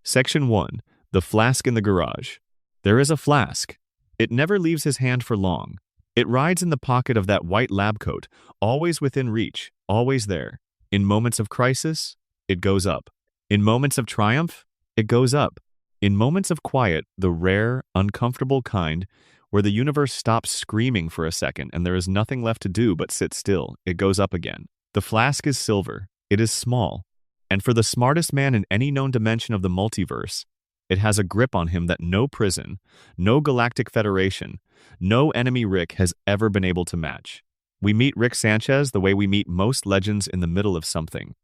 Section 1. The Flask in the Garage. There is a flask. It never leaves his hand for long. It rides in the pocket of that white lab coat, always within reach, always there. In moments of crisis, it goes up. In moments of triumph, it goes up. In moments of quiet, the rare, uncomfortable kind, where the universe stops screaming for a second and there is nothing left to do but sit still, it goes up again. The flask is silver. It is small. And for the smartest man in any known dimension of the multiverse, it has a grip on him that no prison, no galactic federation, no enemy Rick has ever been able to match. We meet Rick Sanchez the way we meet most legends in the middle of something.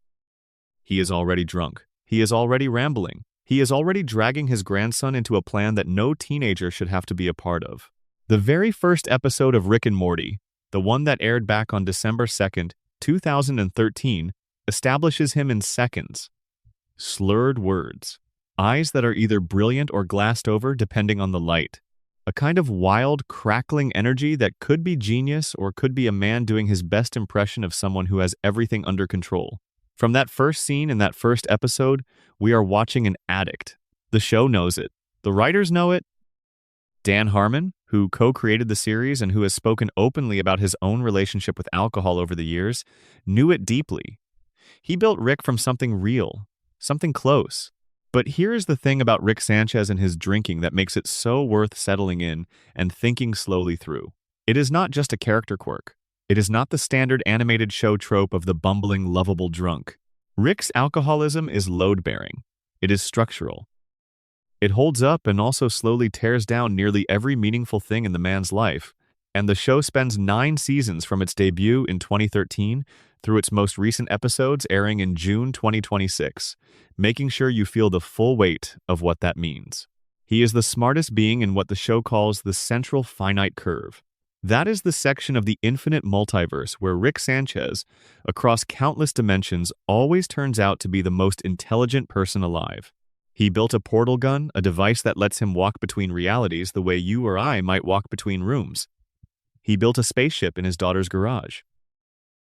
He is already drunk. He is already rambling. He is already dragging his grandson into a plan that no teenager should have to be a part of. The very first episode of Rick and Morty, the one that aired back on December 2nd, 2013, establishes him in seconds. Slurred words. Eyes that are either brilliant or glassed over depending on the light. A kind of wild, crackling energy that could be genius or could be a man doing his best impression of someone who has everything under control. From that first scene in that first episode, we are watching an addict. The show knows it. The writers know it. Dan Harmon, who co-created the series and who has spoken openly about his own relationship with alcohol over the years, knew it deeply. He built Rick from something real, something close. But here is the thing about Rick Sanchez and his drinking that makes it so worth settling in and thinking slowly through. It is not just a character quirk. It is not the standard animated show trope of the bumbling, lovable drunk. Rick's alcoholism is load-bearing. It is structural. It holds up and also slowly tears down nearly every meaningful thing in the man's life, and the show spends 9 seasons from its debut in 2013 through its most recent episodes airing in June 2026, making sure you feel the full weight of what that means. He is the smartest being in what the show calls the central finite curve. That is the section of the infinite multiverse where Rick Sanchez, across countless dimensions, always turns out to be the most intelligent person alive. He built a portal gun, a device that lets him walk between realities the way you or I might walk between rooms. He built a spaceship in his daughter's garage.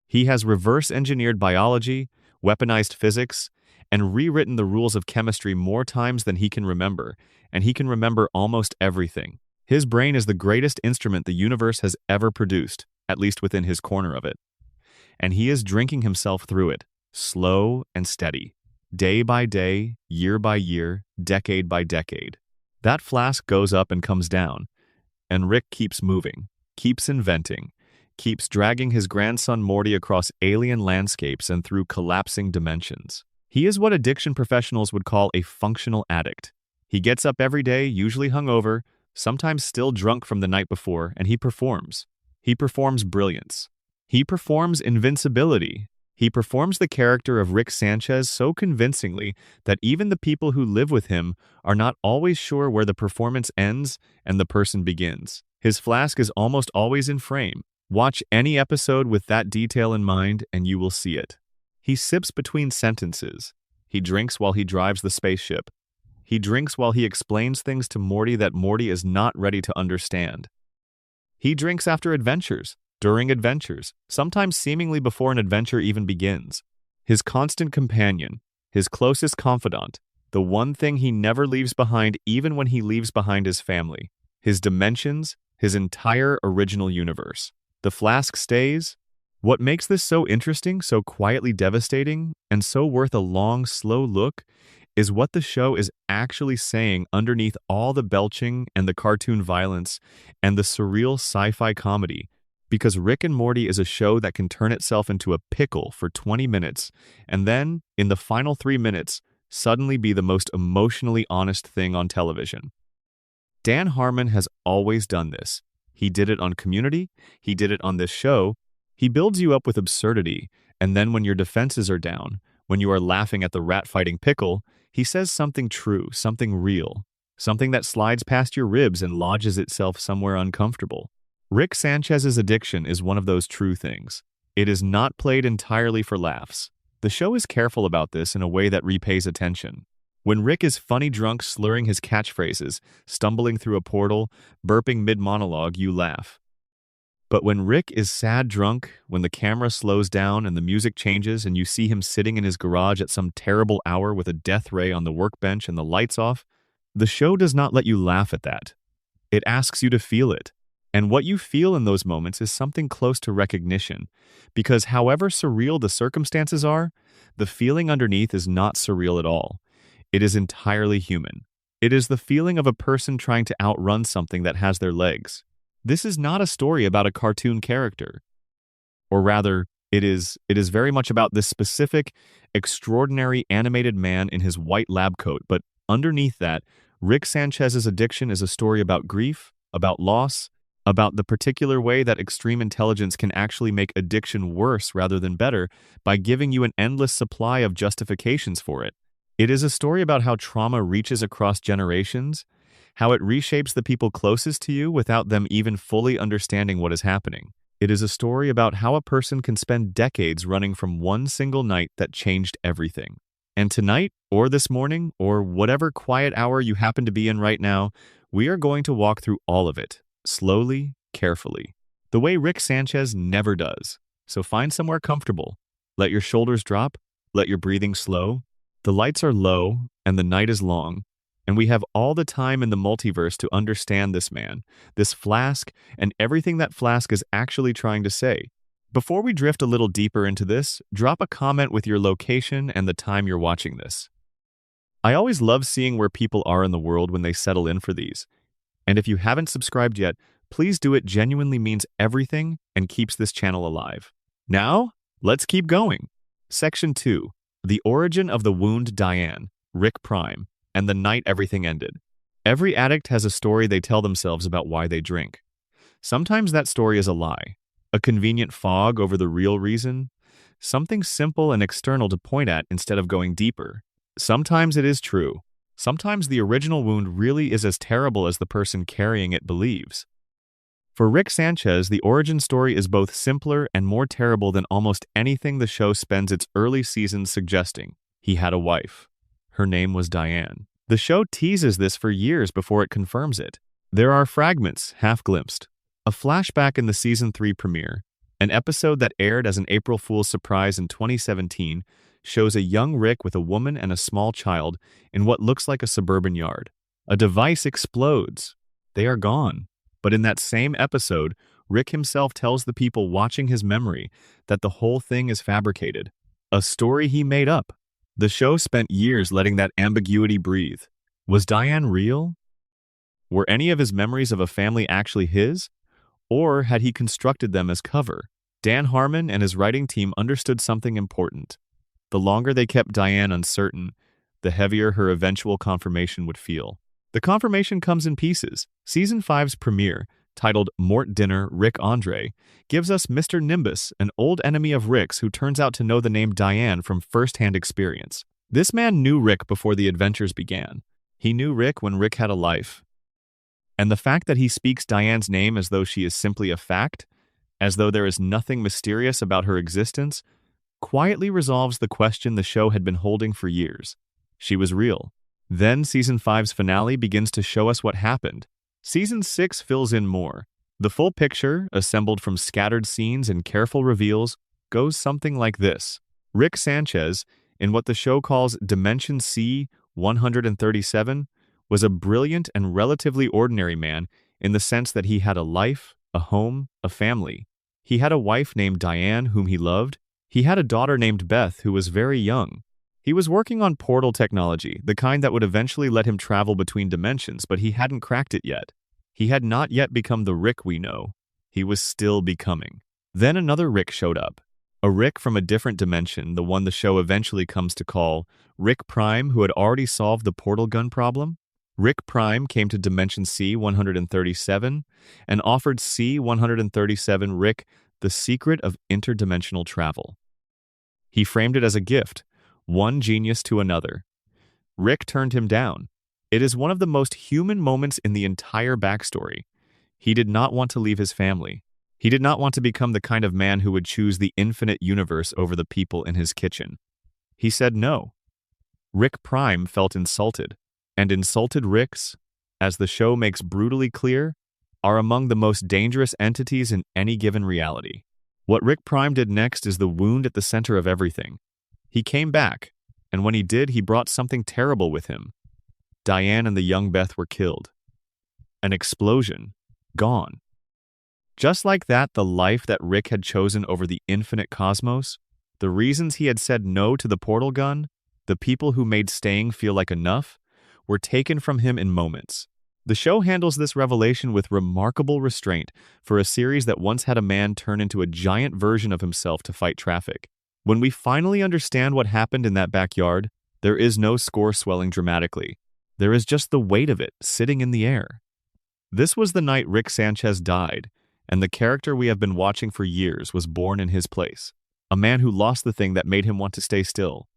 He has reverse-engineered biology, weaponized physics, and rewritten the rules of chemistry more times than he can remember, and he can remember almost everything. His brain is the greatest instrument the universe has ever produced, at least within his corner of it. And he is drinking himself through it, slow and steady, day by day, year by year, decade by decade. That flask goes up and comes down, and Rick keeps moving, keeps inventing, keeps dragging his grandson Morty across alien landscapes and through collapsing dimensions. He is what addiction professionals would call a functional addict. He gets up every day, usually hungover, sometimes still drunk from the night before, and he performs. He performs brilliance. He performs invincibility. He performs the character of Rick Sanchez so convincingly that even the people who live with him are not always sure where the performance ends and the person begins. His flask is almost always in frame. Watch any episode with that detail in mind and you will see it. He sips between sentences. He drinks while he drives the spaceship. He drinks while he explains things to Morty that Morty is not ready to understand. He drinks after adventures, during adventures, sometimes seemingly before an adventure even begins. His constant companion, his closest confidant, the one thing he never leaves behind even when he leaves behind his family, his dimensions, his entire original universe. The flask stays. What makes this so interesting, so quietly devastating, and so worth a long, slow look is what the show is actually saying underneath all the belching and the cartoon violence and the surreal sci-fi comedy, because Rick and Morty is a show that can turn itself into a pickle for 20 minutes and then, in the final 3 minutes, suddenly be the most emotionally honest thing on television. Dan Harmon has always done this. He did it on Community, he did it on this show. He builds you up with absurdity, and then when your defenses are down, when you are laughing at the rat-fighting pickle, he says something true, something real, something that slides past your ribs and lodges itself somewhere uncomfortable. Rick Sanchez's addiction is one of those true things. It is not played entirely for laughs. The show is careful about this in a way that repays attention. When Rick is funny drunk slurring his catchphrases, stumbling through a portal, burping mid-monologue, you laugh. But when Rick is sad drunk, when the camera slows down and the music changes and you see him sitting in his garage at some terrible hour with a death ray on the workbench and the lights off, the show does not let you laugh at that. It asks you to feel it. And what you feel in those moments is something close to recognition, because however surreal the circumstances are, the feeling underneath is not surreal at all. It is entirely human. It is the feeling of a person trying to outrun something that has their legs. This is not a story about a cartoon character. Or rather, it is very much about this specific, extraordinary animated man in his white lab coat, but underneath that, Rick Sanchez's addiction is a story about grief, about loss, about the particular way that extreme intelligence can actually make addiction worse rather than better by giving you an endless supply of justifications for it. It is a story about how trauma reaches across generations, how it reshapes the people closest to you without them even fully understanding what is happening. It is a story about how a person can spend decades running from one single night that changed everything. And tonight, or this morning, or whatever quiet hour you happen to be in right now, we are going to walk through all of it, slowly, carefully, the way Rick Sanchez never does. So find somewhere comfortable. Let your shoulders drop, let your breathing slow. The lights are low, and the night is long, and we have all the time in the multiverse to understand this man, this flask, and everything that flask is actually trying to say. Before we drift a little deeper into this, drop a comment with your location and the time you're watching this. I always love seeing where people are in the world when they settle in for these. And if you haven't subscribed yet, please do. It genuinely means everything and keeps this channel alive. Now, let's keep going. Section 2. The Origin of the Wound Diane, Rick Prime, and the Night Everything Ended. Every addict has a story they tell themselves about why they drink. Sometimes that story is a lie, a convenient fog over the real reason, something simple and external to point at instead of going deeper. Sometimes it is true. Sometimes the original wound really is as terrible as the person carrying it believes. For Rick Sanchez, the origin story is both simpler and more terrible than almost anything the show spends its early seasons suggesting. He had a wife. Her name was Diane. The show teases this for years before it confirms it. There are fragments, half-glimpsed. A flashback in the Season 3 premiere, an episode that aired as an April Fool's surprise in 2017, shows a young Rick with a woman and a small child in what looks like a suburban yard. A device explodes. They are gone. But in that same episode, Rick himself tells the people watching his memory that the whole thing is fabricated, a story he made up. The show spent years letting that ambiguity breathe. Was Diane real? Were any of his memories of a family actually his? Or had he constructed them as cover? Dan Harmon and his writing team understood something important. The longer they kept Diane uncertain, the heavier her eventual confirmation would feel. The confirmation comes in pieces. Season 5's premiere, titled Mort Dinner, Rick Andre, gives us Mr. Nimbus, an old enemy of Rick's who turns out to know the name Diane from first-hand experience. This man knew Rick before the adventures began. He knew Rick when Rick had a life. And the fact that he speaks Diane's name as though she is simply a fact, as though there is nothing mysterious about her existence, quietly resolves the question the show had been holding for years. She was real. Then Season 5's finale begins to show us what happened. Season 6 fills in more. The full picture, assembled from scattered scenes and careful reveals, goes something like this. Rick Sanchez, in what the show calls Dimension C-137, was a brilliant and relatively ordinary man in the sense that he had a life, a home, a family. He had a wife named Diane whom he loved. He had a daughter named Beth who was very young. He was working on portal technology, the kind that would eventually let him travel between dimensions, but he hadn't cracked it yet. He had not yet become the Rick we know. He was still becoming. Then another Rick showed up. A Rick from a different dimension, the one the show eventually comes to call Rick Prime, who had already solved the portal gun problem. Rick Prime came to Dimension C-137 and offered C-137 Rick the secret of interdimensional travel. He framed it as a gift, one genius to another. Rick turned him down. It is one of the most human moments in the entire backstory. He did not want to leave his family. He did not want to become the kind of man who would choose the infinite universe over the people in his kitchen. He said no. Rick Prime felt insulted, and insulted Ricks, as the show makes brutally clear, are among the most dangerous entities in any given reality. What Rick Prime did next is the wound at the center of everything. He came back, and when he did, he brought something terrible with him. Diane and the young Beth were killed. An explosion. Gone. Just like that, the life that Rick had chosen over the infinite cosmos, the reasons he had said no to the portal gun, the people who made staying feel like enough, were taken from him in moments. The show handles this revelation with remarkable restraint for a series that once had a man turn into a giant version of himself to fight traffic. When we finally understand what happened in that backyard, there is no score swelling dramatically. There is just the weight of it sitting in the air. This was the night Rick Sanchez died, and the character we have been watching for years was born in his place. A man who lost the thing that made him want to stay still.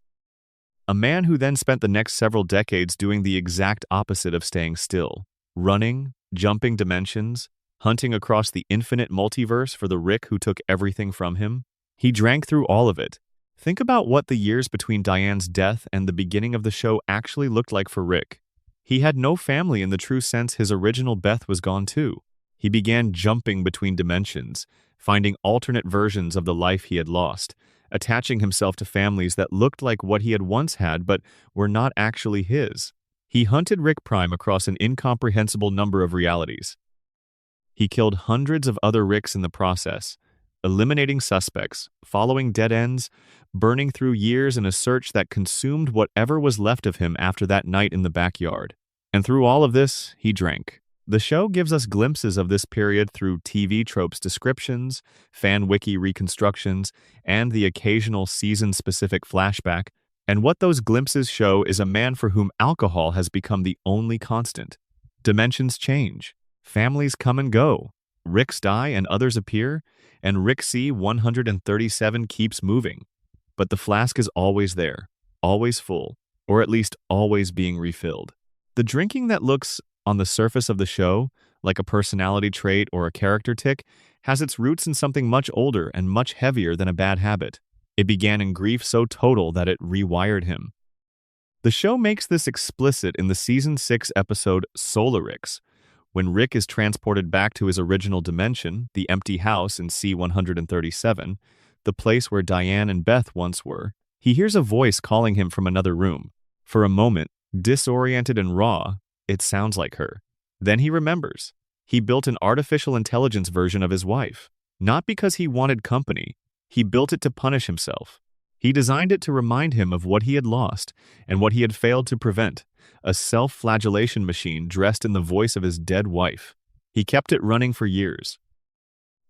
A man who then spent the next several decades doing the exact opposite of staying still. Running, jumping dimensions, hunting across the infinite multiverse for the Rick who took everything from him. He drank through all of it. Think about what the years between Diane's death and the beginning of the show actually looked like for Rick. He had no family in the true sense. His original Beth was gone too. He began jumping between dimensions, finding alternate versions of the life he had lost, attaching himself to families that looked like what he had once had but were not actually his. He hunted Rick Prime across an incomprehensible number of realities. He killed hundreds of other Ricks in the process, eliminating suspects, following dead ends, burning through years in a search that consumed whatever was left of him after that night in the backyard. And through all of this, he drank. The show gives us glimpses of this period through TV tropes descriptions, fan wiki reconstructions, and the occasional season-specific flashback. And what those glimpses show is a man for whom alcohol has become the only constant. Dimensions change. Families come and go. Ricks die and others appear, and Rick C-137 keeps moving. But the flask is always there, always full, or at least always being refilled. The drinking that looks, on the surface of the show, like a personality trait or a character tic, has its roots in something much older and much heavier than a bad habit. It began in grief so total that it rewired him. The show makes this explicit in the Season 6 episode Solarix, when Rick is transported back to his original dimension, the empty house in C-137, the place where Diane and Beth once were. He hears a voice calling him from another room. For a moment, disoriented and raw, it sounds like her. Then he remembers. He built an artificial intelligence version of his wife. Not because he wanted company. He built it to punish himself. He designed it to remind him of what he had lost and what he had failed to prevent. A self-flagellation machine dressed in the voice of his dead wife. He kept it running for years.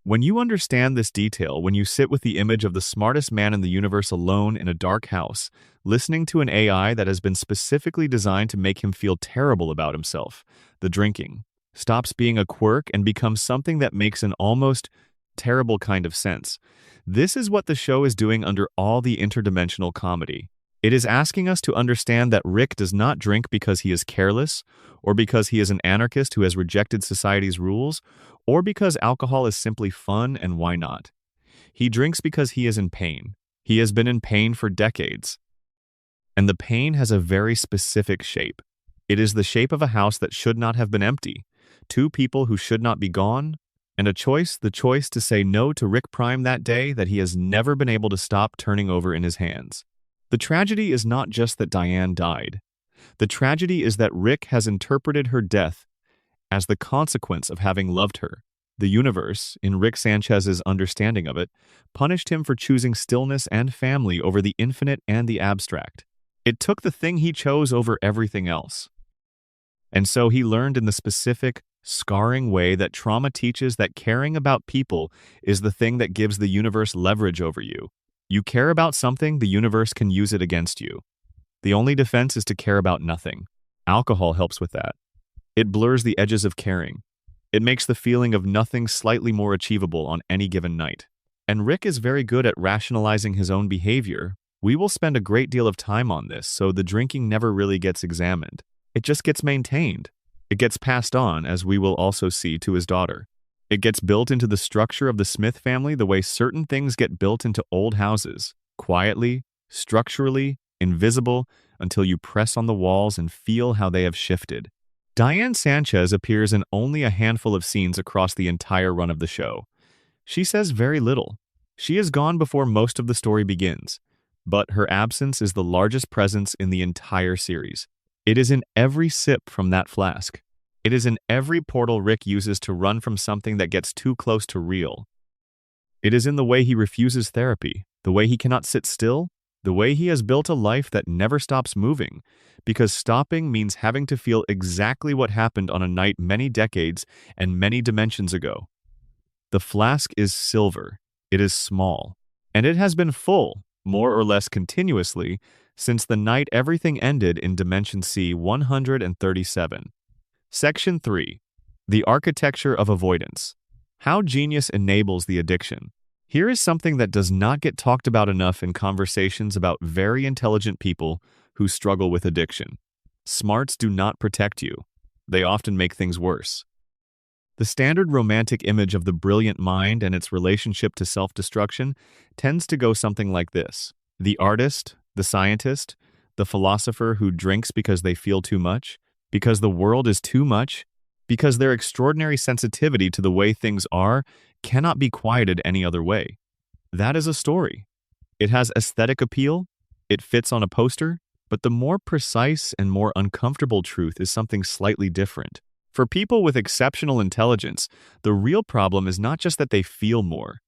When you understand this detail, when you sit with the image of the smartest man in the universe alone in a dark house, listening to an AI that has been specifically designed to make him feel terrible about himself, the drinking stops being a quirk and becomes something that makes an almost terrible kind of sense. This is what the show is doing under all the interdimensional comedy. It is asking us to understand that Rick does not drink because he is careless, or because he is an anarchist who has rejected society's rules, or because alcohol is simply fun and why not. He drinks because he is in pain. He has been in pain for decades. And the pain has a very specific shape. It is the shape of a house that should not have been empty, two people who should not be gone, and a choice, the choice to say no to Rick Prime that day that he has never been able to stop turning over in his hands. The tragedy is not just that Diane died. The tragedy is that Rick has interpreted her death as the consequence of having loved her. The universe, in Rick Sanchez's understanding of it, punished him for choosing stillness and family over the infinite and the abstract. It took the thing he chose over everything else. And so he learned in the specific, scarring way that trauma teaches that caring about people is the thing that gives the universe leverage over you. You care about something, the universe can use it against you. The only defense is to care about nothing. Alcohol helps with that. It blurs the edges of caring. It makes the feeling of nothing slightly more achievable on any given night. And Rick is very good at rationalizing his own behavior. We will spend a great deal of time on this, so the drinking never really gets examined. It just gets maintained. It gets passed on, as we will also see, to his daughter. It gets built into the structure of the Smith family the way certain things get built into old houses, quietly, structurally, invisible, until you press on the walls and feel how they have shifted. Diane Sanchez appears in only a handful of scenes across the entire run of the show. She says very little. She is gone before most of the story begins, but her absence is the largest presence in the entire series. It is in every sip from that flask. It is in every portal Rick uses to run from something that gets too close to real. It is in the way he refuses therapy, the way he cannot sit still, the way he has built a life that never stops moving, because stopping means having to feel exactly what happened on a night many decades and many dimensions ago. The flask is silver, it is small, and it has been full, more or less continuously, since the night everything ended in Dimension C 137. Section 3. The Architecture of Avoidance. How genius enables the addiction. Here is something that does not get talked about enough in conversations about very intelligent people who struggle with addiction. Smarts do not protect you. They often make things worse. The standard romantic image of the brilliant mind and its relationship to self-destruction tends to go something like this. The artist, the scientist, the philosopher who drinks because they feel too much, because the world is too much, because their extraordinary sensitivity to the way things are cannot be quieted any other way. That is a story. It has aesthetic appeal, it fits on a poster, but the more precise and more uncomfortable truth is something slightly different. For people with exceptional intelligence, the real problem is not just that they feel more.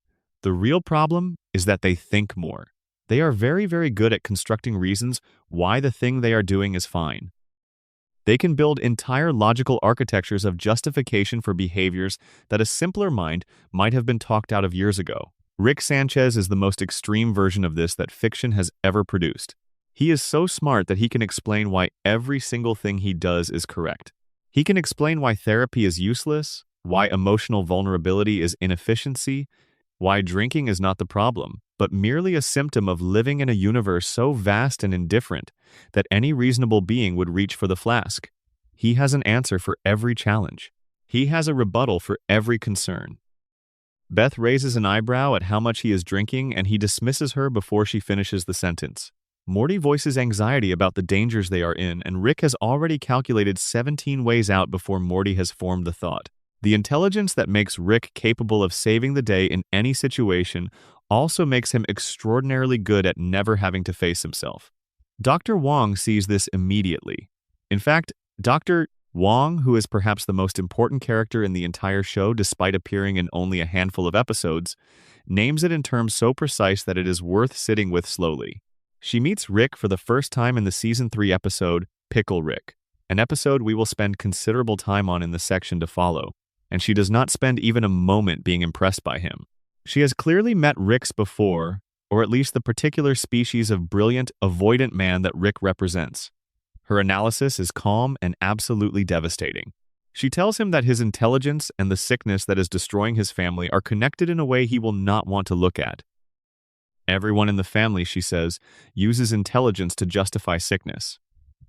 The real problem is that they think more. They are very, very good at constructing reasons why the thing they are doing is fine. They can build entire logical architectures of justification for behaviors that a simpler mind might have been talked out of years ago. Rick Sanchez is the most extreme version of this that fiction has ever produced. He is so smart that he can explain why every single thing he does is correct. He can explain why therapy is useless, why emotional vulnerability is inefficiency, why drinking is not the problem, but merely a symptom of living in a universe so vast and indifferent that any reasonable being would reach for the flask. He has an answer for every challenge. He has a rebuttal for every concern. Beth raises an eyebrow at how much he is drinking, and he dismisses her before she finishes the sentence. Morty voices anxiety about the dangers they are in, and Rick has already calculated 17 ways out before Morty has formed the thought. The intelligence that makes Rick capable of saving the day in any situation also makes him extraordinarily good at never having to face himself. Dr. Wong sees this immediately. In fact, Dr. Wong, who is perhaps the most important character in the entire show despite appearing in only a handful of episodes, names it in terms so precise that it is worth sitting with slowly. She meets Rick for the first time in the Season 3 episode, Pickle Rick, an episode we will spend considerable time on in the section to follow, and she does not spend even a moment being impressed by him. She has clearly met Ricks before, or at least the particular species of brilliant, avoidant man that Rick represents. Her analysis is calm and absolutely devastating. She tells him that his intelligence and the sickness that is destroying his family are connected in a way he will not want to look at. Everyone in the family, she says, uses intelligence to justify sickness.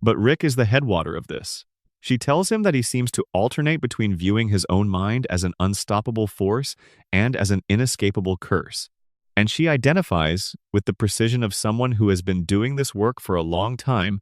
But Rick is the headwater of this. She tells him that he seems to alternate between viewing his own mind as an unstoppable force and as an inescapable curse. And she identifies, with the precision of someone who has been doing this work for a long time,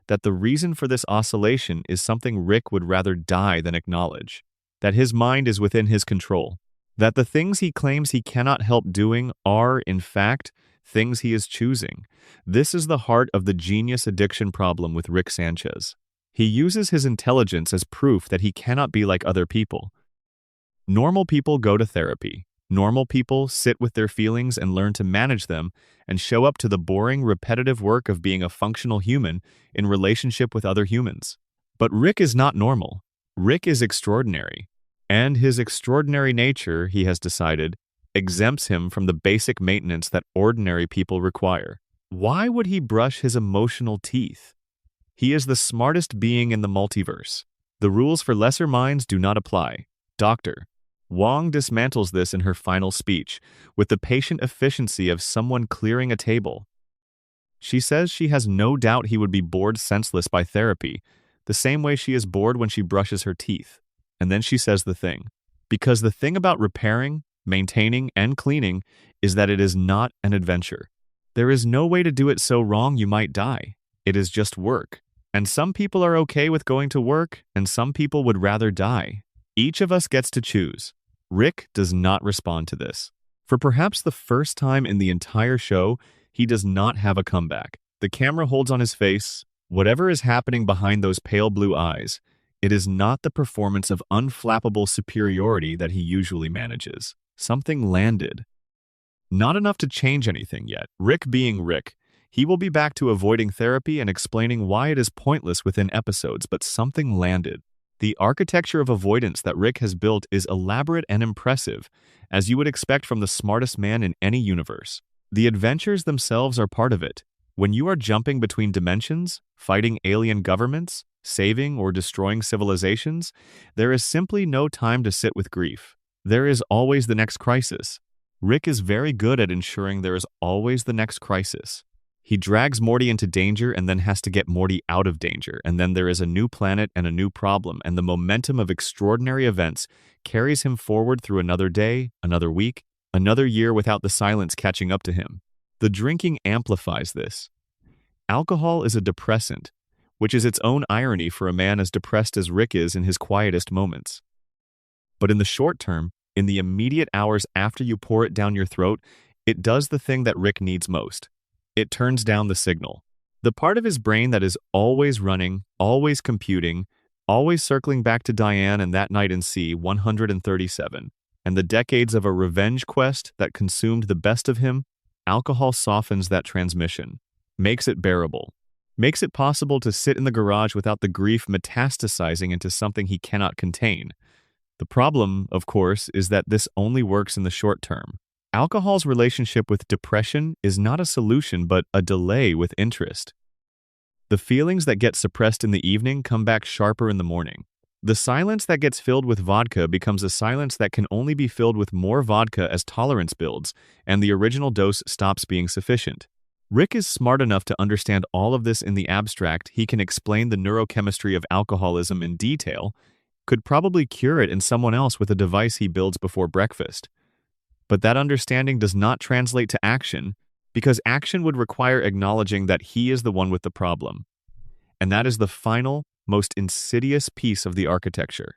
that the reason for this oscillation is something Rick would rather die than acknowledge. That his mind is within his control. That the things he claims he cannot help doing are, in fact, things he is choosing. This is the heart of the genius addiction problem with Rick Sanchez. He uses his intelligence as proof that he cannot be like other people. Normal people go to therapy. Normal people sit with their feelings and learn to manage them and show up to the boring, repetitive work of being a functional human in relationship with other humans. But Rick is not normal. Rick is extraordinary. And his extraordinary nature, he has decided, exempts him from the basic maintenance that ordinary people require. Why would he brush his emotional teeth? He is the smartest being in the multiverse. The rules for lesser minds do not apply. Dr. Wong dismantles this in her final speech, with the patient efficiency of someone clearing a table. She says she has no doubt he would be bored senseless by therapy, the same way she is bored when she brushes her teeth. And then she says the thing. Because the thing about repairing, maintaining, and cleaning is that it is not an adventure. There is no way to do it so wrong you might die. It is just work. And some people are okay with going to work, and some people would rather die. Each of us gets to choose. Rick does not respond to this. For perhaps the first time in the entire show, he does not have a comeback. The camera holds on his face. Whatever is happening behind those pale blue eyes, it is not the performance of unflappable superiority that he usually manages. Something landed. Not enough to change anything yet. Rick being Rick, he will be back to avoiding therapy and explaining why it is pointless within episodes, but something landed. The architecture of avoidance that Rick has built is elaborate and impressive, as you would expect from the smartest man in any universe. The adventures themselves are part of it. When you are jumping between dimensions, fighting alien governments, saving or destroying civilizations, there is simply no time to sit with grief. There is always the next crisis. Rick is very good at ensuring there is always the next crisis. He drags Morty into danger and then has to get Morty out of danger, and then there is a new planet and a new problem, and the momentum of extraordinary events carries him forward through another day, another week, another year without the silence catching up to him. The drinking amplifies this. Alcohol is a depressant, which is its own irony for a man as depressed as Rick is in his quietest moments. But in the short term, in the immediate hours after you pour it down your throat, it does the thing that Rick needs most. It turns down the signal. The part of his brain that is always running, always computing, always circling back to Diane and that night in C-137, and the decades of a revenge quest that consumed the best of him, alcohol softens that transmission, makes it bearable, makes it possible to sit in the garage without the grief metastasizing into something he cannot contain. The problem, of course, is that this only works in the short term. Alcohol's relationship with depression is not a solution but a delay with interest. The feelings that get suppressed in the evening come back sharper in the morning. The silence that gets filled with vodka becomes a silence that can only be filled with more vodka as tolerance builds, and the original dose stops being sufficient. Rick is smart enough to understand all of this in the abstract. He can explain the neurochemistry of alcoholism in detail, could probably cure it in someone else with a device he builds before breakfast. But that understanding does not translate to action, because action would require acknowledging that he is the one with the problem. And that is the final, most insidious piece of the architecture.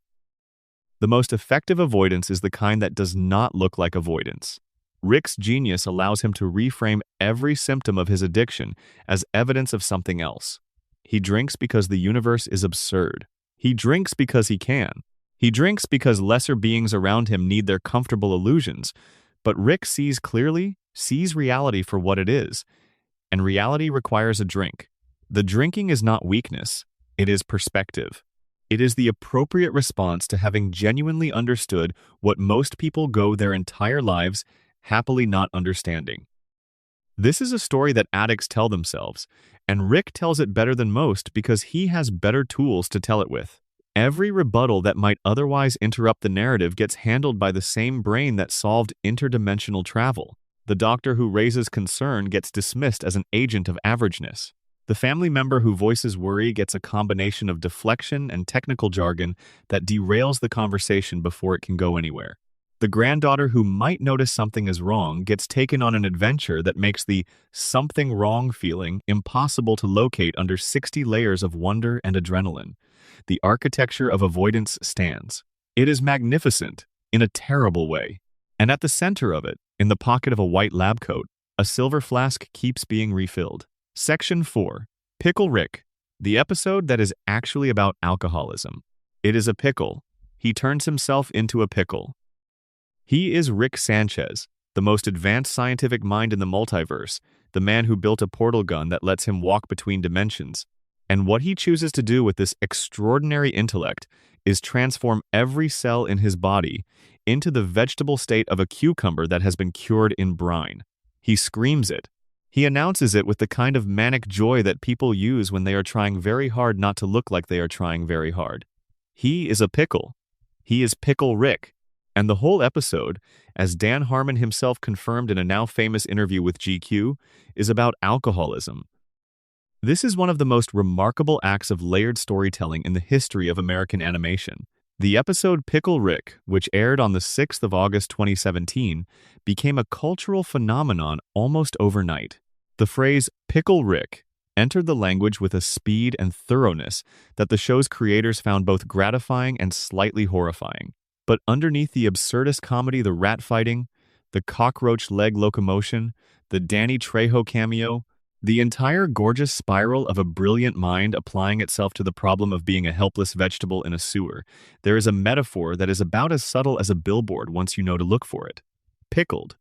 The most effective avoidance is the kind that does not look like avoidance. Rick's genius allows him to reframe every symptom of his addiction as evidence of something else. He drinks because the universe is absurd. He drinks because he can. He drinks because lesser beings around him need their comfortable illusions. But Rick sees clearly, sees reality for what it is, and reality requires a drink. The drinking is not weakness, it is perspective. It is the appropriate response to having genuinely understood what most people go their entire lives happily not understanding. This is a story that addicts tell themselves, and Rick tells it better than most because he has better tools to tell it with. Every rebuttal that might otherwise interrupt the narrative gets handled by the same brain that solved interdimensional travel. The doctor who raises concern gets dismissed as an agent of averageness. The family member who voices worry gets a combination of deflection and technical jargon that derails the conversation before it can go anywhere. The granddaughter who might notice something is wrong gets taken on an adventure that makes the something wrong feeling impossible to locate under 60 layers of wonder and adrenaline. The architecture of avoidance stands. It is magnificent, in a terrible way. And at the center of it, in the pocket of a white lab coat, a silver flask keeps being refilled. Section 4. Pickle Rick. The episode that is actually about alcoholism. It is a pickle. He turns himself into a pickle. He is Rick Sanchez, the most advanced scientific mind in the multiverse, the man who built a portal gun that lets him walk between dimensions. And what he chooses to do with this extraordinary intellect is transform every cell in his body into the vegetable state of a cucumber that has been cured in brine. He screams it. He announces it with the kind of manic joy that people use when they are trying very hard not to look like they are trying very hard. He is a pickle. He is Pickle Rick. And the whole episode, as Dan Harmon himself confirmed in a now famous interview with GQ, is about alcoholism. This is one of the most remarkable acts of layered storytelling in the history of American animation. The episode Pickle Rick, which aired on the 6th of August 2017, became a cultural phenomenon almost overnight. The phrase Pickle Rick entered the language with a speed and thoroughness that the show's creators found both gratifying and slightly horrifying. But underneath the absurdist comedy, the rat fighting, the cockroach leg locomotion, the Danny Trejo cameo, the entire gorgeous spiral of a brilliant mind applying itself to the problem of being a helpless vegetable in a sewer, there is a metaphor that is about as subtle as a billboard once you know to look for it. Pickled.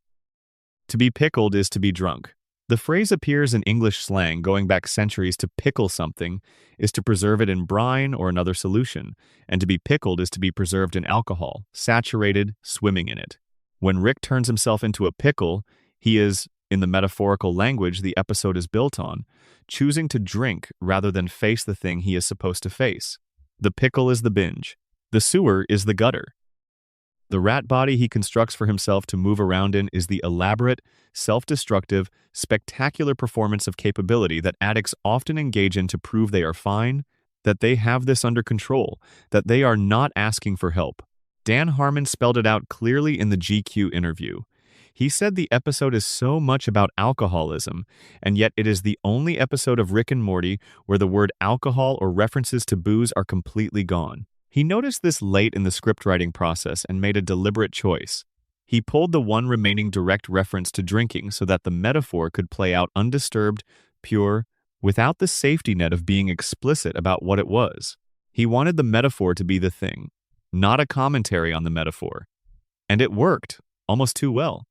To be pickled is to be drunk. The phrase appears in English slang going back centuries. To pickle something is to preserve it in brine or another solution, and to be pickled is to be preserved in alcohol, saturated, swimming in it. When Rick turns himself into a pickle, he is, in the metaphorical language the episode is built on, choosing to drink rather than face the thing he is supposed to face. The pickle is the binge. The sewer is the gutter. The rat body he constructs for himself to move around in is the elaborate, self-destructive, spectacular performance of capability that addicts often engage in to prove they are fine, that they have this under control, that they are not asking for help. Dan Harmon spelled it out clearly in the GQ interview. He said the episode is so much about alcoholism, and yet it is the only episode of Rick and Morty where the word alcohol or references to booze are completely gone. He noticed this late in the scriptwriting process and made a deliberate choice. He pulled the one remaining direct reference to drinking so that the metaphor could play out undisturbed, pure, without the safety net of being explicit about what it was. He wanted the metaphor to be the thing, not a commentary on the metaphor. And it worked, almost too well.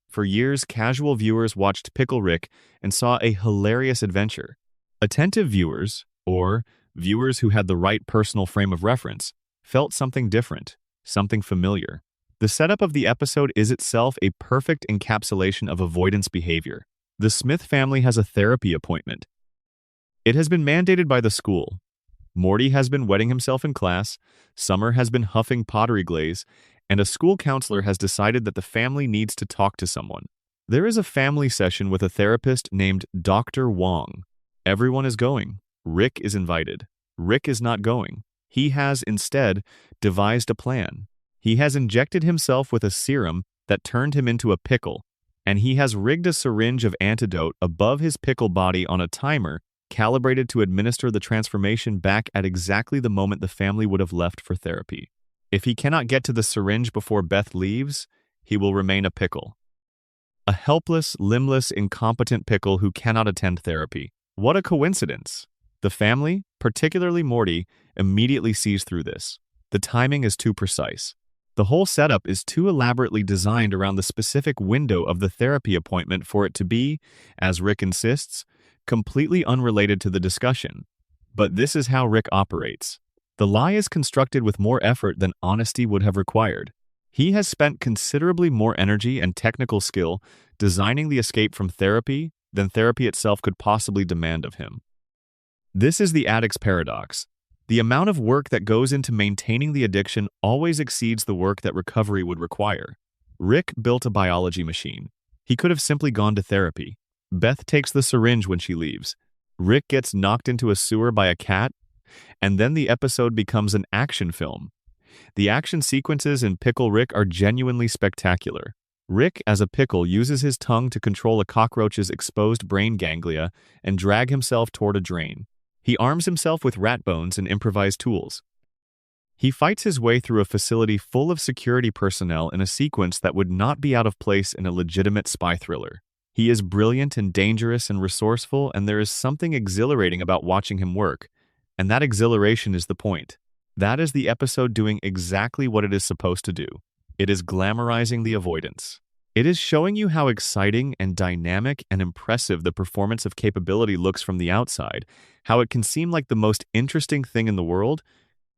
For years, casual viewers watched Pickle Rick and saw a hilarious adventure. Attentive viewers, or viewers who had the right personal frame of reference, felt something different, something familiar. The setup of the episode is itself a perfect encapsulation of avoidance behavior. The Smith family has a therapy appointment. It has been mandated by the school. Morty has been wetting himself in class, Summer has been huffing pottery glaze, and a school counselor has decided that the family needs to talk to someone. There is a family session with a therapist named Dr. Wong. Everyone is going. Rick is invited. Rick is not going. He has, instead, devised a plan. He has injected himself with a serum that turned him into a pickle, and he has rigged a syringe of antidote above his pickle body on a timer calibrated to administer the transformation back at exactly the moment the family would have left for therapy. If he cannot get to the syringe before Beth leaves, he will remain a pickle. A helpless, limbless, incompetent pickle who cannot attend therapy. What a coincidence! The family, particularly Morty, immediately sees through this. The timing is too precise. The whole setup is too elaborately designed around the specific window of the therapy appointment for it to be, as Rick insists, completely unrelated to the discussion. But this is how Rick operates. The lie is constructed with more effort than honesty would have required. He has spent considerably more energy and technical skill designing the escape from therapy than therapy itself could possibly demand of him. This is the addict's paradox. The amount of work that goes into maintaining the addiction always exceeds the work that recovery would require. Rick built a biology machine. He could have simply gone to therapy. Beth takes the syringe when she leaves. Rick gets knocked into a sewer by a cat, and then the episode becomes an action film. The action sequences in Pickle Rick are genuinely spectacular. Rick, as a pickle, uses his tongue to control a cockroach's exposed brain ganglia and drag himself toward a drain. He arms himself with rat bones and improvised tools. He fights his way through a facility full of security personnel in a sequence that would not be out of place in a legitimate spy thriller. He is brilliant and dangerous and resourceful, and there is something exhilarating about watching him work. And that exhilaration is the point. That is the episode doing exactly what it is supposed to do. It is glamorizing the avoidance. It is showing you how exciting and dynamic and impressive the performance of capability looks from the outside, how it can seem like the most interesting thing in the world,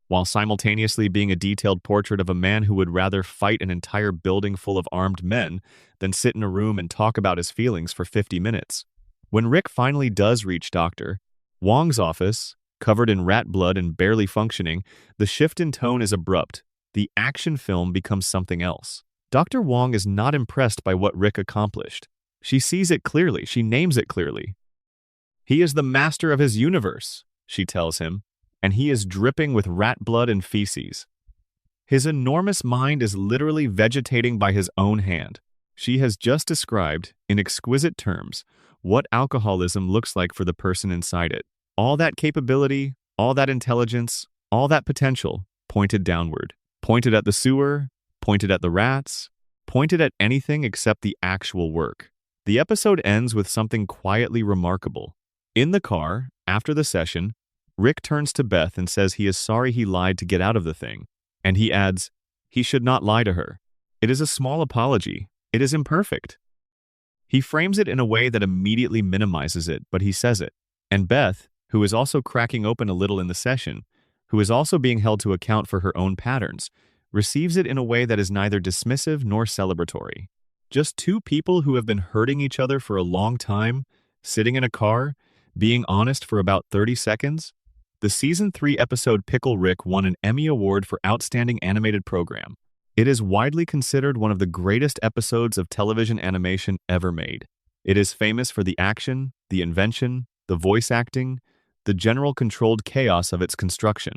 while simultaneously being a detailed portrait of a man who would rather fight an entire building full of armed men than sit in a room and talk about his feelings for 50 minutes. When Rick finally does reach Dr. Wong's office, covered in rat blood and barely functioning, the shift in tone is abrupt. The action film becomes something else. Dr. Wong is not impressed by what Rick accomplished. She sees it clearly. She names it clearly. He is the master of his universe, she tells him, and he is dripping with rat blood and feces. His enormous mind is literally vegetating by his own hand. She has just described, in exquisite terms, what alcoholism looks like for the person inside it. All that capability, all that intelligence, all that potential pointed downward, pointed at the sewer, pointed at the rats, pointed at anything except the actual work. The episode ends with something quietly remarkable. In the car, after the session, Rick turns to Beth and says he is sorry he lied to get out of the thing. And he adds, he should not lie to her. It is a small apology. It is imperfect. He frames it in a way that immediately minimizes it, but he says it. And Beth, who is also cracking open a little in the session, who is also being held to account for her own patterns, receives it in a way that is neither dismissive nor celebratory. Just two people who have been hurting each other for a long time, sitting in a car, being honest for about 30 seconds. The Season 3 episode Pickle Rick won an Emmy Award for Outstanding Animated Program. It is widely considered one of the greatest episodes of television animation ever made. It is famous for the action, the invention, the voice acting, the general controlled chaos of its construction.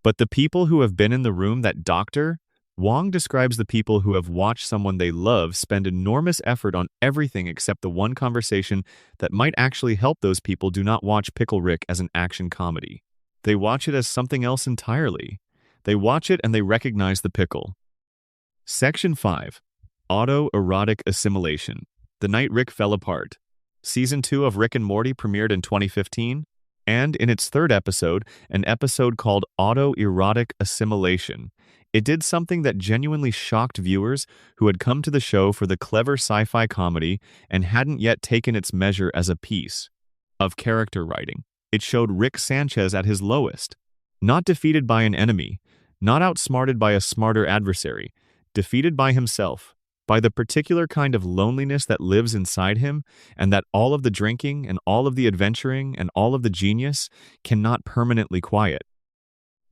But the people who have been in the room that Dr. Wong describes the people who have watched someone they love spend enormous effort on everything except the one conversation that might actually help those people do not watch Pickle Rick as an action comedy. They watch it as something else entirely. They watch it and they recognize the pickle. Section 5. Autoerotic Assimilation. The Night Rick Fell Apart. Season 2 of Rick and Morty premiered in 2015, and in its third episode, an episode called Autoerotic Assimilation, it did something that genuinely shocked viewers who had come to the show for the clever sci-fi comedy and hadn't yet taken its measure as a piece of character writing. It showed Rick Sanchez at his lowest, not defeated by an enemy, not outsmarted by a smarter adversary, defeated by himself, by the particular kind of loneliness that lives inside him, and that all of the drinking and all of the adventuring and all of the genius cannot permanently quiet.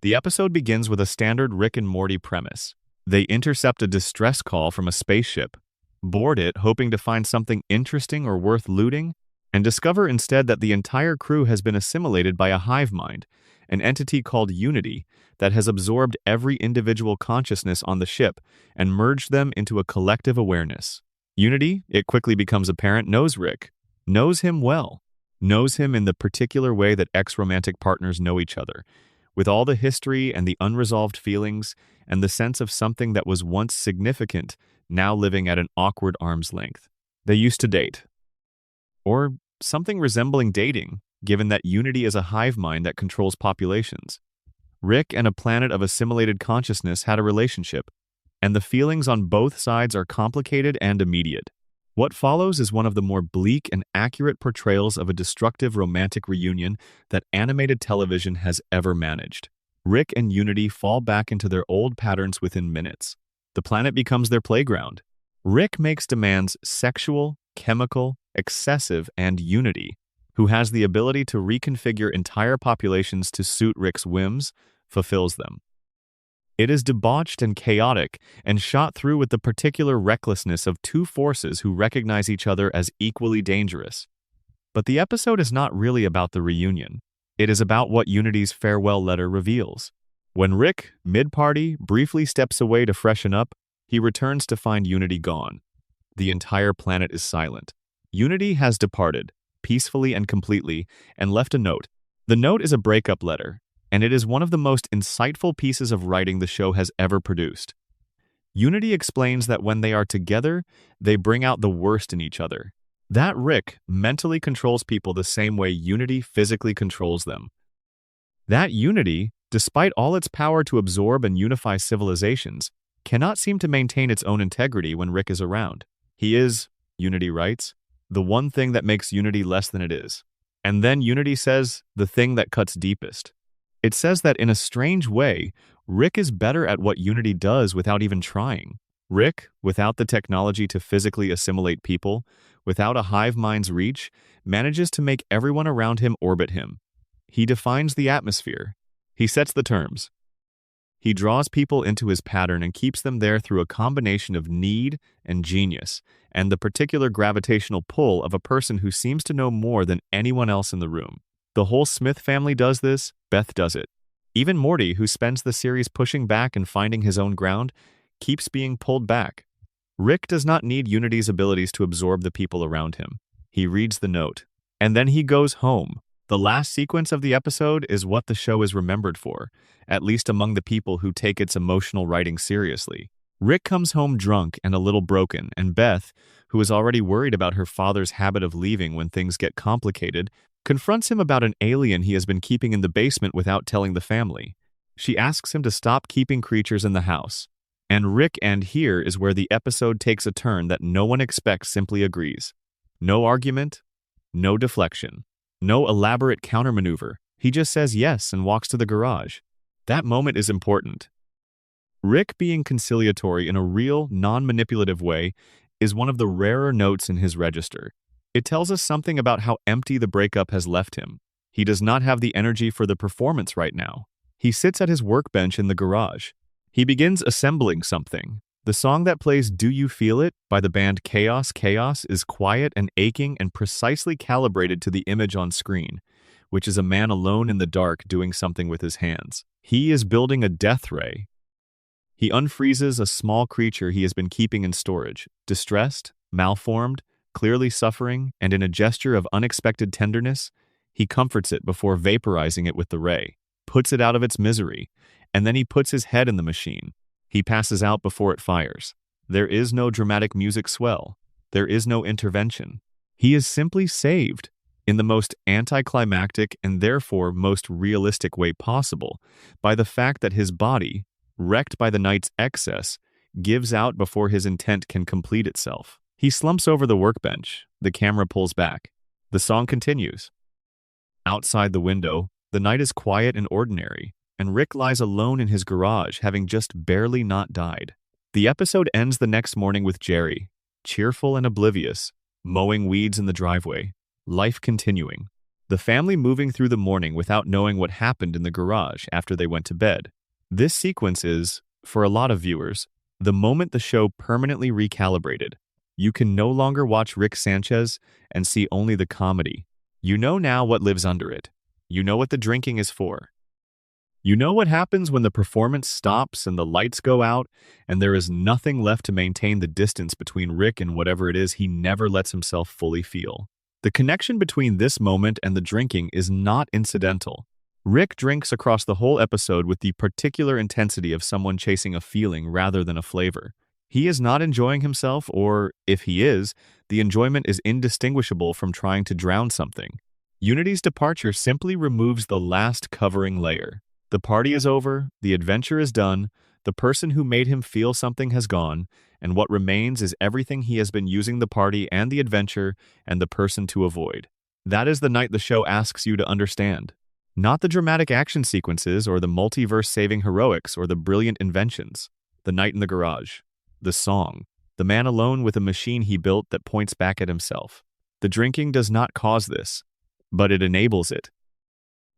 The episode begins with a standard Rick and Morty premise. They intercept a distress call from a spaceship, board it hoping to find something interesting or worth looting, and discover instead that the entire crew has been assimilated by a hive mind, an entity called Unity that has absorbed every individual consciousness on the ship and merged them into a collective awareness. Unity, it quickly becomes apparent, knows Rick, knows him well, knows him in the particular way that ex-romantic partners know each other, with all the history and the unresolved feelings and the sense of something that was once significant now living at an awkward arm's length. They used to date. Or something resembling dating, given that Unity is a hive mind that controls populations. Rick and a planet of assimilated consciousness had a relationship, and the feelings on both sides are complicated and immediate. What follows is one of the more bleak and accurate portrayals of a destructive romantic reunion that animated television has ever managed. Rick and Unity fall back into their old patterns within minutes. The planet becomes their playground. Rick makes demands sexual, chemical, excessive, and Unity, who has the ability to reconfigure entire populations to suit Rick's whims, fulfills them. It is debauched and chaotic and shot through with the particular recklessness of two forces who recognize each other as equally dangerous. But the episode is not really about the reunion. It is about what Unity's farewell letter reveals. When Rick, mid-party, briefly steps away to freshen up, he returns to find Unity gone. The entire planet is silent. Unity has departed, peacefully and completely, and left a note. The note is a breakup letter, and it is one of the most insightful pieces of writing the show has ever produced. Unity explains that when they are together, they bring out the worst in each other. That Rick mentally controls people the same way Unity physically controls them. That Unity, despite all its power to absorb and unify civilizations, cannot seem to maintain its own integrity when Rick is around. He is, Unity writes, the one thing that makes Unity less than it is. And then Unity says, the thing that cuts deepest. It says that in a strange way, Rick is better at what Unity does without even trying. Rick, without the technology to physically assimilate people, without a hive mind's reach, manages to make everyone around him orbit him. He defines the atmosphere. He sets the terms. He draws people into his pattern and keeps them there through a combination of need and genius, and the particular gravitational pull of a person who seems to know more than anyone else in the room. The whole Smith family does this, Beth does it. Even Morty, who spends the series pushing back and finding his own ground, keeps being pulled back. Rick does not need Unity's abilities to absorb the people around him. He reads the note, and then he goes home. The last sequence of the episode is what the show is remembered for, at least among the people who take its emotional writing seriously. Rick comes home drunk and a little broken, and Beth, who is already worried about her father's habit of leaving when things get complicated, confronts him about an alien he has been keeping in the basement without telling the family. She asks him to stop keeping creatures in the house. And Rick, and here is where the episode takes a turn that no one expects, simply agrees. No argument, no deflection, no elaborate countermaneuver. He just says yes and walks to the garage. That moment is important. Rick being conciliatory in a real, non-manipulative way is one of the rarer notes in his register. It tells us something about how empty the breakup has left him. He does not have the energy for the performance right now. He sits at his workbench in the garage. He begins assembling something. The song that plays "Do You Feel It" by the band Chaos is quiet and aching and precisely calibrated to the image on screen, which is a man alone in the dark doing something with his hands. He is building a death ray. He unfreezes a small creature he has been keeping in storage, distressed, malformed, clearly suffering, and in a gesture of unexpected tenderness, he comforts it before vaporizing it with the ray, puts it out of its misery, and then he puts his head in the machine. He passes out before it fires. There is no dramatic music swell. There is no intervention. He is simply saved, in the most anticlimactic and therefore most realistic way possible, by the fact that his body, wrecked by the night's excess, gives out before his intent can complete itself. He slumps over the workbench. The camera pulls back. The song continues. Outside the window, the night is quiet and ordinary, and Rick lies alone in his garage, having just barely not died. The episode ends the next morning with Jerry, cheerful and oblivious, mowing weeds in the driveway, life continuing. The family moving through the morning without knowing what happened in the garage after they went to bed. This sequence is, for a lot of viewers, the moment the show permanently recalibrated. You can no longer watch Rick Sanchez and see only the comedy. You know now what lives under it. You know what the drinking is for. You know what happens when the performance stops and the lights go out and there is nothing left to maintain the distance between Rick and whatever it is he never lets himself fully feel. The connection between this moment and the drinking is not incidental. Rick drinks across the whole episode with the particular intensity of someone chasing a feeling rather than a flavor. He is not enjoying himself, or, if he is, the enjoyment is indistinguishable from trying to drown something. Unity's departure simply removes the last covering layer. The party is over, the adventure is done, the person who made him feel something has gone, and what remains is everything he has been using the party and the adventure and the person to avoid. That is the night the show asks you to understand. Not the dramatic action sequences or the multiverse-saving heroics or the brilliant inventions. The night in the garage. The song. The man alone with a machine he built that points back at himself. The drinking does not cause this, but it enables it.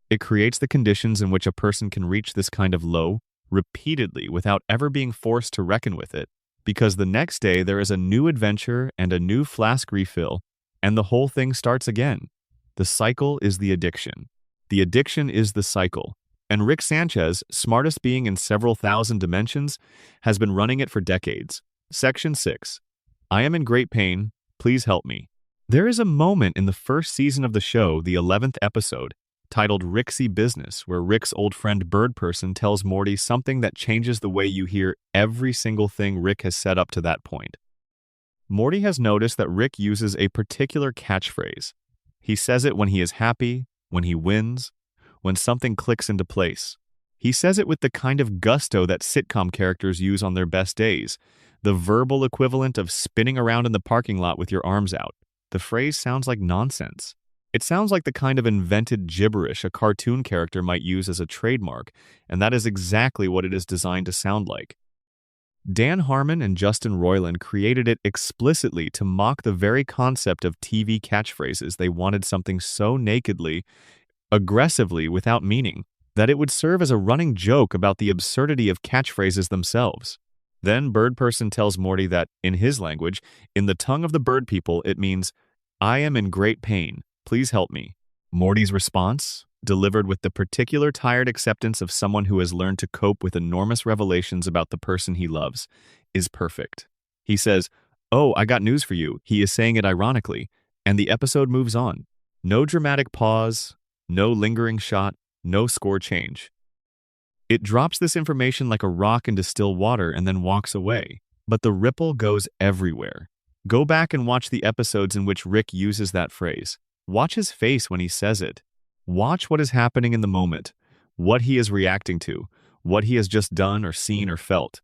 It creates the conditions in which a person can reach this kind of low, repeatedly, without ever being forced to reckon with it, because the next day there is a new adventure and a new flask refill, and the whole thing starts again. The cycle is the addiction. The addiction is the cycle. And Rick Sanchez, smartest being in several thousand dimensions, has been running it for decades. Section 6. I am in great pain. Please help me. There is a moment in the first season of the show, the 11th episode, titled Ricksy Business, where Rick's old friend Bird Person tells Morty something that changes the way you hear every single thing Rick has said up to that point. Morty has noticed that Rick uses a particular catchphrase. He says it when he is happy, when he wins, when something clicks into place. He says it with the kind of gusto that sitcom characters use on their best days, the verbal equivalent of spinning around in the parking lot with your arms out. The phrase sounds like nonsense. It sounds like the kind of invented gibberish a cartoon character might use as a trademark, and that is exactly what it is designed to sound like. Dan Harmon and Justin Roiland created it explicitly to mock the very concept of TV catchphrases. They wanted something so nakedly, aggressively without meaning, that it would serve as a running joke about the absurdity of catchphrases themselves. Then Bird Person tells Morty that, in his language, in the tongue of the bird people, it means, I am in great pain. Please help me. Morty's response, delivered with the particular tired acceptance of someone who has learned to cope with enormous revelations about the person he loves, is perfect. He says, "Oh, I got news for you." He is saying it ironically, and the episode moves on. No dramatic pause, no lingering shot, no score change. It drops this information like a rock into still water and then walks away. But the ripple goes everywhere. Go back and watch the episodes in which Rick uses that phrase. Watch his face when he says it. Watch what is happening in the moment, what he is reacting to, what he has just done or seen or felt.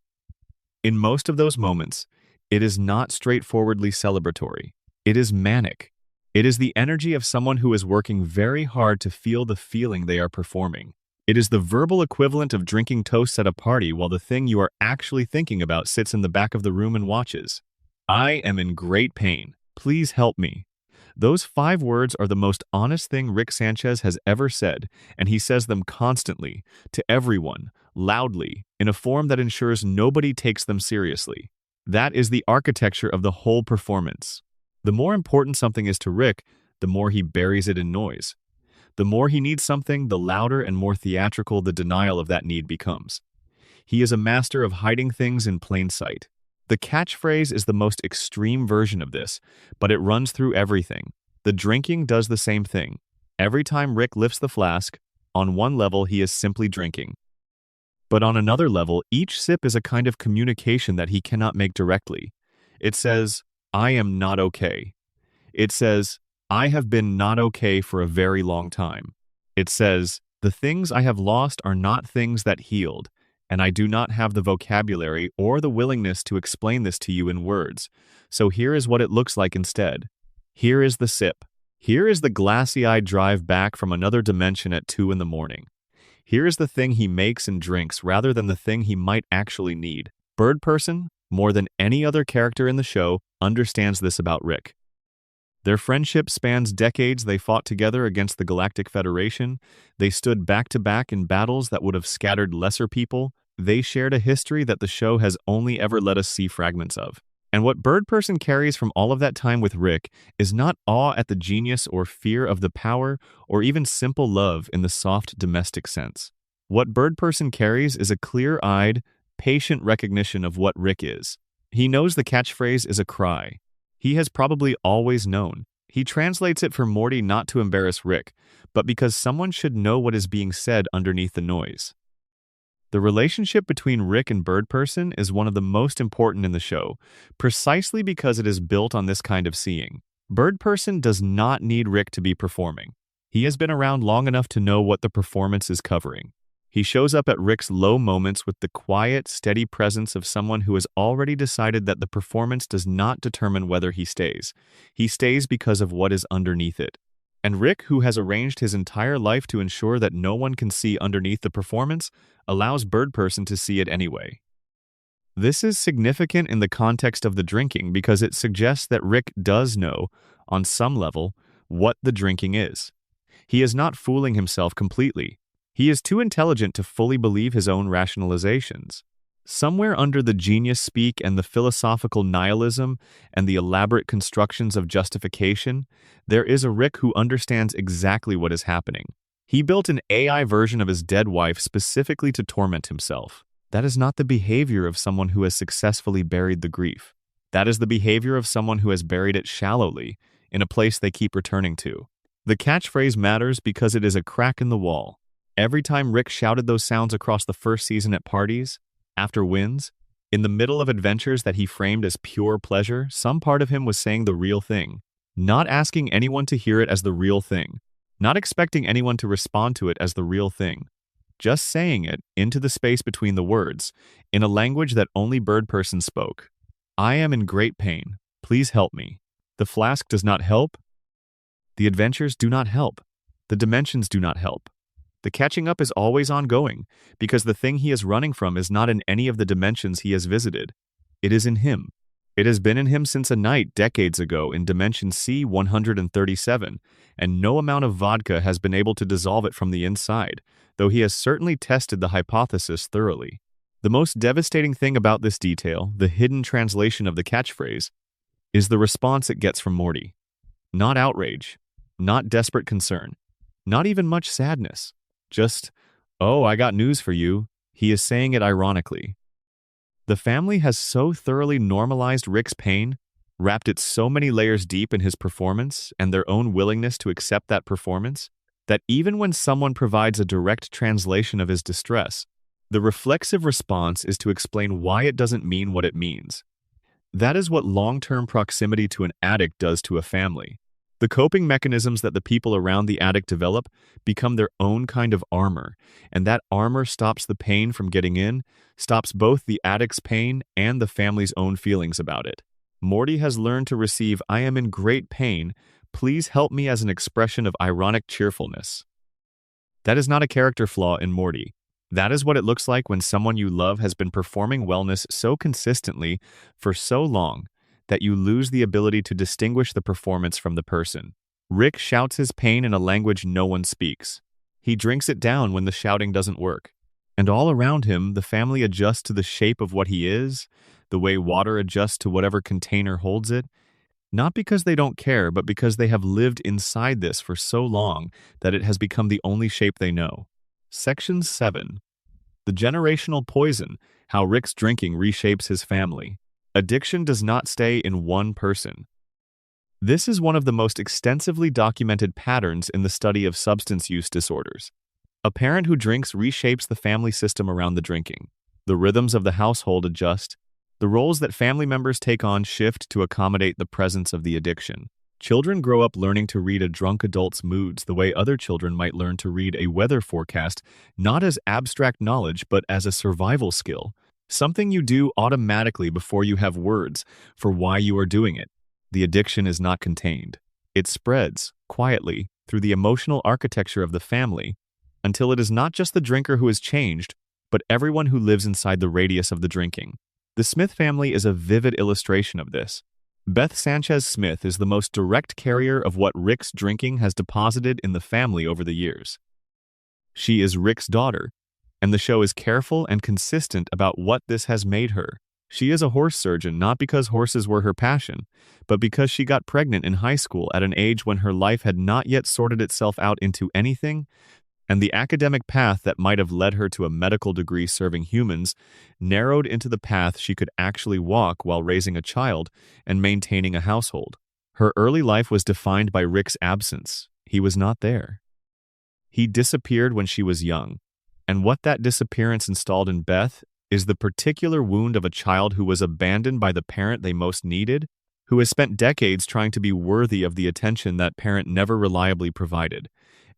In most of those moments, it is not straightforwardly celebratory. It is manic. It is the energy of someone who is working very hard to feel the feeling they are performing. It is the verbal equivalent of drinking toast at a party while the thing you are actually thinking about sits in the back of the room and watches. I am in great pain. Please help me. Those 5 words are the most honest thing Rick Sanchez has ever said, and he says them constantly, to everyone, loudly, in a form that ensures nobody takes them seriously. That is the architecture of the whole performance. The more important something is to Rick, the more he buries it in noise. The more he needs something, the louder and more theatrical the denial of that need becomes. He is a master of hiding things in plain sight. The catchphrase is the most extreme version of this, but it runs through everything. The drinking does the same thing. Every time Rick lifts the flask, on one level he is simply drinking. But on another level, each sip is a kind of communication that he cannot make directly. It says, "I am not okay." It says, "I have been not okay for a very long time." It says, "The things I have lost are not things that healed, and I do not have the vocabulary or the willingness to explain this to you in words. So here is what it looks like instead. Here is the sip. Here is the glassy-eyed drive back from another dimension at 2 in the morning. Here is the thing he makes and drinks rather than the thing he might actually need." Bird Person, more than any other character in the show, understands this about Rick. Their friendship spans decades. They fought together against the Galactic Federation. They stood back to back in battles that would have scattered lesser people. They shared a history that the show has only ever let us see fragments of. And what Bird Person carries from all of that time with Rick is not awe at the genius or fear of the power or even simple love in the soft domestic sense. What Bird Person carries is a clear-eyed, patient recognition of what Rick is. He knows the catchphrase is a cry. He has probably always known. He translates it for Morty not to embarrass Rick, but because someone should know what is being said underneath the noise. The relationship between Rick and Bird Person is one of the most important in the show, precisely because it is built on this kind of seeing. Bird Person does not need Rick to be performing. He has been around long enough to know what the performance is covering. He shows up at Rick's low moments with the quiet, steady presence of someone who has already decided that the performance does not determine whether he stays. He stays because of what is underneath it. And Rick, who has arranged his entire life to ensure that no one can see underneath the performance, allows Bird Person to see it anyway. This is significant in the context of the drinking because it suggests that Rick does know, on some level, what the drinking is. He is not fooling himself completely. He is too intelligent to fully believe his own rationalizations. Somewhere under the genius speak and the philosophical nihilism and the elaborate constructions of justification, there is a Rick who understands exactly what is happening. He built an AI version of his dead wife specifically to torment himself. That is not the behavior of someone who has successfully buried the grief. That is the behavior of someone who has buried it shallowly, in a place they keep returning to. The catchphrase matters because it is a crack in the wall. Every time Rick shouted those sounds across the first season at parties, after wins, in the middle of adventures that he framed as pure pleasure, some part of him was saying the real thing, not asking anyone to hear it as the real thing, not expecting anyone to respond to it as the real thing, just saying it into the space between the words, in a language that only Bird Person spoke. I am in great pain. Please help me. The flask does not help. The adventures do not help. The dimensions do not help. The catching up is always ongoing, because the thing he is running from is not in any of the dimensions he has visited. It is in him. It has been in him since a night decades ago in dimension C-137, and no amount of vodka has been able to dissolve it from the inside, though he has certainly tested the hypothesis thoroughly. The most devastating thing about this detail, the hidden translation of the catchphrase, is the response it gets from Morty. Not outrage, not desperate concern, not even much sadness. Just, "Oh, I got news for you." He is saying it ironically. The family has so thoroughly normalized Rick's pain, wrapped it so many layers deep in his performance and their own willingness to accept that performance, that even when someone provides a direct translation of his distress, the reflexive response is to explain why it doesn't mean what it means. That is what long-term proximity to an addict does to a family. The coping mechanisms that the people around the addict develop become their own kind of armor, and that armor stops the pain from getting in, stops both the addict's pain and the family's own feelings about it. Morty has learned to receive "I am in great pain, please help me" as an expression of ironic cheerfulness. That is not a character flaw in Morty. That is what it looks like when someone you love has been performing wellness so consistently for so long that you lose the ability to distinguish the performance from the person. Rick shouts his pain in a language no one speaks. He drinks it down when the shouting doesn't work. And all around him, the family adjusts to the shape of what he is, the way water adjusts to whatever container holds it, not because they don't care, but because they have lived inside this for so long that it has become the only shape they know. Section 7. The generational poison, how Rick's drinking reshapes his family. Addiction does not stay in one person. This is one of the most extensively documented patterns in the study of substance use disorders. A parent who drinks reshapes the family system around the drinking. The rhythms of the household adjust. The roles that family members take on shift to accommodate the presence of the addiction. Children grow up learning to read a drunk adult's moods the way other children might learn to read a weather forecast, not as abstract knowledge but as a survival skill. Something you do automatically before you have words for why you are doing it. The addiction is not contained. It spreads, quietly, through the emotional architecture of the family, until it is not just the drinker who is changed, but everyone who lives inside the radius of the drinking. The Smith family is a vivid illustration of this. Beth Sanchez Smith is the most direct carrier of what Rick's drinking has deposited in the family over the years. She is Rick's daughter, and the show is careful and consistent about what this has made her. She is a horse surgeon not because horses were her passion, but because she got pregnant in high school at an age when her life had not yet sorted itself out into anything, and the academic path that might have led her to a medical degree serving humans narrowed into the path she could actually walk while raising a child and maintaining a household. Her early life was defined by Rick's absence. He was not there. He disappeared when she was young. And what that disappearance installed in Beth is the particular wound of a child who was abandoned by the parent they most needed, who has spent decades trying to be worthy of the attention that parent never reliably provided.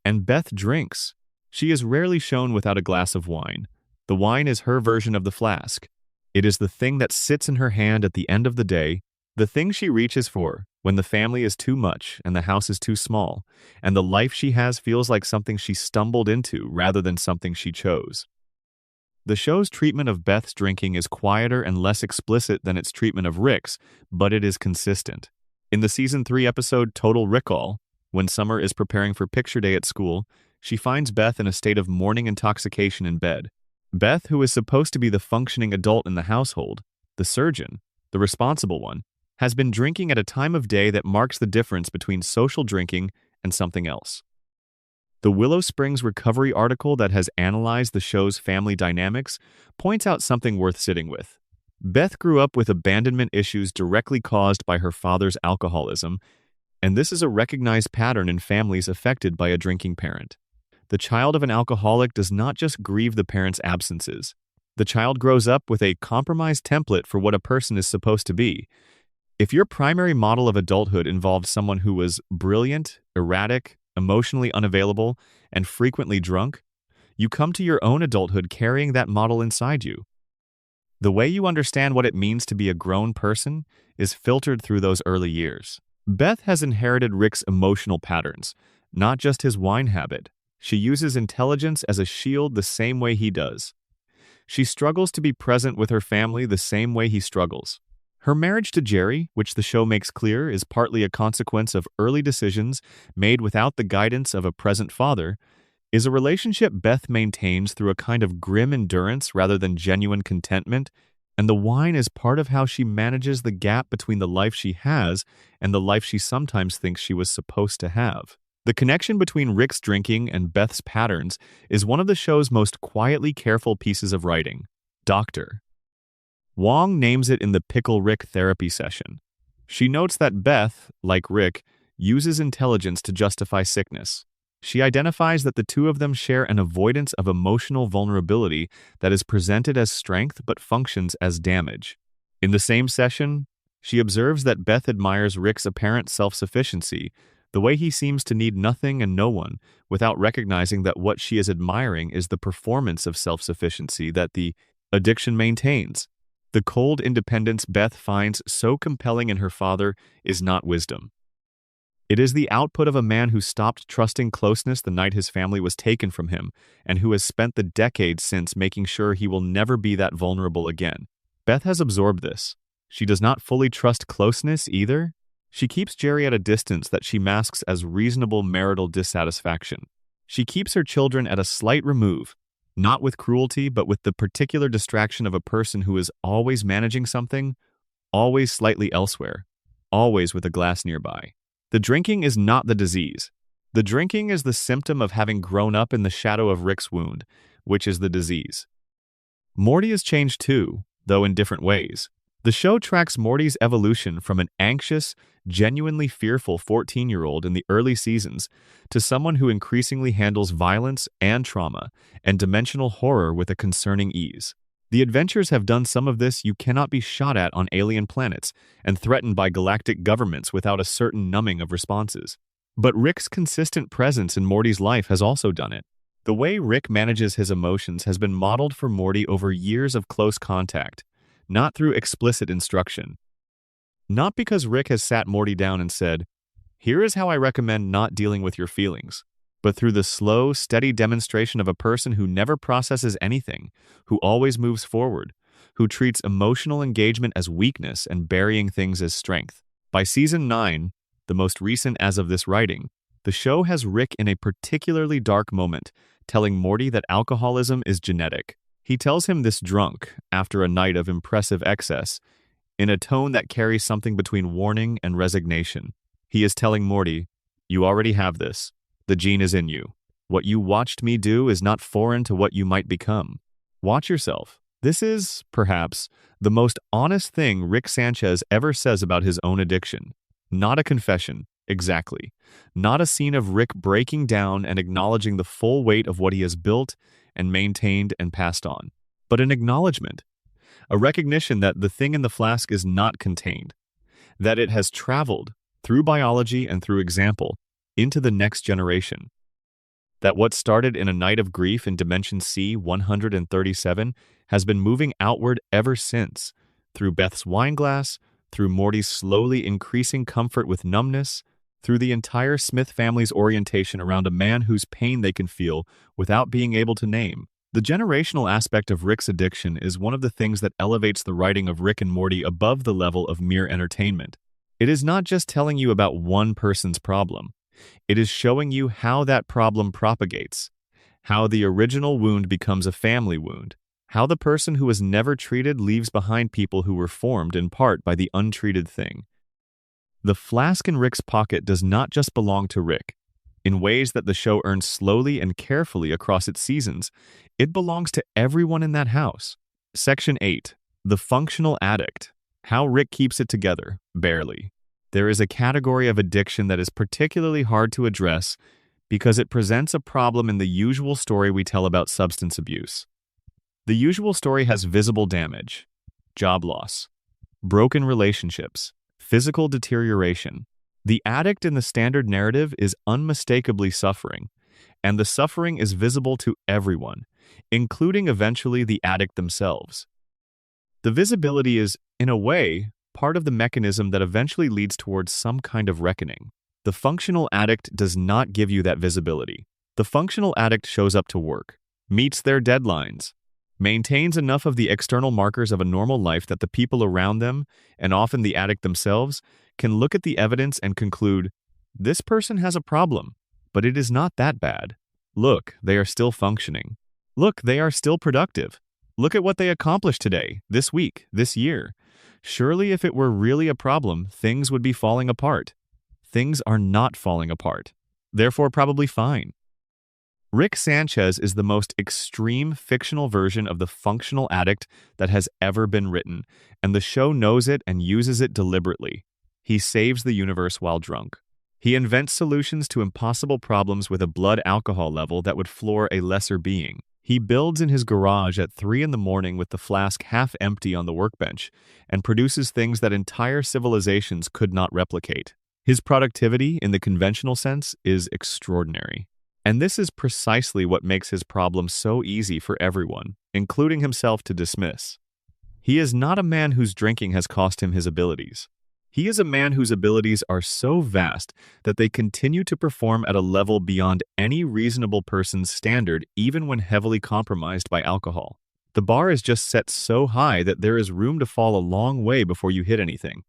And Beth drinks. She is rarely shown without a glass of wine. The wine is her version of the flask. It is the thing that sits in her hand at the end of the day, the thing she reaches for when the family is too much and the house is too small, and the life she has feels like something she stumbled into rather than something she chose. The show's treatment of Beth's drinking is quieter and less explicit than its treatment of Rick's, but it is consistent. In the Season 3 episode Total Recall, when Summer is preparing for picture day at school, she finds Beth in a state of morning intoxication in bed. Beth, who is supposed to be the functioning adult in the household, the surgeon, the responsible one, has been drinking at a time of day that marks the difference between social drinking and something else. The Willow Springs Recovery article that has analyzed the show's family dynamics points out something worth sitting with. Beth grew up with abandonment issues directly caused by her father's alcoholism, and this is a recognized pattern in families affected by a drinking parent. The child of an alcoholic does not just grieve the parent's absences. The child grows up with a compromised template for what a person is supposed to be. If your primary model of adulthood involved someone who was brilliant, erratic, emotionally unavailable, and frequently drunk, you come to your own adulthood carrying that model inside you. The way you understand what it means to be a grown person is filtered through those early years. Beth has inherited Rick's emotional patterns, not just his wine habit. She uses intelligence as a shield the same way he does. She struggles to be present with her family the same way he struggles. Her marriage to Jerry, which the show makes clear is partly a consequence of early decisions made without the guidance of a present father, is a relationship Beth maintains through a kind of grim endurance rather than genuine contentment, and the wine is part of how she manages the gap between the life she has and the life she sometimes thinks she was supposed to have. The connection between Rick's drinking and Beth's patterns is one of the show's most quietly careful pieces of writing. Doctor. Wong names it in the Pickle Rick therapy session. She notes that Beth, like Rick, uses intelligence to justify sickness. She identifies that the two of them share an avoidance of emotional vulnerability that is presented as strength but functions as damage. In the same session, she observes that Beth admires Rick's apparent self-sufficiency, the way he seems to need nothing and no one, without recognizing that what she is admiring is the performance of self-sufficiency that the addiction maintains. The cold independence Beth finds so compelling in her father is not wisdom. It is the output of a man who stopped trusting closeness the night his family was taken from him, and who has spent the decades since making sure he will never be that vulnerable again. Beth has absorbed this. She does not fully trust closeness either. She keeps Jerry at a distance that she masks as reasonable marital dissatisfaction. She keeps her children at a slight remove, not with cruelty, but with the particular distraction of a person who is always managing something, always slightly elsewhere, always with a glass nearby. The drinking is not the disease. The drinking is the symptom of having grown up in the shadow of Rick's wound, which is the disease. Morty has changed too, though in different ways. The show tracks Morty's evolution from an anxious, genuinely fearful 14-year-old in the early seasons to someone who increasingly handles violence and trauma and dimensional horror with a concerning ease. The adventures have done some of this you cannot be shot at on alien planets and threatened by galactic governments without a certain numbing of responses. But Rick's consistent presence in Morty's life has also done it. The way Rick manages his emotions has been modeled for Morty over years of close contact, not through explicit instruction. Not because Rick has sat Morty down and said, "Here is how I recommend not dealing with your feelings," but through the slow, steady demonstration of a person who never processes anything, who always moves forward, who treats emotional engagement as weakness and burying things as strength. By season 9, the most recent as of this writing, the show has Rick in a particularly dark moment, telling Morty that alcoholism is genetic. He tells him this drunk, after a night of impressive excess, in a tone that carries something between warning and resignation. He is telling Morty, "You already have this. The gene is in you. What you watched me do is not foreign to what you might become. Watch yourself." This is, perhaps, the most honest thing Rick Sanchez ever says about his own addiction. Not a confession, exactly. Not a scene of Rick breaking down and acknowledging the full weight of what he has built and maintained and passed on, but an acknowledgement, a recognition that the thing in the flask is not contained, that it has traveled through biology and through example into the next generation, that what started in a night of grief in Dimension C-137 has been moving outward ever since, through Beth's wineglass, through Morty's slowly increasing comfort with numbness, through the entire Smith family's orientation around a man whose pain they can feel without being able to name. The generational aspect of Rick's addiction is one of the things that elevates the writing of Rick and Morty above the level of mere entertainment. It is not just telling you about one person's problem. It is showing you how that problem propagates, how the original wound becomes a family wound, how the person who was never treated leaves behind people who were formed in part by the untreated thing. The flask in Rick's pocket does not just belong to Rick. In ways that the show earns slowly and carefully across its seasons, it belongs to everyone in that house. Section 8. The Functional Addict. How Rick keeps it together, barely. There is a category of addiction that is particularly hard to address because it presents a problem in the usual story we tell about substance abuse. The usual story has visible damage, job loss, broken relationships, physical deterioration. The addict in the standard narrative is unmistakably suffering, and the suffering is visible to everyone, including eventually the addict themselves. The visibility is, in a way, part of the mechanism that eventually leads towards some kind of reckoning. The functional addict does not give you that visibility. The functional addict shows up to work, meets their deadlines, maintains enough of the external markers of a normal life that the people around them, and often the addict themselves, can look at the evidence and conclude, this person has a problem, but it is not that bad. Look, they are still functioning. Look, they are still productive. Look at what they accomplished today, this week, this year. Surely if it were really a problem, things would be falling apart. Things are not falling apart. Therefore, probably fine. Rick Sanchez is the most extreme fictional version of the functional addict that has ever been written, and the show knows it and uses it deliberately. He saves the universe while drunk. He invents solutions to impossible problems with a blood alcohol level that would floor a lesser being. He builds in his garage at 3 in the morning with the flask half empty on the workbench and produces things that entire civilizations could not replicate. His productivity, in the conventional sense, is extraordinary. And this is precisely what makes his problem so easy for everyone, including himself, to dismiss. He is not a man whose drinking has cost him his abilities. He is a man whose abilities are so vast that they continue to perform at a level beyond any reasonable person's standard, even when heavily compromised by alcohol. The bar is just set so high that there is room to fall a long way before you hit anything.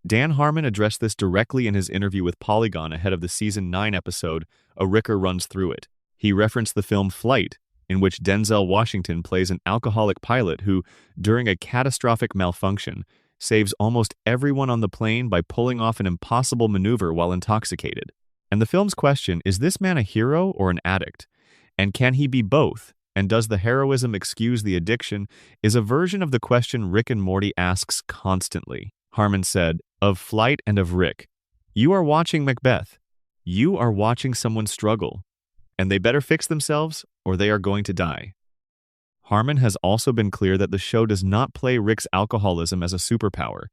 Dan Harmon addressed this directly in his interview with Polygon ahead of the Season 9 episode, A Ricker Runs Through It. He referenced the film Flight, in which Denzel Washington plays an alcoholic pilot who, during a catastrophic malfunction, saves almost everyone on the plane by pulling off an impossible maneuver while intoxicated. And the film's question, is this man a hero or an addict? And can he be both? And does the heroism excuse the addiction? Is a version of the question Rick and Morty asks constantly. Harmon said, of Flight and of Rick, you are watching Macbeth. You are watching someone struggle. And they better fix themselves or they are going to die. Harmon has also been clear that the show does not play Rick's alcoholism as a superpower.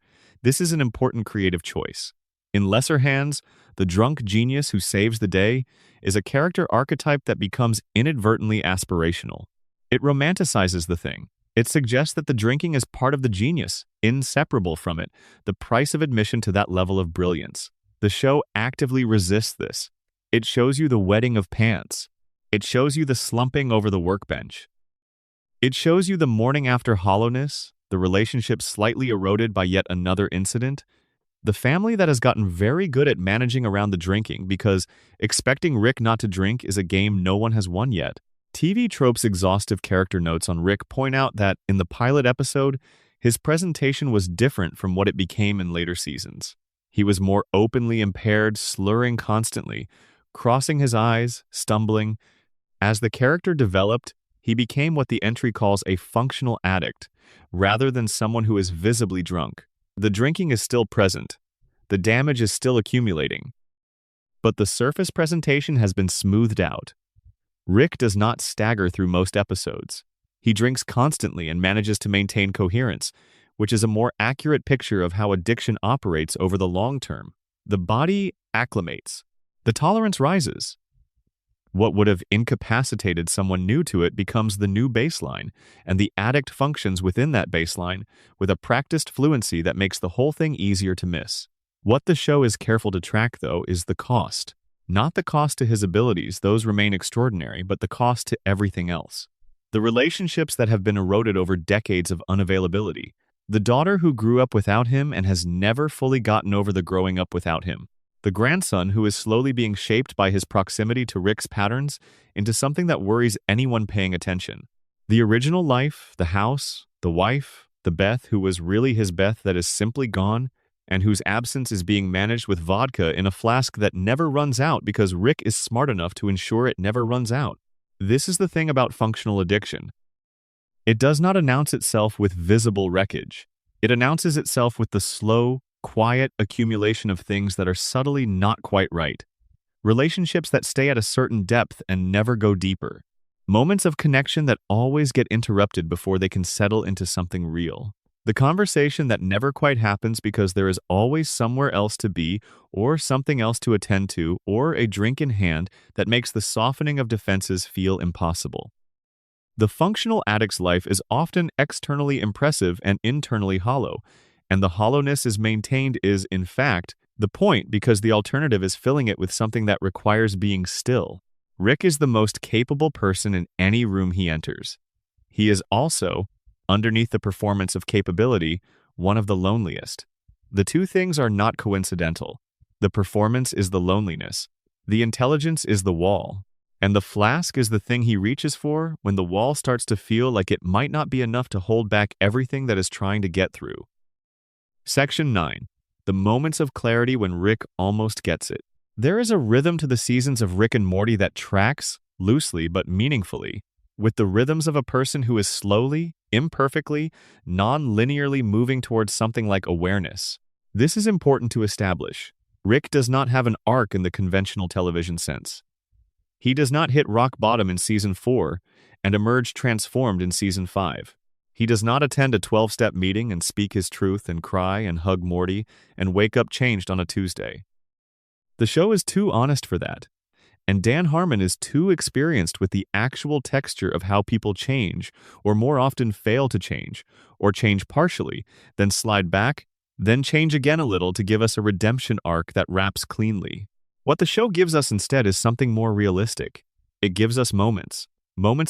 This is an important creative choice. In lesser hands, the drunk genius who saves the day is a character archetype that becomes inadvertently aspirational. It romanticizes the thing. It suggests that the drinking is part of the genius, inseparable from it, the price of admission to that level of brilliance. The show actively resists this. It shows you the wetting of pants. It shows you the slumping over the workbench. It shows you the morning after hollowness, the relationship slightly eroded by yet another incident, the family that has gotten very good at managing around the drinking because expecting Rick not to drink is a game no one has won yet. TV Trope's exhaustive character notes on Rick point out that, in the pilot episode, his presentation was different from what it became in later seasons. He was more openly impaired, slurring constantly, crossing his eyes, stumbling. As the character developed, he became what the entry calls a functional addict, rather than someone who is visibly drunk. The drinking is still present. The damage is still accumulating. But the surface presentation has been smoothed out. Rick does not stagger through most episodes. He drinks constantly and manages to maintain coherence, which is a more accurate picture of how addiction operates over the long term. The body acclimates. The tolerance rises. What would have incapacitated someone new to it becomes the new baseline, and the addict functions within that baseline with a practiced fluency that makes the whole thing easier to miss. What the show is careful to track, though, is the cost. Not the cost to his abilities, those remain extraordinary, but the cost to everything else. The relationships that have been eroded over decades of unavailability. The daughter who grew up without him and has never fully gotten over the growing up without him. The grandson who is slowly being shaped by his proximity to Rick's patterns into something that worries anyone paying attention. The original life, the house, the wife, the Beth who was really his Beth that is simply gone, and whose absence is being managed with vodka in a flask that never runs out because Rick is smart enough to ensure it never runs out. This is the thing about functional addiction. It does not announce itself with visible wreckage. It announces itself with the slow, quiet accumulation of things that are subtly not quite right. Relationships that stay at a certain depth and never go deeper. Moments of connection that always get interrupted before they can settle into something real. The conversation that never quite happens because there is always somewhere else to be or something else to attend to or a drink in hand that makes the softening of defenses feel impossible. The functional addict's life is often externally impressive and internally hollow, and the hollowness is maintained is, in fact, the point because the alternative is filling it with something that requires being still. Rick is the most capable person in any room he enters. He is also, underneath the performance of capability, one of the loneliest. The two things are not coincidental. The performance is the loneliness. The intelligence is the wall. And the flask is the thing he reaches for when the wall starts to feel like it might not be enough to hold back everything that is trying to get through. Section 9. The moments of clarity when Rick almost gets it. There is a rhythm to the seasons of Rick and Morty that tracks, loosely but meaningfully, with the rhythms of a person who is slowly, imperfectly, non-linearly moving towards something like awareness. This is important to establish. Rick does not have an arc in the conventional television sense. He does not hit rock bottom in Season 4 and emerge transformed in Season 5. He does not attend a 12-step meeting and speak his truth and cry and hug Morty and wake up changed on a Tuesday. The show is too honest for that, and Dan Harmon is too experienced with the actual texture of how people change, or more often fail to change, or change partially, then slide back, then change again a little to give us a redemption arc that wraps cleanly. What the show gives us instead is something more realistic. It gives us moments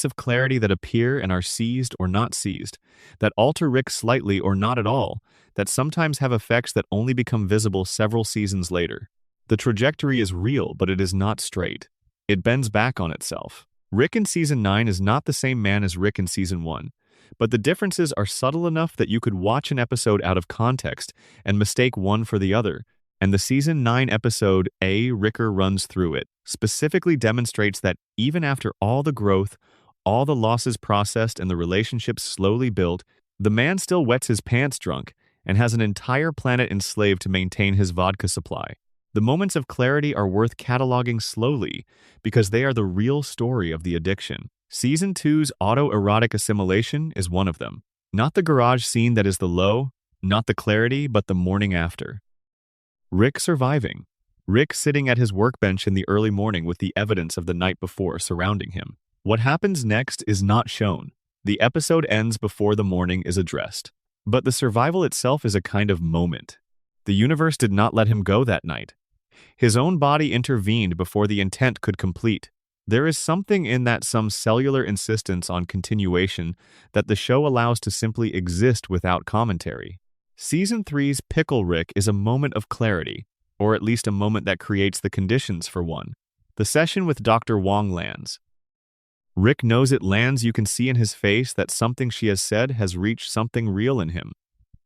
of clarity that appear and are seized or not seized, that alter Rick slightly or not at all, that sometimes have effects that only become visible several seasons later. The trajectory is real, but it is not straight. It bends back on itself. Rick in Season 9 is not the same man as Rick in Season 1, but the differences are subtle enough that you could watch an episode out of context and mistake one for the other, and the Season 9 episode, A. Ricker Runs Through It, specifically demonstrates that even after all the growth, all the losses processed and the relationships slowly built, the man still wets his pants drunk and has an entire planet enslaved to maintain his vodka supply. The moments of clarity are worth cataloging slowly because they are the real story of the addiction. Season 2's autoerotic assimilation is one of them. Not the garage scene that is the low, not the clarity, but the morning after. Rick surviving. Rick sitting at his workbench in the early morning with the evidence of the night before surrounding him. What happens next is not shown. The episode ends before the morning is addressed. But the survival itself is a kind of moment. The universe did not let him go that night. His own body intervened before the intent could complete. There is something in that some cellular insistence on continuation that the show allows to simply exist without commentary. Season 3's Pickle Rick is a moment of clarity, or at least a moment that creates the conditions for one. The session with Dr. Wong lands. Rick knows it lands. You can see in his face that something she has said has reached something real in him.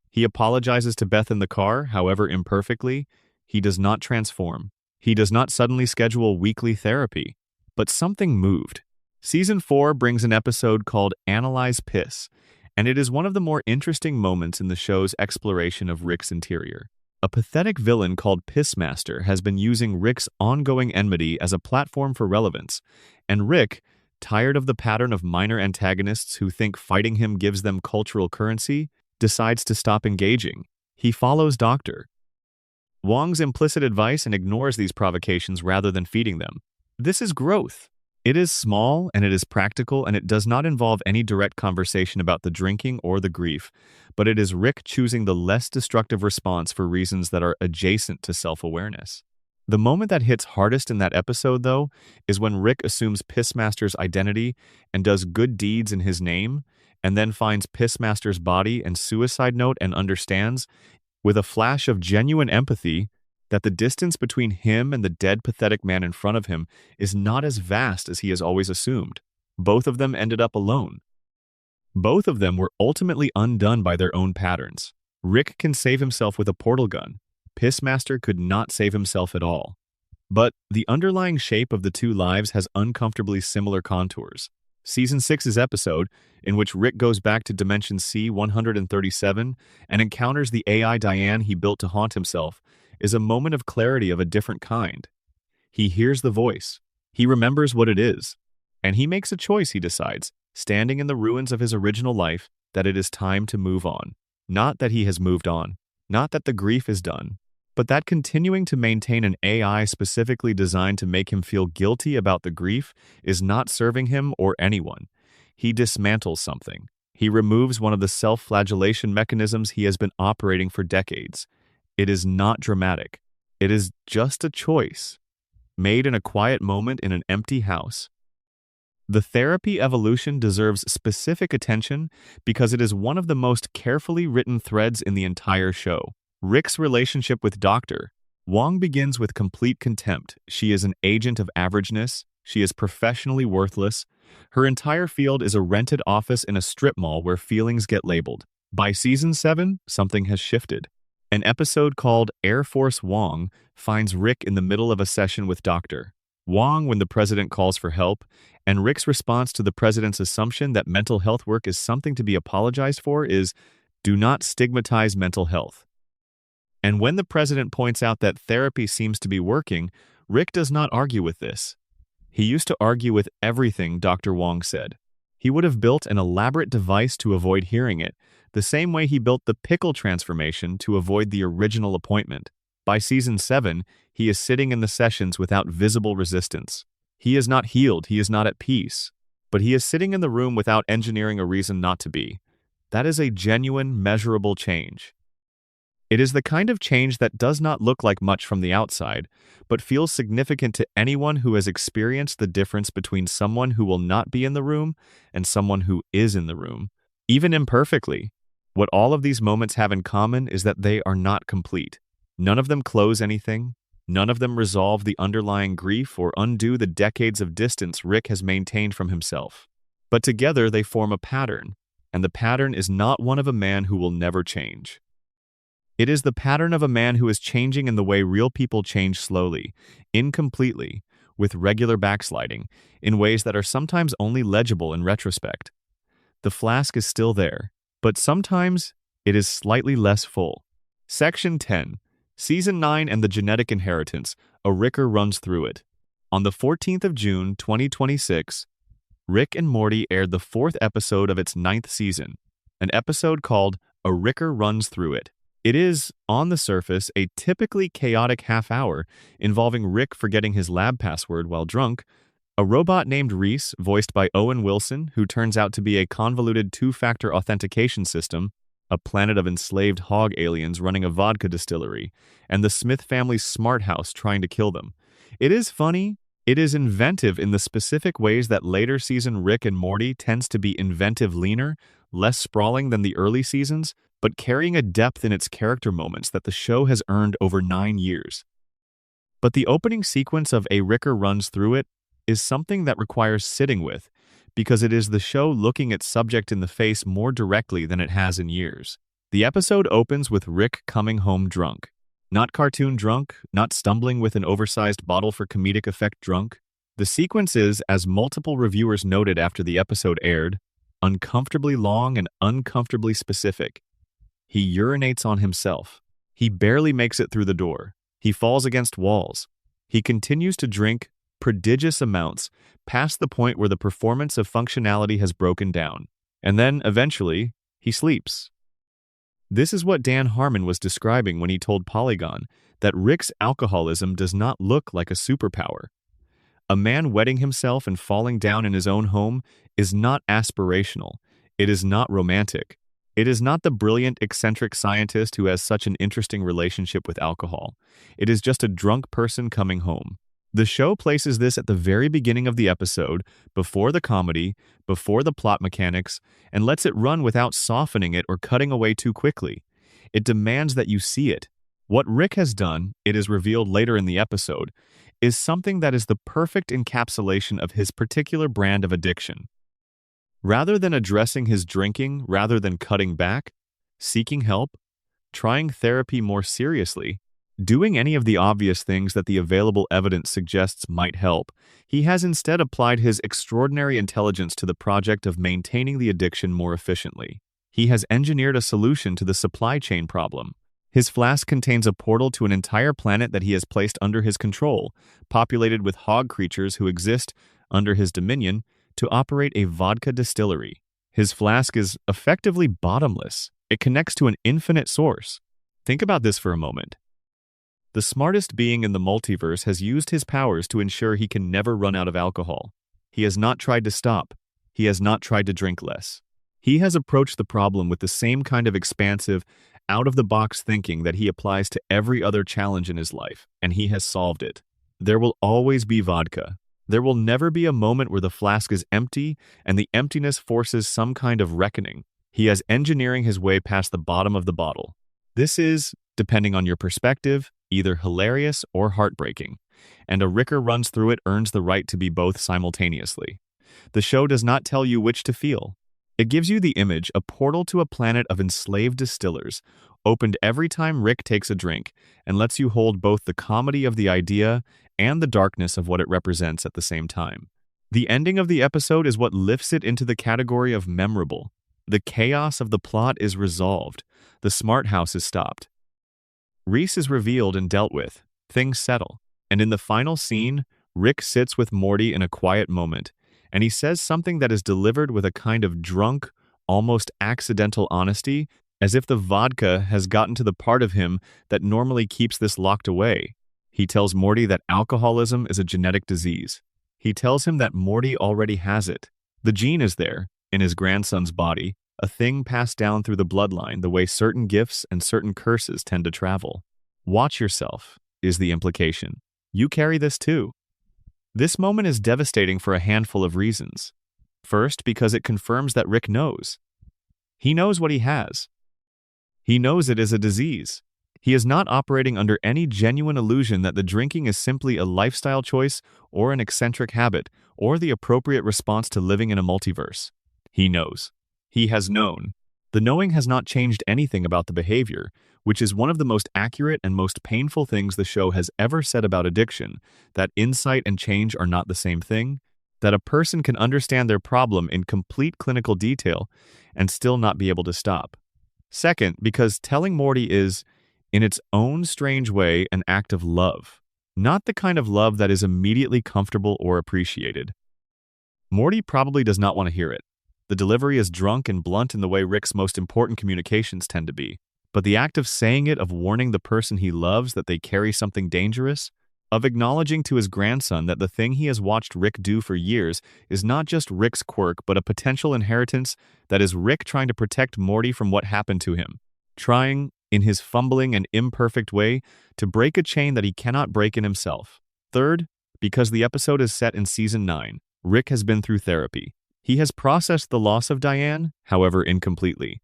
He apologizes to Beth in the car, however imperfectly. He does not transform. He does not suddenly schedule weekly therapy. But something moved. Season 4 brings an episode called Analyze Piss, and it is one of the more interesting moments in the show's exploration of Rick's interior. A pathetic villain called Pissmaster has been using Rick's ongoing enmity as a platform for relevance, and Rick, tired of the pattern of minor antagonists who think fighting him gives them cultural currency, decides to stop engaging. He follows Dr. Wong's implicit advice and ignores these provocations rather than feeding them. This is growth. It is small and it is practical and it does not involve any direct conversation about the drinking or the grief, but it is Rick choosing the less destructive response for reasons that are adjacent to self-awareness. The moment that hits hardest in that episode, though, is when Rick assumes Pissmaster's identity and does good deeds in his name, and then finds Pissmaster's body and suicide note and understands, with a flash of genuine empathy, that the distance between him and the dead, pathetic man in front of him is not as vast as he has always assumed. Both of them ended up alone. Both of them were ultimately undone by their own patterns. Rick can save himself with a portal gun. Pissmaster could not save himself at all. But the underlying shape of the two lives has uncomfortably similar contours. Season 6's episode, in which Rick goes back to Dimension C-137 and encounters the AI Diane he built to haunt himself, is a moment of clarity of a different kind. He hears the voice. He remembers what it is. And he makes a choice, he decides, standing in the ruins of his original life, that it is time to move on. Not that he has moved on. Not that the grief is done. But that continuing to maintain an AI specifically designed to make him feel guilty about the grief is not serving him or anyone. He dismantles something. He removes one of the self-flagellation mechanisms he has been operating for decades. It is not dramatic. It is just a choice, made in a quiet moment in an empty house. The therapy evolution deserves specific attention because it is one of the most carefully written threads in the entire show. Rick's relationship with Dr. Wong begins with complete contempt. She is an agent of averageness. She is professionally worthless. Her entire field is a rented office in a strip mall where feelings get labeled. By Season 7, something has shifted. An episode called Air Force Wong finds Rick in the middle of a session with Dr. Wong when the president calls for help, and Rick's response to the president's assumption that mental health work is something to be apologized for is, do not stigmatize mental health. And when the president points out that therapy seems to be working, Rick does not argue with this. He used to argue with everything Dr. Wong said. He would have built an elaborate device to avoid hearing it, the same way he built the pickle transformation to avoid the original appointment. By season 7, he is sitting in the sessions without visible resistance. He is not healed, he is not at peace, but he is sitting in the room without engineering a reason not to be. That is a genuine, measurable change. It is the kind of change that does not look like much from the outside, but feels significant to anyone who has experienced the difference between someone who will not be in the room and someone who is in the room, even imperfectly. What all of these moments have in common is that they are not complete. None of them close anything. None of them resolve the underlying grief or undo the decades of distance Rick has maintained from himself. But together they form a pattern, and the pattern is not one of a man who will never change. It is the pattern of a man who is changing in the way real people change slowly, incompletely, with regular backsliding, in ways that are sometimes only legible in retrospect. The flask is still there, but sometimes it is slightly less full. Section 10. Season 9 and the Genetic Inheritance, a Ricker runs through it. On the 14th of June, 2026, Rick and Morty aired the 4th episode of its 9th season, an episode called A Ricker Runs Through It. It is, on the surface, a typically chaotic half-hour involving Rick forgetting his lab password while drunk, a robot named Reese, voiced by Owen Wilson, who turns out to be a convoluted two-factor authentication system, a planet of enslaved hog aliens running a vodka distillery, and the Smith family's smart house trying to kill them. It is funny. It is inventive in the specific ways that later season Rick and Morty tends to be inventive leaner, less sprawling than the early seasons, but carrying a depth in its character moments that the show has earned over 9 years. But the opening sequence of A Ricker Runs Through It is something that requires sitting with, because it is the show looking its subject in the face more directly than it has in years. The episode opens with Rick coming home drunk. Not cartoon drunk, not stumbling with an oversized bottle for comedic effect drunk. The sequence is, as multiple reviewers noted after the episode aired, uncomfortably long and uncomfortably specific. He urinates on himself. He barely makes it through the door. He falls against walls. He continues to drink prodigious amounts past the point where the performance of functionality has broken down. And then, eventually, he sleeps. This is what Dan Harmon was describing when he told Polygon that Rick's alcoholism does not look like a superpower. A man wetting himself and falling down in his own home is not aspirational. It is not romantic. It is not the brilliant, eccentric scientist who has such an interesting relationship with alcohol. It is just a drunk person coming home. The show places this at the very beginning of the episode, before the comedy, before the plot mechanics, and lets it run without softening it or cutting away too quickly. It demands that you see it. What Rick has done, it is revealed later in the episode, is something that is the perfect encapsulation of his particular brand of addiction. Rather than addressing his drinking, rather than cutting back, seeking help, trying therapy more seriously, doing any of the obvious things that the available evidence suggests might help, he has instead applied his extraordinary intelligence to the project of maintaining the addiction more efficiently. He has engineered a solution to the supply chain problem. His flask contains a portal to an entire planet that he has placed under his control, populated with hog creatures who exist under his dominion, to operate a vodka distillery. His flask is effectively bottomless. It connects to an infinite source. Think about this for a moment. The smartest being in the multiverse has used his powers to ensure he can never run out of alcohol. He has not tried to stop. He has not tried to drink less. He has approached the problem with the same kind of expansive, out-of-the-box thinking that he applies to every other challenge in his life, and he has solved it. There will always be vodka. There will never be a moment where the flask is empty and the emptiness forces some kind of reckoning. He is engineering his way past the bottom of the bottle. This is, depending on your perspective, either hilarious or heartbreaking, and A Ricker Runs Through It earns the right to be both simultaneously. The show does not tell you which to feel. It gives you the image, a portal to a planet of enslaved distillers, opened every time Rick takes a drink, and lets you hold both the comedy of the idea and the darkness of what it represents at the same time. The ending of the episode is what lifts it into the category of memorable. The chaos of the plot is resolved. The smart house is stopped. Reese is revealed and dealt with. Things settle. And in the final scene, Rick sits with Morty in a quiet moment, and he says something that is delivered with a kind of drunk, almost accidental honesty, as if the vodka has gotten to the part of him that normally keeps this locked away. He tells Morty that alcoholism is a genetic disease. He tells him that Morty already has it. The gene is there, in his grandson's body, a thing passed down through the bloodline the way certain gifts and certain curses tend to travel. Watch yourself, is the implication. You carry this too. This moment is devastating for a handful of reasons. First, because it confirms that Rick knows. He knows what he has. He knows it is a disease. He is not operating under any genuine illusion that the drinking is simply a lifestyle choice or an eccentric habit or the appropriate response to living in a multiverse. He knows. He has known. The knowing has not changed anything about the behavior, which is one of the most accurate and most painful things the show has ever said about addiction, that insight and change are not the same thing, that a person can understand their problem in complete clinical detail and still not be able to stop. Second, because telling Morty is, in its own strange way, an act of love, not the kind of love that is immediately comfortable or appreciated. Morty probably does not want to hear it. The delivery is drunk and blunt in the way Rick's most important communications tend to be. But the act of saying it, of warning the person he loves that they carry something dangerous, of acknowledging to his grandson that the thing he has watched Rick do for years is not just Rick's quirk but a potential inheritance that is Rick trying to protect Morty from what happened to him, trying, in his fumbling and imperfect way, to break a chain that he cannot break in himself. Third, because the episode is set in Season 9, Rick has been through therapy. He has processed the loss of Diane, however incompletely.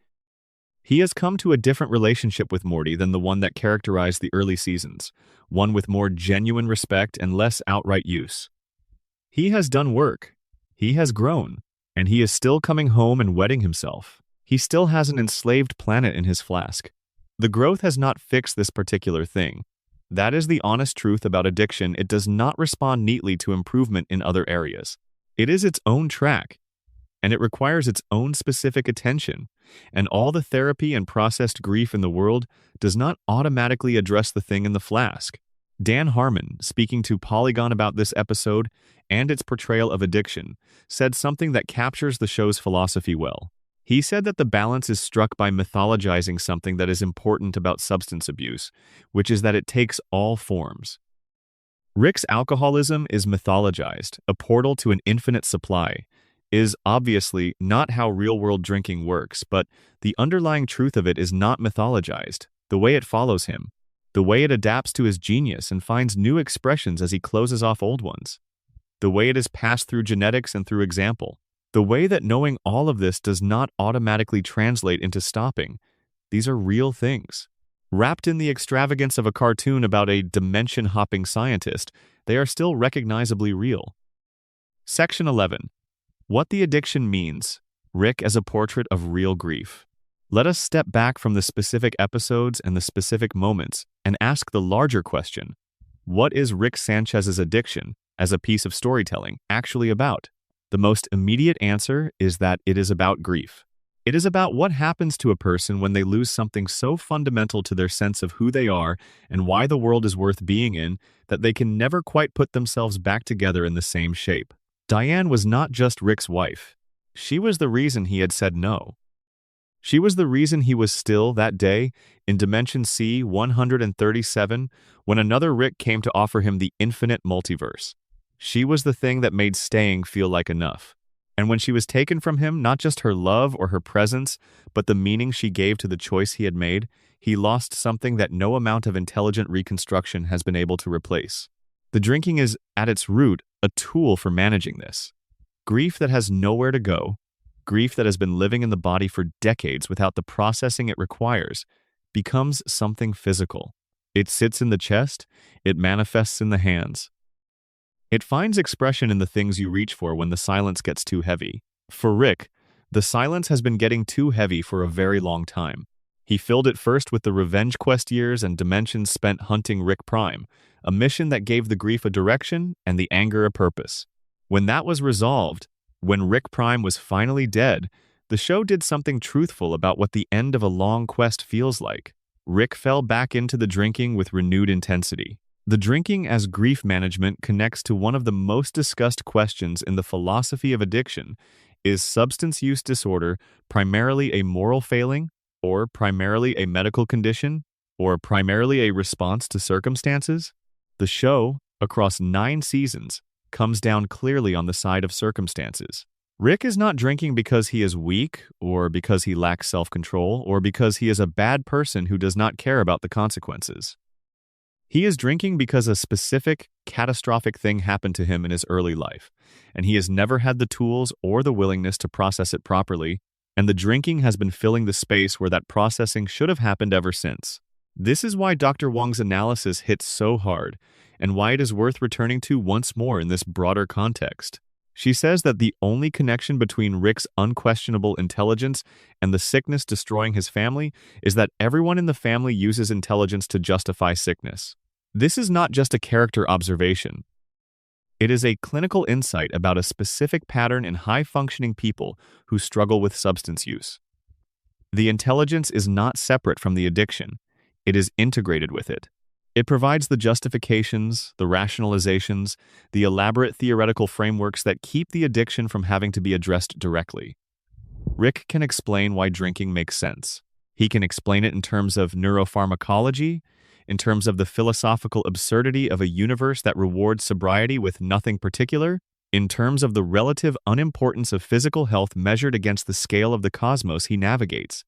He has come to a different relationship with Morty than the one that characterized the early seasons, one with more genuine respect and less outright use. He has done work. He has grown, and he is still coming home and wetting himself. He still has an enslaved planet in his flask. The growth has not fixed this particular thing. That is the honest truth about addiction. It does not respond neatly to improvement in other areas. It is its own track, and it requires its own specific attention, and all the therapy and processed grief in the world does not automatically address the thing in the flask. Dan Harmon, speaking to Polygon about this episode and its portrayal of addiction, said something that captures the show's philosophy well. He said that the balance is struck by mythologizing something that is important about substance abuse, which is that it takes all forms. Rick's alcoholism is mythologized, a portal to an infinite supply, is obviously not how real-world drinking works, but the underlying truth of it is not mythologized, the way it follows him, the way it adapts to his genius and finds new expressions as he closes off old ones, the way it is passed through genetics and through example, the way that knowing all of this does not automatically translate into stopping. These are real things. Wrapped in the extravagance of a cartoon about a dimension-hopping scientist, they are still recognizably real. Section 11. What the addiction means. Rick as a portrait of real grief. Let us step back from the specific episodes and the specific moments and ask the larger question. What is Rick Sanchez's addiction, as a piece of storytelling, actually about? The most immediate answer is that it is about grief. It is about what happens to a person when they lose something so fundamental to their sense of who they are and why the world is worth being in that they can never quite put themselves back together in the same shape. Diane was not just Rick's wife. She was the reason he had said no. She was the reason he was still, that day, in Dimension C-137, when another Rick came to offer him the infinite multiverse. She was the thing that made staying feel like enough. And when she was taken from him, not just her love or her presence, but the meaning she gave to the choice he had made, he lost something that no amount of intelligent reconstruction has been able to replace. The drinking is, at its root, a tool for managing this. Grief that has nowhere to go, grief that has been living in the body for decades without the processing it requires, becomes something physical. It sits in the chest, it manifests in the hands. It finds expression in the things you reach for when the silence gets too heavy. For Rick, the silence has been getting too heavy for a very long time. He filled it first with the Revenge Quest years and dimensions spent hunting Rick Prime, a mission that gave the grief a direction and the anger a purpose. When that was resolved, when Rick Prime was finally dead, the show did something truthful about what the end of a long quest feels like. Rick fell back into the drinking with renewed intensity. The drinking as grief management connects to one of the most discussed questions in the philosophy of addiction. Is substance use disorder primarily a moral failing, or primarily a medical condition, or primarily a response to circumstances? The show, across 9 seasons, comes down clearly on the side of circumstances. Rick is not drinking because he is weak, or because he lacks self-control, or because he is a bad person who does not care about the consequences. He is drinking because a specific, catastrophic thing happened to him in his early life, and he has never had the tools or the willingness to process it properly, and the drinking has been filling the space where that processing should have happened ever since. This is why Dr. Wong's analysis hits so hard, and why it is worth returning to once more in this broader context. She says that the only connection between Rick's unquestionable intelligence and the sickness destroying his family is that everyone in the family uses intelligence to justify sickness. This is not just a character observation. It is a clinical insight about a specific pattern in high-functioning people who struggle with substance use. The intelligence is not separate from the addiction. It is integrated with it. It provides the justifications, the rationalizations, the elaborate theoretical frameworks that keep the addiction from having to be addressed directly. Rick can explain why drinking makes sense. He can explain it in terms of neuropharmacology, in terms of the philosophical absurdity of a universe that rewards sobriety with nothing particular, in terms of the relative unimportance of physical health measured against the scale of the cosmos he navigates.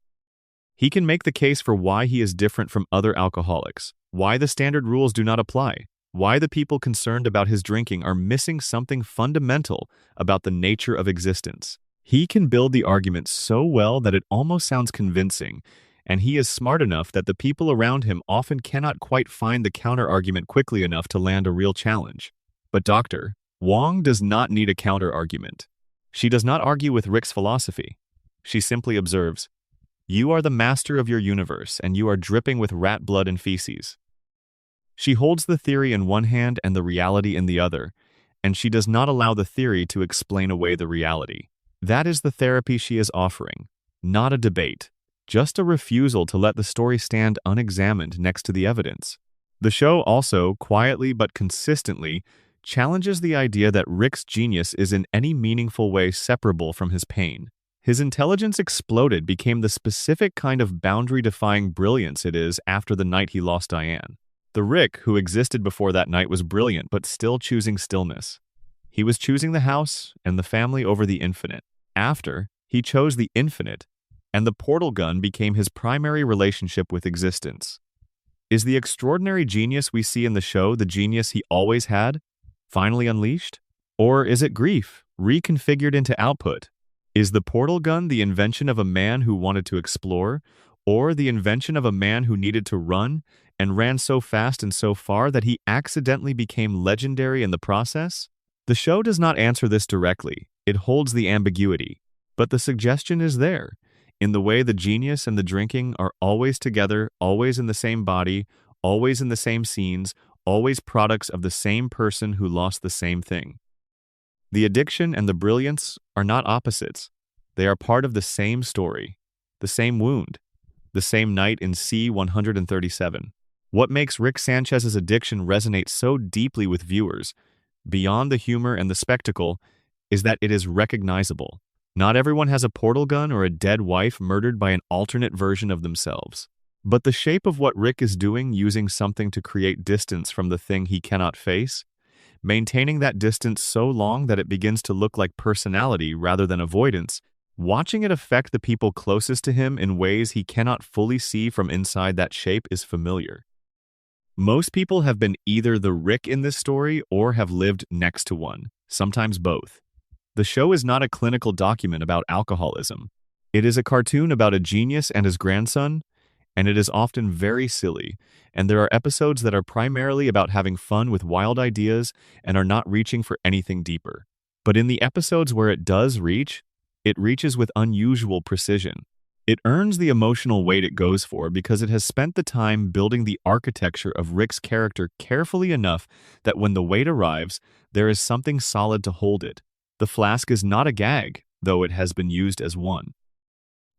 He can make the case for why he is different from other alcoholics, why the standard rules do not apply, why the people concerned about his drinking are missing something fundamental about the nature of existence. He can build the argument so well that it almost sounds convincing, and he is smart enough that the people around him often cannot quite find the counter-argument quickly enough to land a real challenge. But Dr. Wong does not need a counter-argument. She does not argue with Rick's philosophy. She simply observes, "You are the master of your universe, and you are dripping with rat blood and feces." She holds the theory in one hand and the reality in the other, and she does not allow the theory to explain away the reality. That is the therapy she is offering, not a debate, just a refusal to let the story stand unexamined next to the evidence. The show also, quietly but consistently, challenges the idea that Rick's genius is in any meaningful way separable from his pain. His intelligence exploded became the specific kind of boundary-defying brilliance it is after the night he lost Diane. The Rick who existed before that night was brilliant but still choosing stillness. He was choosing the house and the family over the infinite. After, he chose the infinite, and the portal gun became his primary relationship with existence. Is the extraordinary genius we see in the show the genius he always had, finally unleashed? Or is it grief, reconfigured into output? Is the portal gun the invention of a man who wanted to explore, or the invention of a man who needed to run and ran so fast and so far that he accidentally became legendary in the process? The show does not answer this directly. It holds the ambiguity, but the suggestion is there, in the way the genius and the drinking are always together, always in the same body, always in the same scenes, always products of the same person who lost the same thing. The addiction and the brilliance are not opposites. They are part of the same story, the same wound, the same night in C-137. What makes Rick Sanchez's addiction resonate so deeply with viewers, beyond the humor and the spectacle, is that it is recognizable. Not everyone has a portal gun or a dead wife murdered by an alternate version of themselves. But the shape of what Rick is doing, using something to create distance from the thing he cannot face, maintaining that distance so long that it begins to look like personality rather than avoidance, watching it affect the people closest to him in ways he cannot fully see from inside that shape is familiar. Most people have been either the Rick in this story or have lived next to one, sometimes both. The show is not a clinical document about alcoholism. It is a cartoon about a genius and his grandson, and it is often very silly, and there are episodes that are primarily about having fun with wild ideas and are not reaching for anything deeper. But in the episodes where it does reach, it reaches with unusual precision. It earns the emotional weight it goes for because it has spent the time building the architecture of Rick's character carefully enough that when the weight arrives, there is something solid to hold it. The flask is not a gag, though it has been used as one.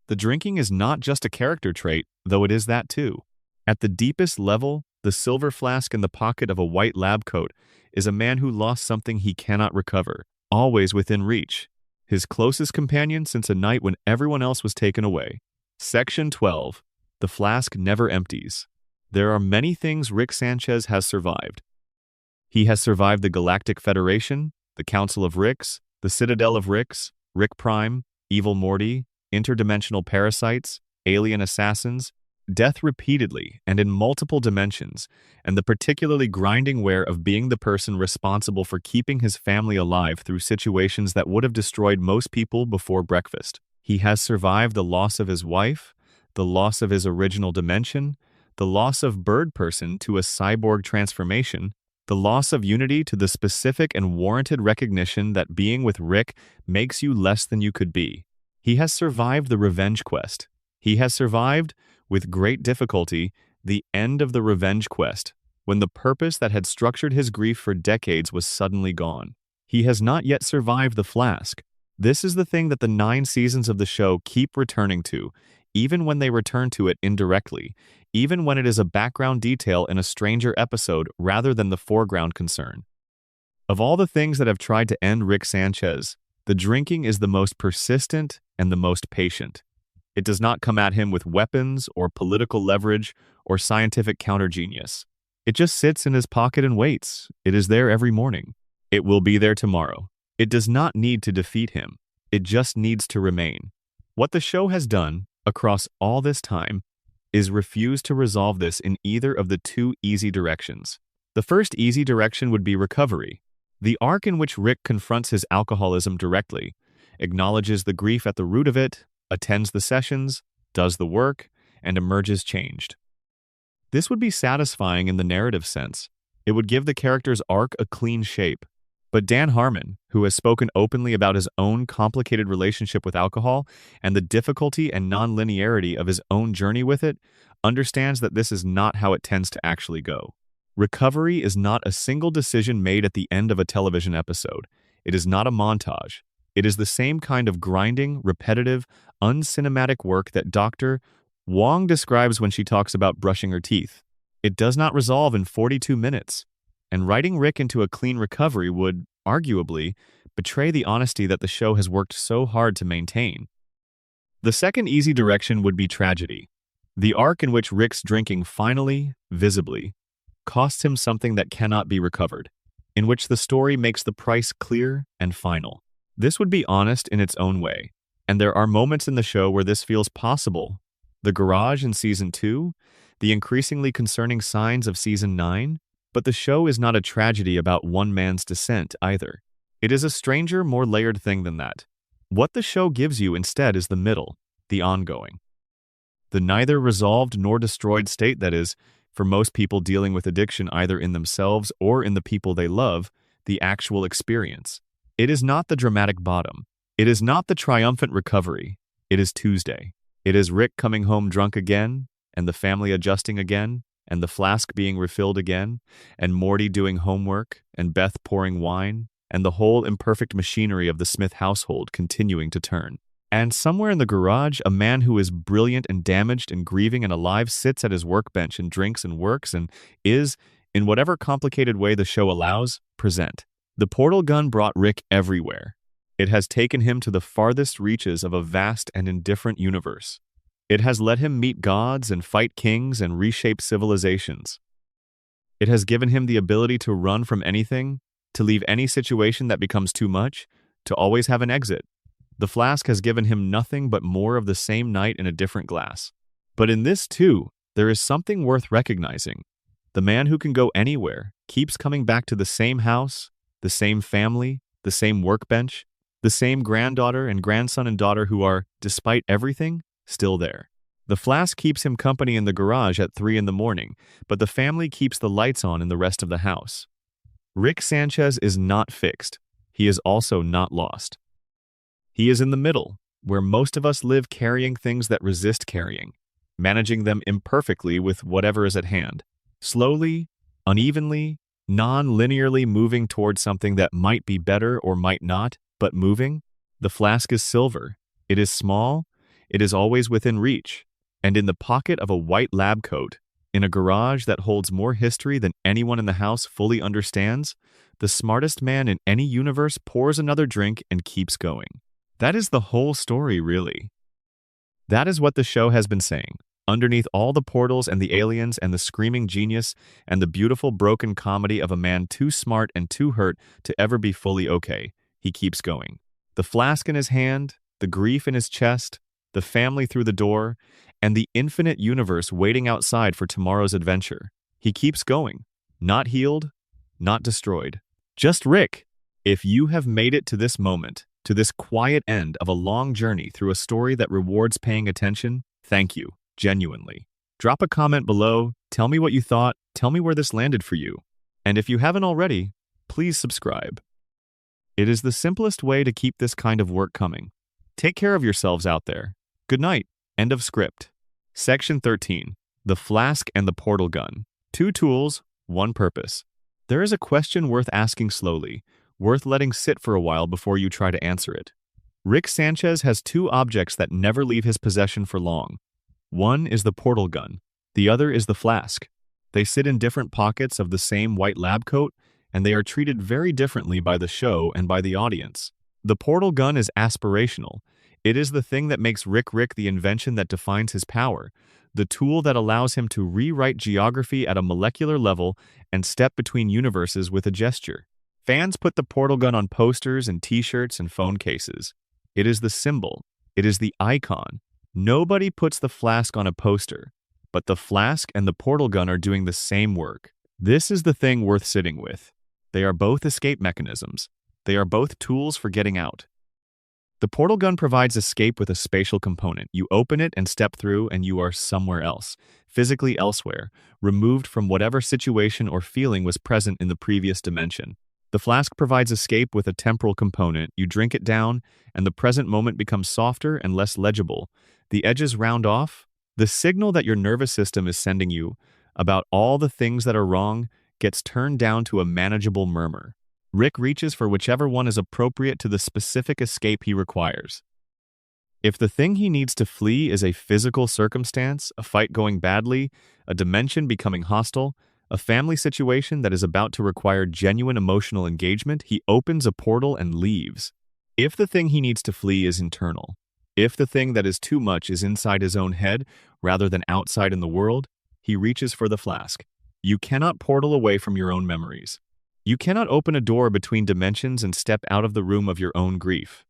The drinking is not just a character trait, though it is that too. At the deepest level, the silver flask in the pocket of a white lab coat is a man who lost something he cannot recover, always within reach. His closest companion since a night when everyone else was taken away. Section 12. The flask never empties. There are many things Rick Sanchez has survived. He has survived the Galactic Federation, the Council of Ricks, the Citadel of Ricks, Rick Prime, Evil Morty, interdimensional parasites, alien assassins, death repeatedly and in multiple dimensions, and the particularly grinding wear of being the person responsible for keeping his family alive through situations that would have destroyed most people before breakfast. He has survived the loss of his wife, the loss of his original dimension, the loss of bird person to a cyborg transformation, the loss of unity to the specific and warranted recognition that being with Rick makes you less than you could be. He has survived the revenge quest. He has survived, with great difficulty, the end of the revenge quest, when the purpose that had structured his grief for decades was suddenly gone. He has not yet survived the flask. This is the thing that the 9 seasons of the show keep returning to, even when they return to it indirectly, even when it is a background detail in a stranger episode rather than the foreground concern. Of all the things that have tried to end Rick Sanchez, the drinking is the most persistent and the most patient. It does not come at him with weapons or political leverage or scientific countergenius. It just sits in his pocket and waits. It is there every morning. It will be there tomorrow. It does not need to defeat him. It just needs to remain. What the show has done, across all this time, is refuse to resolve this in either of the 2 easy directions. The first easy direction would be recovery. The arc in which Rick confronts his alcoholism directly, acknowledges the grief at the root of it, attends the sessions, does the work, and emerges changed. This would be satisfying in the narrative sense. It would give the character's arc a clean shape. But Dan Harmon, who has spoken openly about his own complicated relationship with alcohol and the difficulty and non-linearity of his own journey with it, understands that this is not how it tends to actually go. Recovery is not a single decision made at the end of a television episode. It is not a montage. It is the same kind of grinding, repetitive, uncinematic work that Dr. Wong describes when she talks about brushing her teeth. It does not resolve in 42 minutes. And writing Rick into a clean recovery would, arguably, betray the honesty that the show has worked so hard to maintain. The second easy direction would be tragedy. The arc in which Rick's drinking finally, visibly, costs him something that cannot be recovered, in which the story makes the price clear and final. This would be honest in its own way, and there are moments in the show where this feels possible. The garage in Season 2, the increasingly concerning signs of Season 9, but the show is not a tragedy about one man's descent either. It is a stranger, more layered thing than that. What the show gives you instead is the middle, the ongoing. The neither resolved nor destroyed state that is, for most people dealing with addiction either in themselves or in the people they love, the actual experience. It is not the dramatic bottom. It is not the triumphant recovery. It is Tuesday. It is Rick coming home drunk again, and the family adjusting again, and the flask being refilled again, and Morty doing homework, and Beth pouring wine, and the whole imperfect machinery of the Smith household continuing to turn. And somewhere in the garage, a man who is brilliant and damaged and grieving and alive sits at his workbench and drinks and works and is, in whatever complicated way the show allows, present. The portal gun brought Rick everywhere. It has taken him to the farthest reaches of a vast and indifferent universe. It has let him meet gods and fight kings and reshape civilizations. It has given him the ability to run from anything, to leave any situation that becomes too much, to always have an exit. The flask has given him nothing but more of the same night in a different glass. But in this, too, there is something worth recognizing. The man who can go anywhere keeps coming back to the same house, the same family, the same workbench, the same granddaughter and grandson and daughter who are, despite everything, still there. The flask keeps him company in the garage at 3 in the morning, but the family keeps the lights on in the rest of the house. Rick Sanchez is not fixed. He is also not lost. He is in the middle, where most of us live carrying things that resist carrying, managing them imperfectly with whatever is at hand, slowly, unevenly, non-linearly moving towards something that might be better or might not, but moving. The flask is silver. It is small. It is always within reach, and in the pocket of a white lab coat, in a garage that holds more history than anyone in the house fully understands, the smartest man in any universe pours another drink and keeps going. That is the whole story, really. That is what the show has been saying. Underneath all the portals and the aliens and the screaming genius and the beautiful broken comedy of a man too smart and too hurt to ever be fully okay, he keeps going. The flask in his hand, the grief in his chest, the family through the door, and the infinite universe waiting outside for tomorrow's adventure. He keeps going, not healed, not destroyed. Just Rick. If you have made it to this moment, to this quiet end of a long journey through a story that rewards paying attention, thank you, genuinely. Drop a comment below, tell me what you thought, tell me where this landed for you. And if you haven't already, please subscribe. It is the simplest way to keep this kind of work coming. Take care of yourselves out there. Good night. End of script. Section 13. The Flask and the Portal Gun. 2 tools, 1 purpose. There is a question worth asking slowly, worth letting sit for a while before you try to answer it. Rick Sanchez has 2 objects that never leave his possession for long. One is the portal gun. The other is the flask. They sit in different pockets of the same white lab coat, and they are treated very differently by the show and by the audience. The portal gun is aspirational. It is the thing that makes Rick the invention that defines his power, the tool that allows him to rewrite geography at a molecular level and step between universes with a gesture. Fans put the portal gun on posters and t-shirts and phone cases. It is the symbol. It is the icon. Nobody puts the flask on a poster, but the flask and the portal gun are doing the same work. This is the thing worth sitting with. They are both escape mechanisms. They are both tools for getting out. The portal gun provides escape with a spatial component. You open it and step through and you are somewhere else, physically elsewhere, removed from whatever situation or feeling was present in the previous dimension. The flask provides escape with a temporal component. You drink it down and the present moment becomes softer and less legible. The edges round off. The signal that your nervous system is sending you about all the things that are wrong gets turned down to a manageable murmur. Rick reaches for whichever one is appropriate to the specific escape he requires. If the thing he needs to flee is a physical circumstance, a fight going badly, a dimension becoming hostile, a family situation that is about to require genuine emotional engagement, he opens a portal and leaves. If the thing he needs to flee is internal, if the thing that is too much is inside his own head rather than outside in the world, he reaches for the flask. You cannot portal away from your own memories. You cannot open a door between dimensions and step out of the room of your own grief.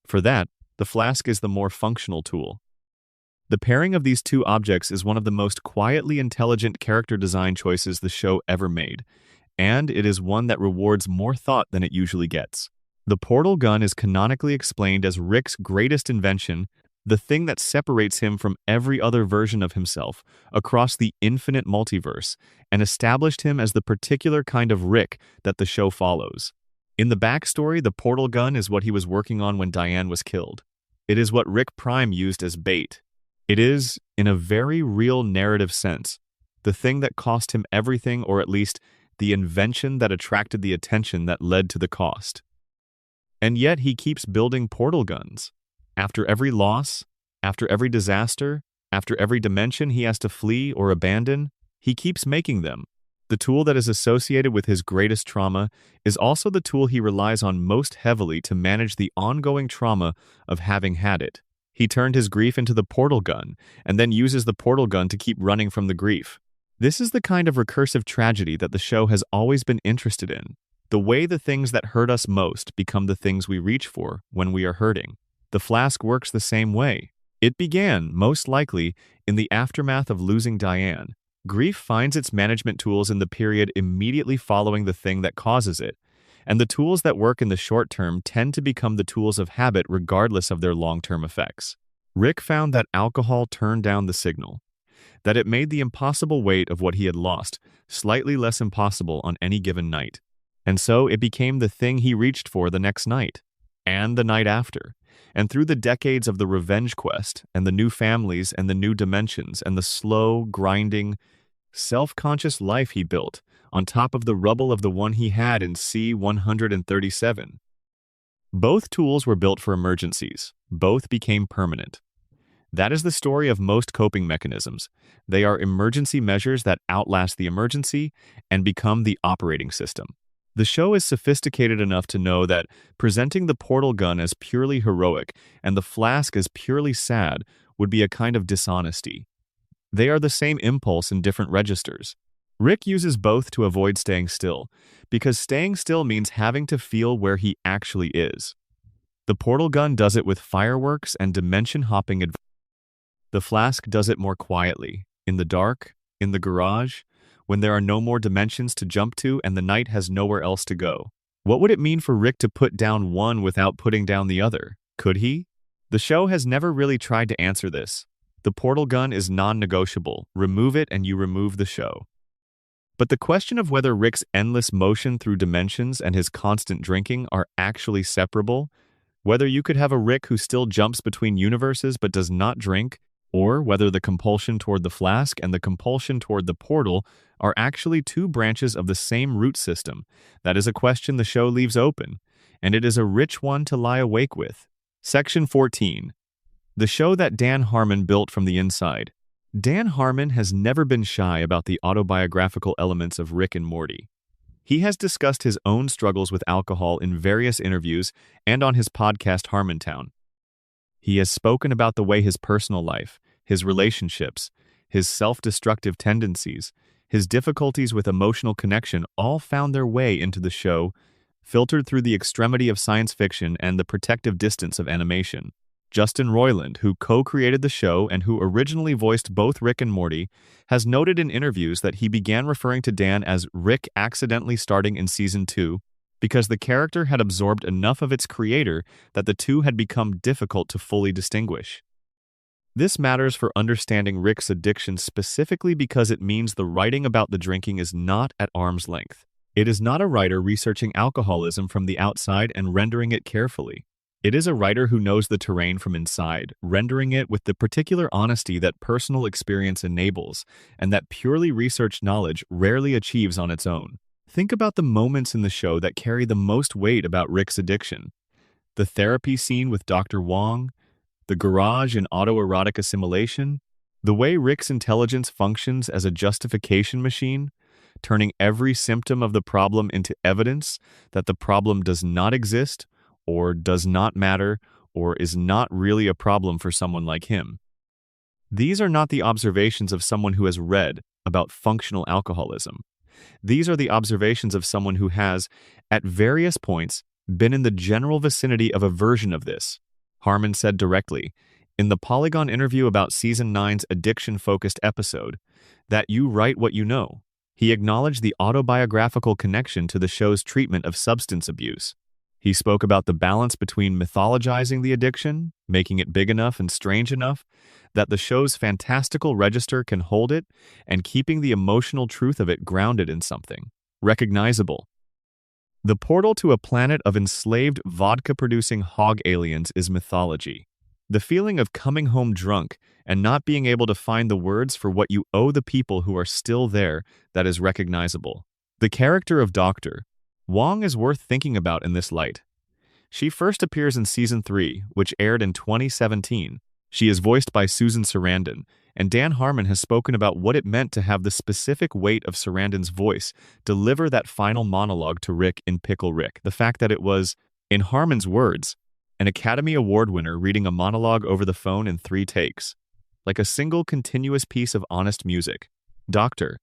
For that, the flask is the more functional tool. The pairing of these 2 objects is one of the most quietly intelligent character design choices the show ever made, and it is one that rewards more thought than it usually gets. The portal gun is canonically explained as Rick's greatest invention, the thing that separates him from every other version of himself across the infinite multiverse, and established him as the particular kind of Rick that the show follows. In the backstory, the portal gun is what he was working on when Diane was killed. It is what Rick Prime used as bait. It is, in a very real narrative sense, the thing that cost him everything, or at least the invention that attracted the attention that led to the cost. And yet he keeps building portal guns. After every loss, after every disaster, after every dimension he has to flee or abandon, he keeps making them. The tool that is associated with his greatest trauma is also the tool he relies on most heavily to manage the ongoing trauma of having had it. He turned his grief into the portal gun, and then uses the portal gun to keep running from the grief. This is the kind of recursive tragedy that the show has always been interested in. The way the things that hurt us most become the things we reach for when we are hurting. The flask works the same way. It began, most likely, in the aftermath of losing Diane. Grief finds its management tools in the period immediately following the thing that causes it, and the tools that work in the short term tend to become the tools of habit regardless of their long-term effects. Rick found that alcohol turned down the signal, that it made the impossible weight of what he had lost slightly less impossible on any given night, and so it became the thing he reached for the next night, and the night after, And through the decades of the revenge quest, and the new families and the new dimensions, and the slow, grinding, self-conscious life he built, on top of the rubble of the one he had in C-137. Both tools were built for emergencies. Both became permanent. That is the story of most coping mechanisms. They are emergency measures that outlast the emergency and become the operating system. The show is sophisticated enough to know that presenting the portal gun as purely heroic and the flask as purely sad would be a kind of dishonesty. They are the same impulse in different registers. Rick uses both to avoid staying still, because staying still means having to feel where he actually is. The portal gun does it with fireworks and dimension-hopping advantage. The flask does it more quietly, in the dark, in the garage, when there are no more dimensions to jump to and the night has nowhere else to go. What would it mean for Rick to put down one without putting down the other? Could he? The show has never really tried to answer this. The portal gun is non-negotiable. Remove it and you remove the show. But the question of whether Rick's endless motion through dimensions and his constant drinking are actually separable, whether you could have a Rick who still jumps between universes but does not drink, or whether the compulsion toward the flask and the compulsion toward the portal are actually two branches of the same root system, that is a question the show leaves open, and it is a rich one to lie awake with. Section 14. The show that Dan Harmon built from the inside. Dan Harmon has never been shy about the autobiographical elements of Rick and Morty. He has discussed his own struggles with alcohol in various interviews and on his podcast Harmontown. He has spoken about the way his personal life, his relationships, his self-destructive tendencies, his difficulties with emotional connection all found their way into the show, filtered through the extremity of science fiction and the protective distance of animation. Justin Roiland, who co-created the show and who originally voiced both Rick and Morty, has noted in interviews that he began referring to Dan as Rick accidentally starting in Season 2 because the character had absorbed enough of its creator that the two had become difficult to fully distinguish. This matters for understanding Rick's addiction specifically because it means the writing about the drinking is not at arm's length. It is not a writer researching alcoholism from the outside and rendering it carefully. It is a writer who knows the terrain from inside, rendering it with the particular honesty that personal experience enables and that purely researched knowledge rarely achieves on its own. Think about the moments in the show that carry the most weight about Rick's addiction. The therapy scene with Dr. Wong, the garage and autoerotic assimilation, the way Rick's intelligence functions as a justification machine, turning every symptom of the problem into evidence that the problem does not exist, or does not matter, or is not really a problem for someone like him. These are not the observations of someone who has read about functional alcoholism. These are the observations of someone who has, at various points, been in the general vicinity of a version of this. Harmon said directly, in the Polygon interview about Season 9's addiction-focused episode, that you write what you know. He acknowledged the autobiographical connection to the show's treatment of substance abuse. He spoke about the balance between mythologizing the addiction, making it big enough and strange enough that the show's fantastical register can hold it, and keeping the emotional truth of it grounded in something recognizable. The portal to a planet of enslaved vodka-producing hog aliens is mythology. The feeling of coming home drunk and not being able to find the words for what you owe the people who are still there that is recognizable. The character of Dr. Wong is worth thinking about in this light. She first appears in Season 3, which aired in 2017. She is voiced by Susan Sarandon, and Dan Harmon has spoken about what it meant to have the specific weight of Sarandon's voice deliver that final monologue to Rick in Pickle Rick. The fact that it was, in Harmon's words, an Academy Award winner reading a monologue over the phone in 3 takes, like a single continuous piece of honest music. Dr.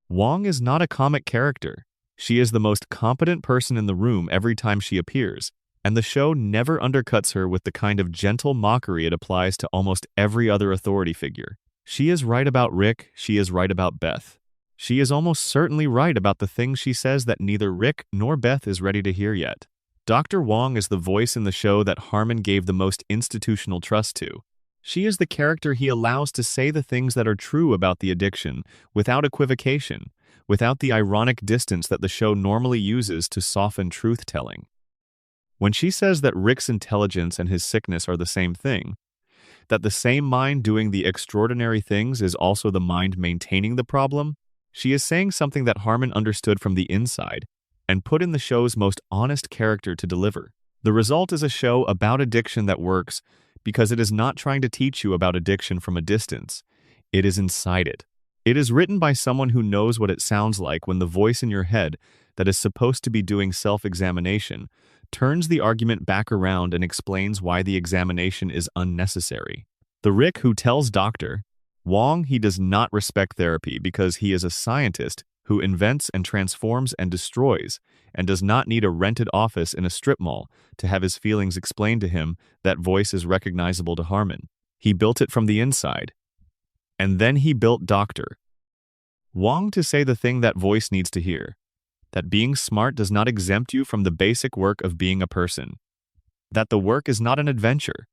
Wong is not a comic character. She is the most competent person in the room every time she appears, and the show never undercuts her with the kind of gentle mockery it applies to almost every other authority figure. She is right about Rick, she is right about Beth. She is almost certainly right about the things she says that neither Rick nor Beth is ready to hear yet. Dr. Wong is the voice in the show that Harmon gave the most institutional trust to. She is the character he allows to say the things that are true about the addiction, without equivocation, without the ironic distance that the show normally uses to soften truth-telling. When she says that Rick's intelligence and his sickness are the same thing, that the same mind doing the extraordinary things is also the mind maintaining the problem, she is saying something that Harmon understood from the inside and put in the show's most honest character to deliver. The result is a show about addiction that works because it is not trying to teach you about addiction from a distance. It is inside it. It is written by someone who knows what it sounds like when the voice in your head that is supposed to be doing self-examination turns the argument back around and explains why the examination is unnecessary. The Rick who tells Dr. Wong he does not respect therapy because he is a scientist who invents and transforms and destroys and does not need a rented office in a strip mall to have his feelings explained to him, that voice is recognizable to Harmon. He built it from the inside. And then he built Dr. Wong to say the thing that voice needs to hear, that being smart does not exempt you from the basic work of being a person, that the work is not an adventure.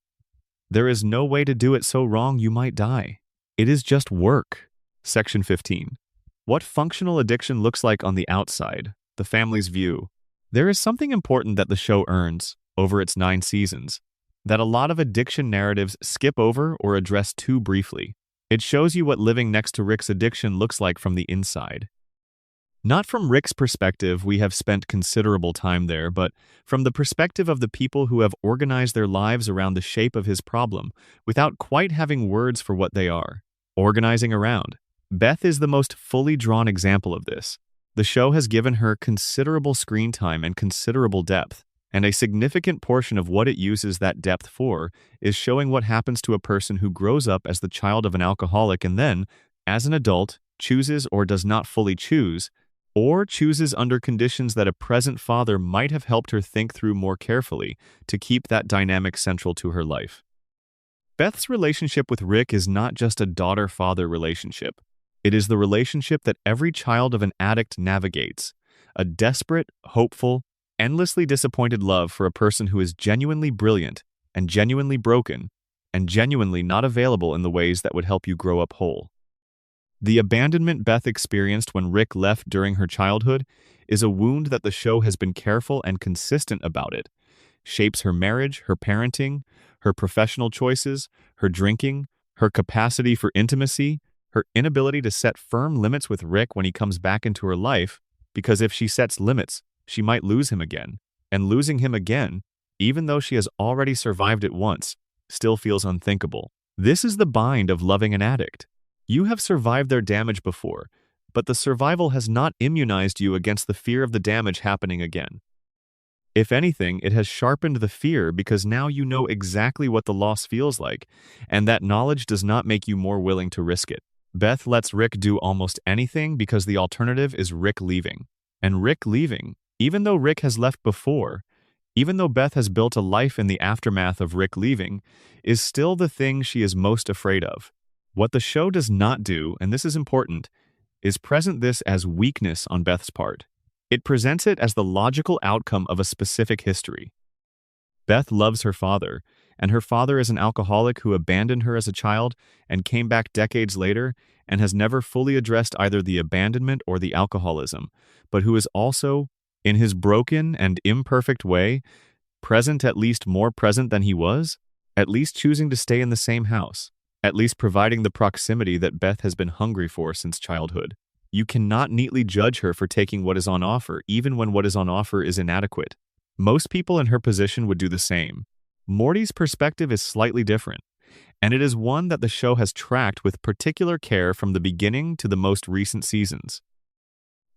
There is no way to do it so wrong you might die. It is just work. Section 15. What functional addiction looks like on the outside, the family's view. There is something important that the show earns over its 9 seasons, that a lot of addiction narratives skip over or address too briefly. It shows you what living next to Rick's addiction looks like from the inside. Not from Rick's perspective, we have spent considerable time there, but from the perspective of the people who have organized their lives around the shape of his problem without quite having words for what they are. Organizing around. Beth is the most fully drawn example of this. The show has given her considerable screen time and considerable depth, and a significant portion of what it uses that depth for is showing what happens to a person who grows up as the child of an alcoholic and then, as an adult, chooses or does not fully choose, or chooses under conditions that a present father might have helped her think through more carefully to keep that dynamic central to her life. Beth's relationship with Rick is not just a daughter-father relationship. It is the relationship that every child of an addict navigates, a desperate, hopeful, endlessly disappointed love for a person who is genuinely brilliant and genuinely broken and genuinely not available in the ways that would help you grow up whole. The abandonment Beth experienced when Rick left during her childhood is a wound that the show has been careful and consistent about it. Shapes her marriage, her parenting, her professional choices, her drinking, her capacity for intimacy, her inability to set firm limits with Rick when he comes back into her life, because if she sets limits, she might lose him again. And losing him again, even though she has already survived it once, still feels unthinkable. This is the bind of loving an addict. You have survived their damage before, but the survival has not immunized you against the fear of the damage happening again. If anything, it has sharpened the fear because now you know exactly what the loss feels like, and that knowledge does not make you more willing to risk it. Beth lets Rick do almost anything because the alternative is Rick leaving. And Rick leaving, even though Rick has left before, even though Beth has built a life in the aftermath of Rick leaving, is still the thing she is most afraid of. What the show does not do, and this is important, is present this as weakness on Beth's part. It presents it as the logical outcome of a specific history. Beth loves her father, and her father is an alcoholic who abandoned her as a child and came back decades later and has never fully addressed either the abandonment or the alcoholism, but who is also, in his broken and imperfect way, present, at least more present than he was, at least choosing to stay in the same house, at least providing the proximity that Beth has been hungry for since childhood. You cannot neatly judge her for taking what is on offer, even when what is on offer is inadequate. Most people in her position would do the same. Morty's perspective is slightly different, and it is one that the show has tracked with particular care from the beginning to the most recent seasons.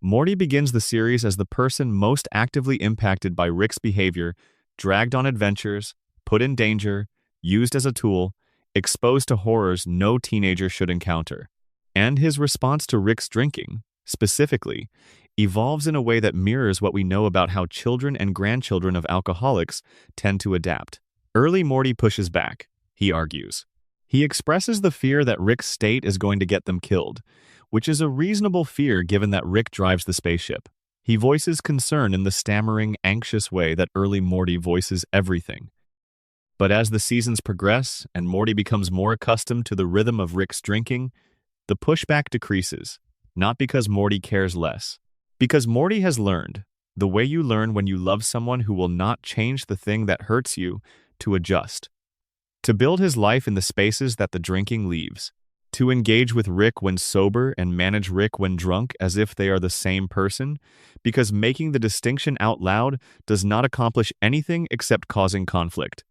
Morty begins the series as the person most actively impacted by Rick's behavior, dragged on adventures, put in danger, used as a tool, exposed to horrors no teenager should encounter. And his response to Rick's drinking, specifically, evolves in a way that mirrors what we know about how children and grandchildren of alcoholics tend to adapt. Early Morty pushes back, he argues. He expresses the fear that Rick's state is going to get them killed, which is a reasonable fear given that Rick drives the spaceship. He voices concern in the stammering, anxious way that early Morty voices everything. But as the seasons progress and Morty becomes more accustomed to the rhythm of Rick's drinking, the pushback decreases, not because Morty cares less. Because Morty has learned the way you learn when you love someone who will not change the thing that hurts you to adjust, to build his life in the spaces that the drinking leaves, to engage with Rick when sober and manage Rick when drunk as if they are the same person, because making the distinction out loud does not accomplish anything except causing conflict.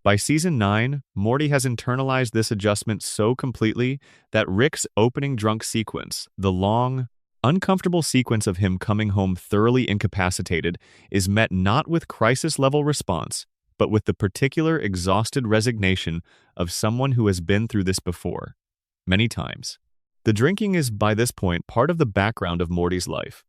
By season 9, Morty has internalized this adjustment so completely that Rick's opening drunk sequence, the long, uncomfortable sequence of him coming home thoroughly incapacitated, is met not with crisis-level response, but with the particular exhausted resignation of someone who has been through this before, many times. The drinking is, by this point, part of the background of Morty's life.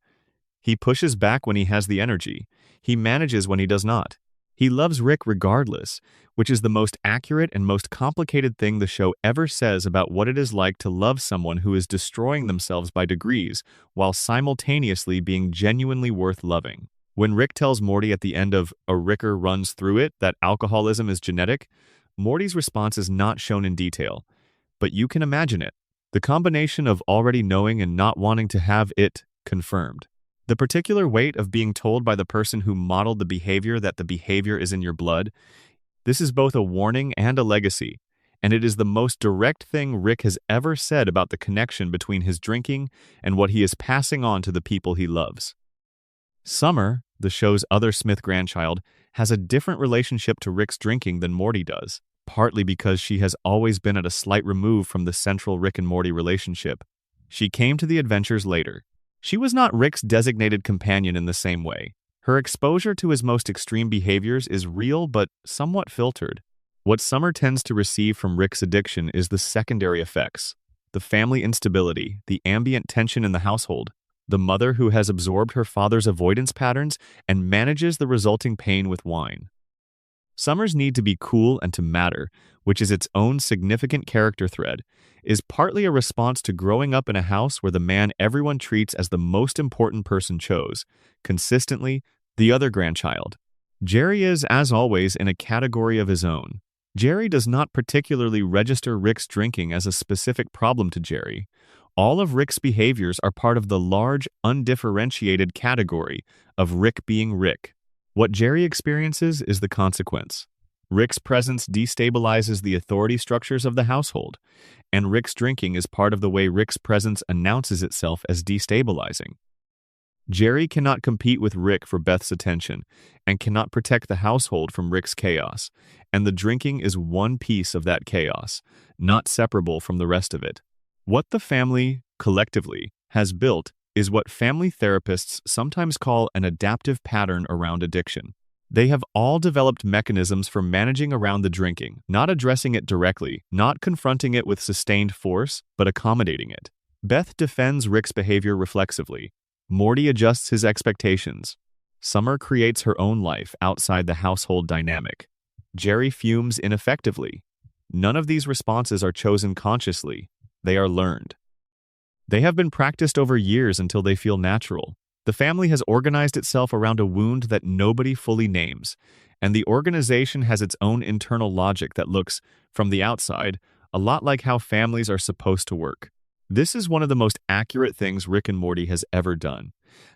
He pushes back when he has the energy. He manages when he does not. He loves Rick regardless, which is the most accurate and most complicated thing the show ever says about what it is like to love someone who is destroying themselves by degrees while simultaneously being genuinely worth loving. When Rick tells Morty at the end of A Ricker Runs Through It that alcoholism is genetic, Morty's response is not shown in detail, but you can imagine it. The combination of already knowing and not wanting to have it confirmed. The particular weight of being told by the person who modeled the behavior that the behavior is in your blood, this is both a warning and a legacy, and it is the most direct thing Rick has ever said about the connection between his drinking and what he is passing on to the people he loves. Summer, the show's other Smith grandchild, has a different relationship to Rick's drinking than Morty does, partly because she has always been at a slight remove from the central Rick and Morty relationship. She came to the adventures later. She was not Rick's designated companion in the same way. Her exposure to his most extreme behaviors is real but somewhat filtered. What Summer tends to receive from Rick's addiction is the secondary effects, the family instability, the ambient tension in the household, the mother who has absorbed her father's avoidance patterns and manages the resulting pain with wine. Summer's need to be cool and to matter, which is its own significant character thread, is partly a response to growing up in a house where the man everyone treats as the most important person chose, consistently, the other grandchild. Jerry is, as always, in a category of his own. Jerry does not particularly register Rick's drinking as a specific problem to Jerry. All of Rick's behaviors are part of the large, undifferentiated category of Rick being Rick. What Jerry experiences is the consequence. Rick's presence destabilizes the authority structures of the household, and Rick's drinking is part of the way Rick's presence announces itself as destabilizing. Jerry cannot compete with Rick for Beth's attention and cannot protect the household from Rick's chaos, and the drinking is one piece of that chaos, not separable from the rest of it. What the family, collectively, has built is what family therapists sometimes call an adaptive pattern around addiction. They have all developed mechanisms for managing around the drinking, not addressing it directly, not confronting it with sustained force, but accommodating it. Beth defends Rick's behavior reflexively. Morty adjusts his expectations. Summer creates her own life outside the household dynamic. Jerry fumes ineffectively. None of these responses are chosen consciously. They are learned. They have been practiced over years until they feel natural. The family has organized itself around a wound that nobody fully names, and the organization has its own internal logic that looks, from the outside, a lot like how families are supposed to work. This is one of the most accurate things Rick and Morty has ever done.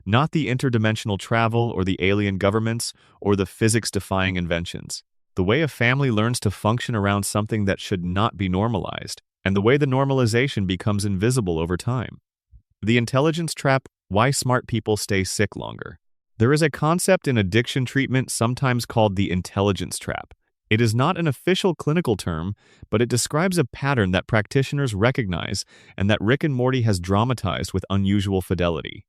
Not the interdimensional travel or the alien governments or the physics-defying inventions. The way a family learns to function around something that should not be normalized, and the way the normalization becomes invisible over time. The intelligence trap, why smart people stay sick longer. There is a concept in addiction treatment sometimes called the intelligence trap. It is not an official clinical term, but it describes a pattern that practitioners recognize and that Rick and Morty has dramatized with unusual fidelity.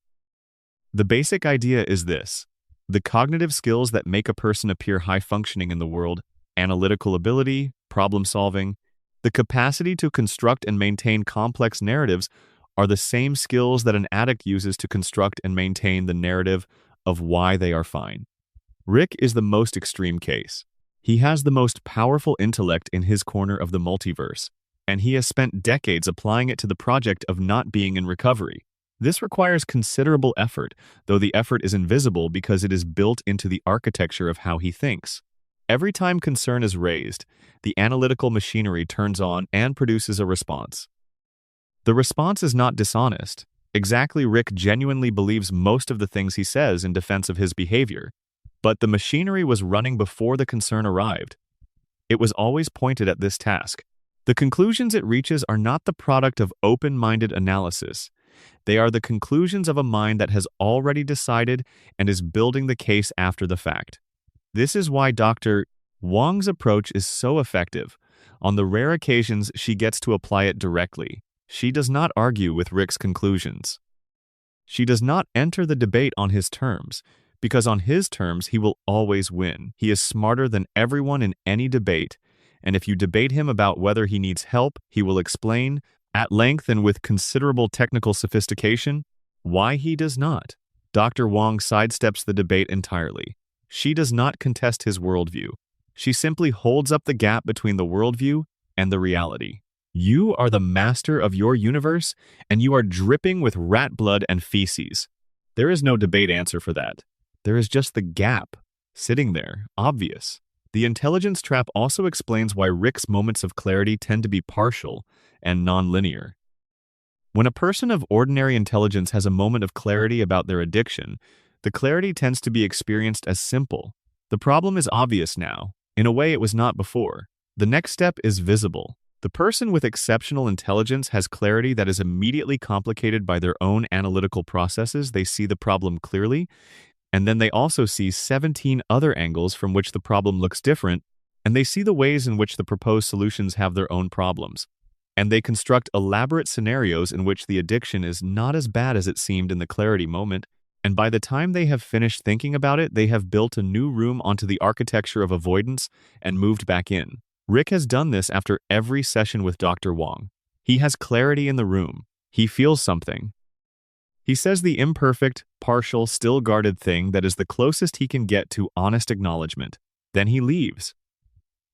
The basic idea is this: the cognitive skills that make a person appear high-functioning in the world, analytical ability, problem-solving, the capacity to construct and maintain complex narratives are the same skills that an addict uses to construct and maintain the narrative of why they are fine. Rick is the most extreme case. He has the most powerful intellect in his corner of the multiverse, and he has spent decades applying it to the project of not being in recovery. This requires considerable effort, though the effort is invisible because it is built into the architecture of how he thinks. Every time concern is raised, the analytical machinery turns on and produces a response. The response is not dishonest. Exactly, Rick genuinely believes most of the things he says in defense of his behavior. But the machinery was running before the concern arrived. It was always pointed at this task. The conclusions it reaches are not the product of open-minded analysis. They are the conclusions of a mind that has already decided and is building the case after the fact. This is why Dr. Wong's approach is so effective. On the rare occasions she gets to apply it directly, she does not argue with Rick's conclusions. She does not enter the debate on his terms, because on his terms he will always win. He is smarter than everyone in any debate, and if you debate him about whether he needs help, he will explain, at length and with considerable technical sophistication, why he does not. Dr. Wong sidesteps the debate entirely. She does not contest his worldview. She simply holds up the gap between the worldview and the reality. You are the master of your universe, and you are dripping with rat blood and feces. There is no debate answer for that. There is just the gap, sitting there, obvious. The intelligence trap also explains why Rick's moments of clarity tend to be partial and non-linear. When a person of ordinary intelligence has a moment of clarity about their addiction, the clarity tends to be experienced as simple. The problem is obvious now. In a way it was not before. The next step is visible. The person with exceptional intelligence has clarity that is immediately complicated by their own analytical processes. They see the problem clearly, and then they also see 17 other angles from which the problem looks different, and they see the ways in which the proposed solutions have their own problems. And they construct elaborate scenarios in which the addiction is not as bad as it seemed in the clarity moment, and by the time they have finished thinking about it, they have built a new room onto the architecture of avoidance and moved back in. Rick has done this after every session with Dr. Wong. He has clarity in the room. He feels something. He says the imperfect, partial, still guarded thing that is the closest he can get to honest acknowledgement. Then he leaves.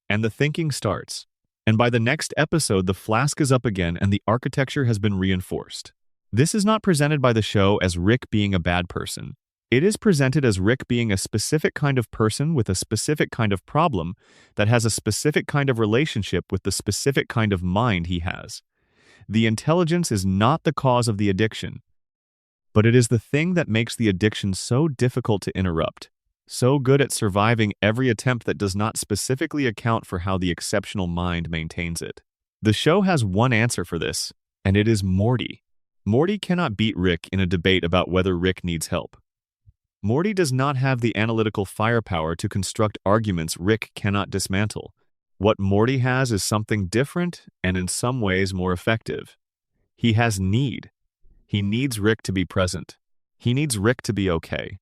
And the thinking starts. And by the next episode, the flask is up again and the architecture has been reinforced. This is not presented by the show as Rick being a bad person. It is presented as Rick being a specific kind of person with a specific kind of problem that has a specific kind of relationship with the specific kind of mind he has. The intelligence is not the cause of the addiction, but it is the thing that makes the addiction so difficult to interrupt, so good at surviving every attempt that does not specifically account for how the exceptional mind maintains it. The show has one answer for this, and it is Morty. Morty cannot beat Rick in a debate about whether Rick needs help. Morty does not have the analytical firepower to construct arguments Rick cannot dismantle. What Morty has is something different and in some ways more effective. He has need. He needs Rick to be present. He needs Rick to be okay.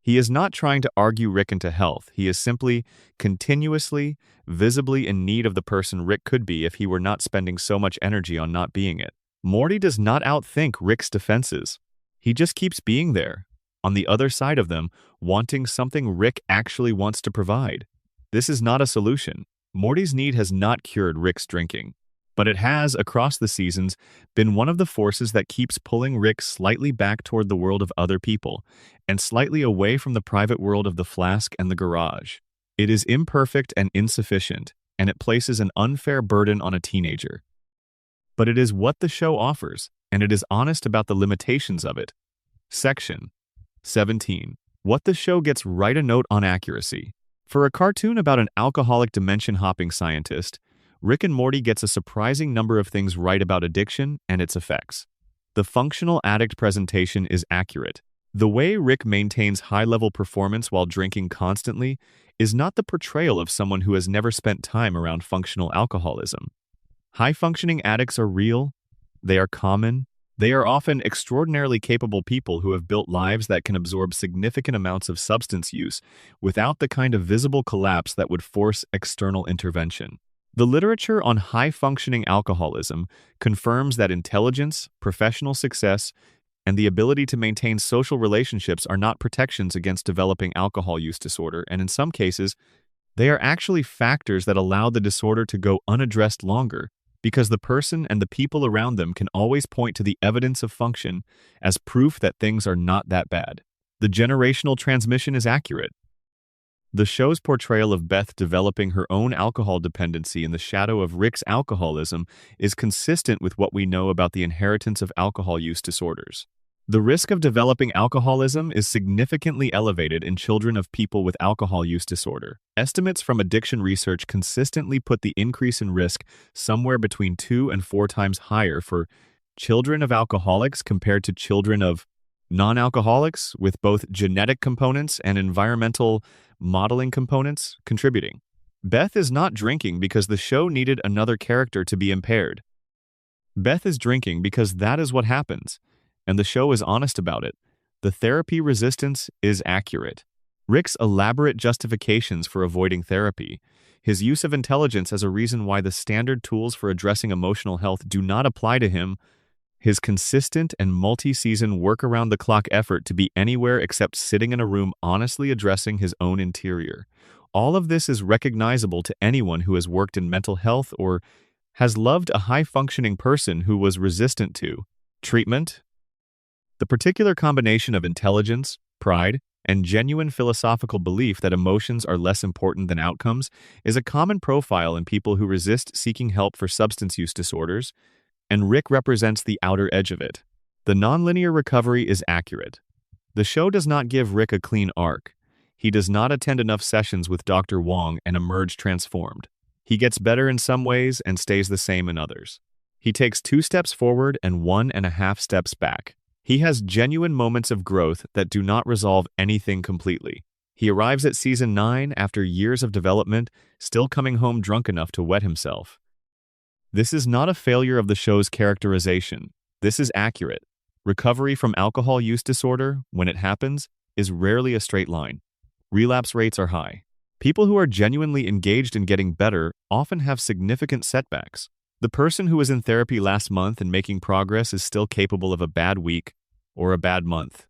He is not trying to argue Rick into health. He is simply, continuously, visibly in need of the person Rick could be if he were not spending so much energy on not being it. Morty does not outthink Rick's defenses. He just keeps being there, on the other side of them, wanting something Rick actually wants to provide. This is not a solution. Morty's need has not cured Rick's drinking, but it has, across the seasons, been one of the forces that keeps pulling Rick slightly back toward the world of other people, and slightly away from the private world of the flask and the garage. It is imperfect and insufficient, and it places an unfair burden on a teenager. But it is what the show offers, and it is honest about the limitations of it. Section 17. What the show gets right a note on accuracy. For a cartoon about an alcoholic dimension-hopping scientist, Rick and Morty gets a surprising number of things right about addiction and its effects. The functional addict presentation is accurate. The way Rick maintains high-level performance while drinking constantly is not the portrayal of someone who has never spent time around functional alcoholism. High-functioning addicts are real. They are common. They are often extraordinarily capable people who have built lives that can absorb significant amounts of substance use without the kind of visible collapse that would force external intervention. The literature on high-functioning alcoholism confirms that intelligence, professional success, and the ability to maintain social relationships are not protections against developing alcohol use disorder, and in some cases, they are actually factors that allow the disorder to go unaddressed longer, because the person and the people around them can always point to the evidence of function as proof that things are not that bad. The generational transmission is accurate. The show's portrayal of Beth developing her own alcohol dependency in the shadow of Rick's alcoholism is consistent with what we know about the inheritance of alcohol use disorders. The risk of developing alcoholism is significantly elevated in children of people with alcohol use disorder. Estimates from addiction research consistently put the increase in risk somewhere between 2 and 4 times higher for children of alcoholics compared to children of non-alcoholics, with both genetic components and environmental modeling components contributing. Beth is not drinking because the show needed another character to be impaired. Beth is drinking because that is what happens, and the show is honest about it. The therapy resistance is accurate. Rick's elaborate justifications for avoiding therapy, his use of intelligence as a reason why the standard tools for addressing emotional health do not apply to him, his consistent and multi-season work-around-the-clock effort to be anywhere except sitting in a room honestly addressing his own interior. All of this is recognizable to anyone who has worked in mental health or has loved a high-functioning person who was resistant to treatment. The particular combination of intelligence, pride, and genuine philosophical belief that emotions are less important than outcomes is a common profile in people who resist seeking help for substance use disorders, and Rick represents the outer edge of it. The nonlinear recovery is accurate. The show does not give Rick a clean arc. He does not attend enough sessions with Dr. Wong and emerge transformed. He gets better in some ways and stays the same in others. He takes 2 steps forward and 1.5 steps back. He has genuine moments of growth that do not resolve anything completely. He arrives at season 9 after years of development, still coming home drunk enough to wet himself. This is not a failure of the show's characterization. This is accurate. Recovery from alcohol use disorder, when it happens, is rarely a straight line. Relapse rates are high. People who are genuinely engaged in getting better often have significant setbacks. The person who was in therapy last month and making progress is still capable of a bad week, or a bad month,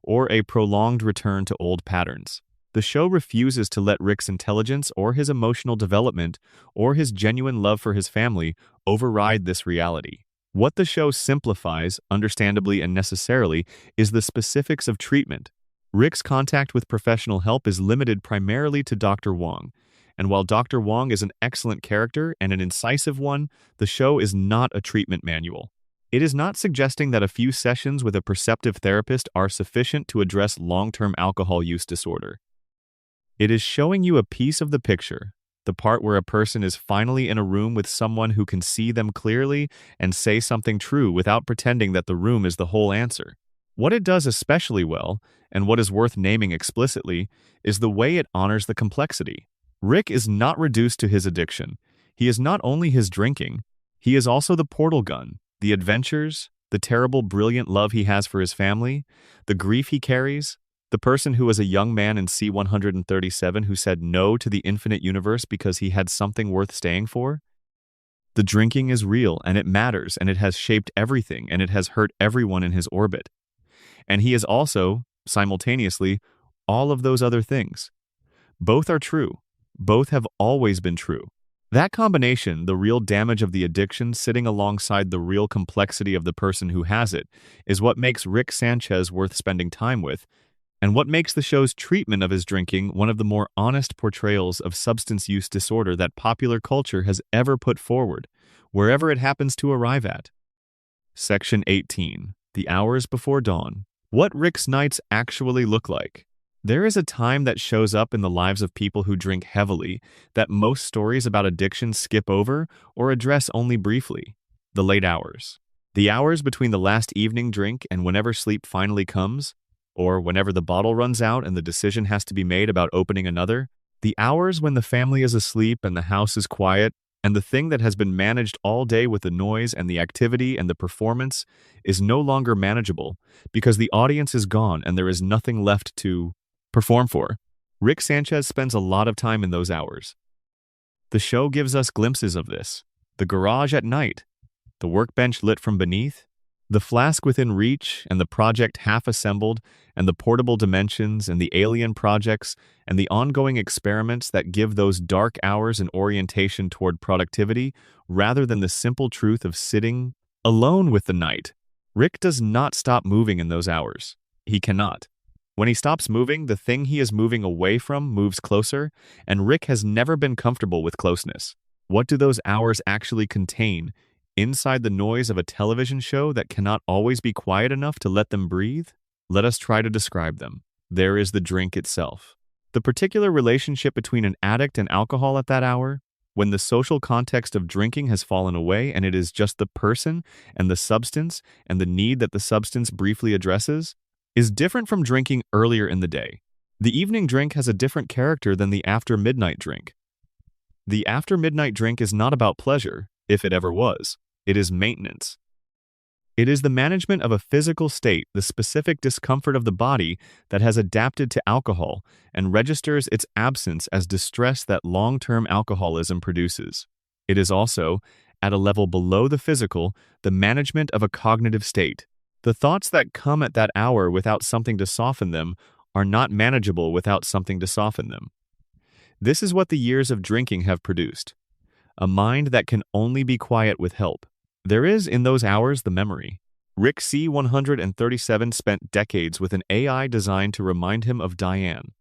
or a prolonged return to old patterns. The show refuses to let Rick's intelligence or his emotional development or his genuine love for his family override this reality. What the show simplifies, understandably and necessarily, is the specifics of treatment. Rick's contact with professional help is limited primarily to Dr. Wong, and while Dr. Wong is an excellent character and an incisive one, the show is not a treatment manual. It is not suggesting that a few sessions with a perceptive therapist are sufficient to address long-term alcohol use disorder. It is showing you a piece of the picture, the part where a person is finally in a room with someone who can see them clearly and say something true without pretending that the room is the whole answer. What it does especially well, and what is worth naming explicitly, is the way it honors the complexity. Rick is not reduced to his addiction. He is not only his drinking, he is also the portal gun, the adventures, the terrible, brilliant love he has for his family, the grief he carries, the person who was a young man in C-137 who said no to the infinite universe because he had something worth staying for. The drinking is real, and it matters, and it has shaped everything, and it has hurt everyone in his orbit. And he is also, simultaneously, all of those other things. Both are true. Both have always been true. That combination, the real damage of the addiction sitting alongside the real complexity of the person who has it, is what makes Rick Sanchez worth spending time with, and what makes the show's treatment of his drinking one of the more honest portrayals of substance use disorder that popular culture has ever put forward, wherever it happens to arrive at. Section 18. The Hours Before Dawn. What Rick's nights actually look like. There is a time that shows up in the lives of people who drink heavily that most stories about addiction skip over or address only briefly. The late hours. The hours between the last evening drink and whenever sleep finally comes, or whenever the bottle runs out and the decision has to be made about opening another. The hours when the family is asleep and the house is quiet, and the thing that has been managed all day with the noise and the activity and the performance is no longer manageable because the audience is gone and there is nothing left to perform for. Rick Sanchez spends a lot of time in those hours. The show gives us glimpses of this. The garage at night, the workbench lit from beneath, the flask within reach, and the project half-assembled, and the portable dimensions, and the alien projects, and the ongoing experiments that give those dark hours an orientation toward productivity, rather than the simple truth of sitting alone with the night. Rick does not stop moving in those hours. He cannot. When he stops moving, the thing he is moving away from moves closer, and Rick has never been comfortable with closeness. What do those hours actually contain inside the noise of a television show that cannot always be quiet enough to let them breathe? Let us try to describe them. There is the drink itself. The particular relationship between an addict and alcohol at that hour, when the social context of drinking has fallen away and it is just the person and the substance and the need that the substance briefly addresses, is different from drinking earlier in the day. The evening drink has a different character than the after midnight drink. The after midnight drink is not about pleasure, if it ever was. It is maintenance. It is the management of a physical state, the specific discomfort of the body that has adapted to alcohol and registers its absence as distress that long-term alcoholism produces. It is also, at a level below the physical, the management of a cognitive state. The thoughts that come at that hour without something to soften them are not manageable without something to soften them. This is what the years of drinking have produced. A mind that can only be quiet with help. There is, in those hours, the memory. Rick C-137 spent decades with an AI designed to remind him of Diane.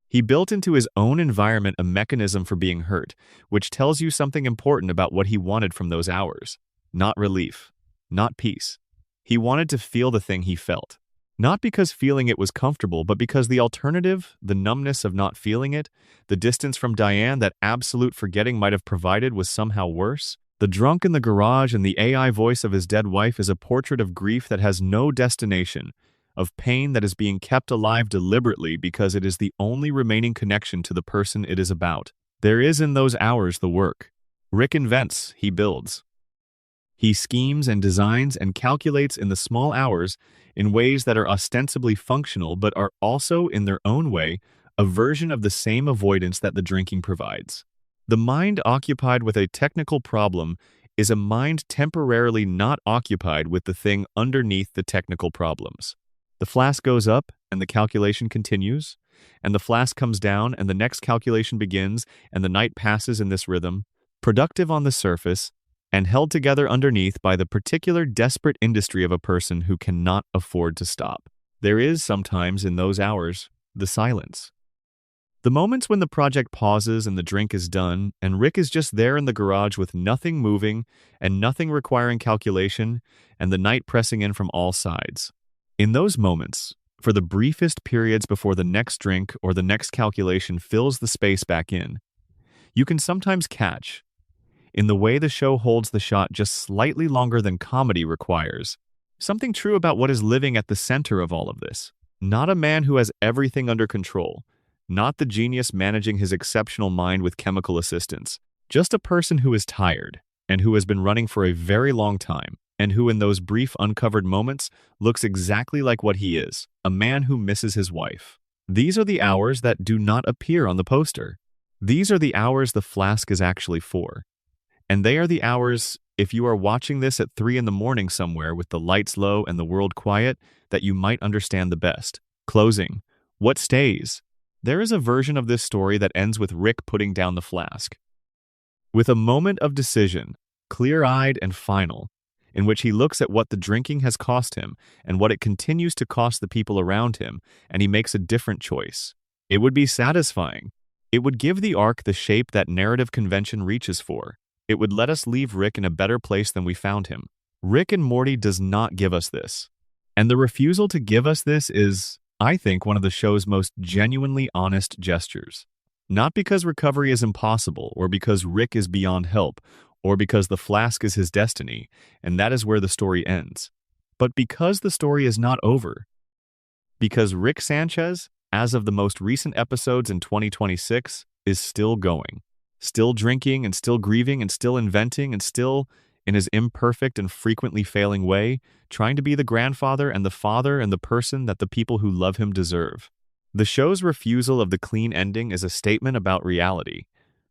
He built into his own environment a mechanism for being hurt, which tells you something important about what he wanted from those hours. Not relief. Not peace. He wanted to feel the thing he felt. Not because feeling it was comfortable, but because the alternative, the numbness of not feeling it, the distance from Diane that absolute forgetting might have provided was somehow worse. The drunk in the garage and the AI voice of his dead wife is a portrait of grief that has no destination, of pain that is being kept alive deliberately because it is the only remaining connection to the person it is about. There is in those hours the work. Rick invents, he builds. He schemes and designs and calculates in the small hours in ways that are ostensibly functional but are also, in their own way, a version of the same avoidance that the drinking provides. The mind occupied with a technical problem is a mind temporarily not occupied with the thing underneath the technical problems. The flask goes up, and the calculation continues, and the flask comes down, and the next calculation begins, and the night passes in this rhythm, productive on the surface, and held together underneath by the particular desperate industry of a person who cannot afford to stop. There is sometimes, in those hours, the silence. The moments when the project pauses and the drink is done, and Rick is just there in the garage with nothing moving and nothing requiring calculation, and the night pressing in from all sides. In those moments, for the briefest periods before the next drink or the next calculation fills the space back in, you can sometimes catch, in the way the show holds the shot just slightly longer than comedy requires, something true about what is living at the center of all of this. Not a man who has everything under control, not the genius managing his exceptional mind with chemical assistance, just a person who is tired and who has been running for a very long time and who in those brief uncovered moments looks exactly like what he is, a man who misses his wife. These are the hours that do not appear on the poster. These are the hours the flask is actually for. And they are the hours, if you are watching this at 3 in the morning somewhere with the lights low and the world quiet, that you might understand the best. Closing. What stays? There is a version of this story that ends with Rick putting down the flask. With a moment of decision, clear-eyed and final, in which he looks at what the drinking has cost him and what it continues to cost the people around him, and he makes a different choice. It would be satisfying. It would give the arc the shape that narrative convention reaches for. It would let us leave Rick in a better place than we found him. Rick and Morty does not give us this. And the refusal to give us this is, I think, one of the show's most genuinely honest gestures. Not because recovery is impossible, or because Rick is beyond help, or because the flask is his destiny, and that is where the story ends, but because the story is not over. Because Rick Sanchez, as of the most recent episodes in 2026, is still going. Still drinking and still grieving and still inventing and still, in his imperfect and frequently failing way, trying to be the grandfather and the father and the person that the people who love him deserve. The show's refusal of the clean ending is a statement about reality.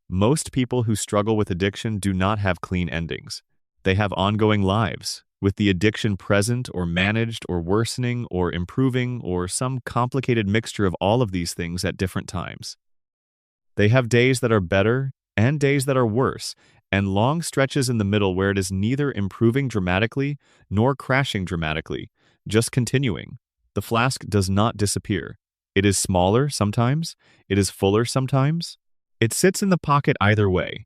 Most people who struggle with addiction do not have clean endings. They have ongoing lives, with the addiction present or managed or worsening or improving or some complicated mixture of all of these things at different times. They have days that are better and days that are worse, and long stretches in the middle where it is neither improving dramatically nor crashing dramatically, just continuing. The flask does not disappear. It is smaller sometimes, it is fuller sometimes. It sits in the pocket either way.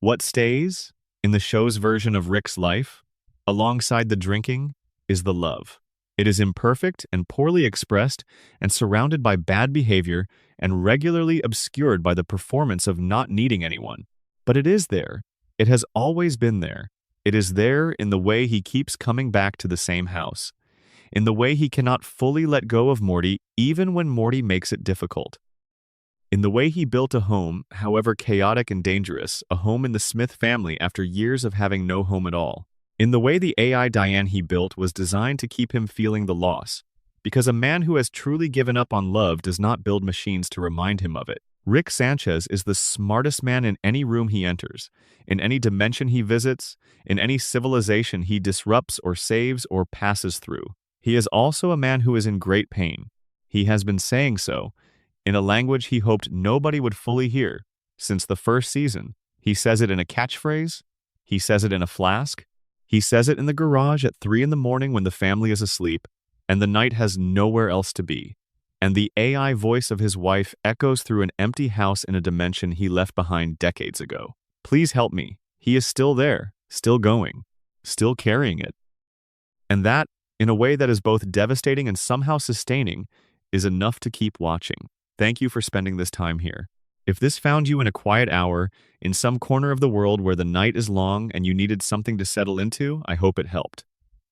What stays, in the show's version of Rick's life, alongside the drinking, is the love. It is imperfect and poorly expressed and surrounded by bad behavior and regularly obscured by the performance of not needing anyone. But it is there. It has always been there. It is there in the way he keeps coming back to the same house, in the way he cannot fully let go of Morty even when Morty makes it difficult, in the way he built a home, however chaotic and dangerous, a home in the Smith family after years of having no home at all, in the way the AI Diane he built was designed to keep him feeling the loss, because a man who has truly given up on love does not build machines to remind him of it. Rick Sanchez is the smartest man in any room he enters, in any dimension he visits, in any civilization he disrupts or saves or passes through. He is also a man who is in great pain. He has been saying so, in a language he hoped nobody would fully hear, since the first season. He says it in a catchphrase, he says it in a flask, he says it in the garage at 3 in the morning when the family is asleep, and the night has nowhere else to be. And the AI voice of his wife echoes through an empty house in a dimension he left behind decades ago. Please help me. He is still there, still going, still carrying it. And that, in a way that is both devastating and somehow sustaining, is enough to keep watching. Thank you for spending this time here. If this found you in a quiet hour, in some corner of the world where the night is long and you needed something to settle into, I hope it helped.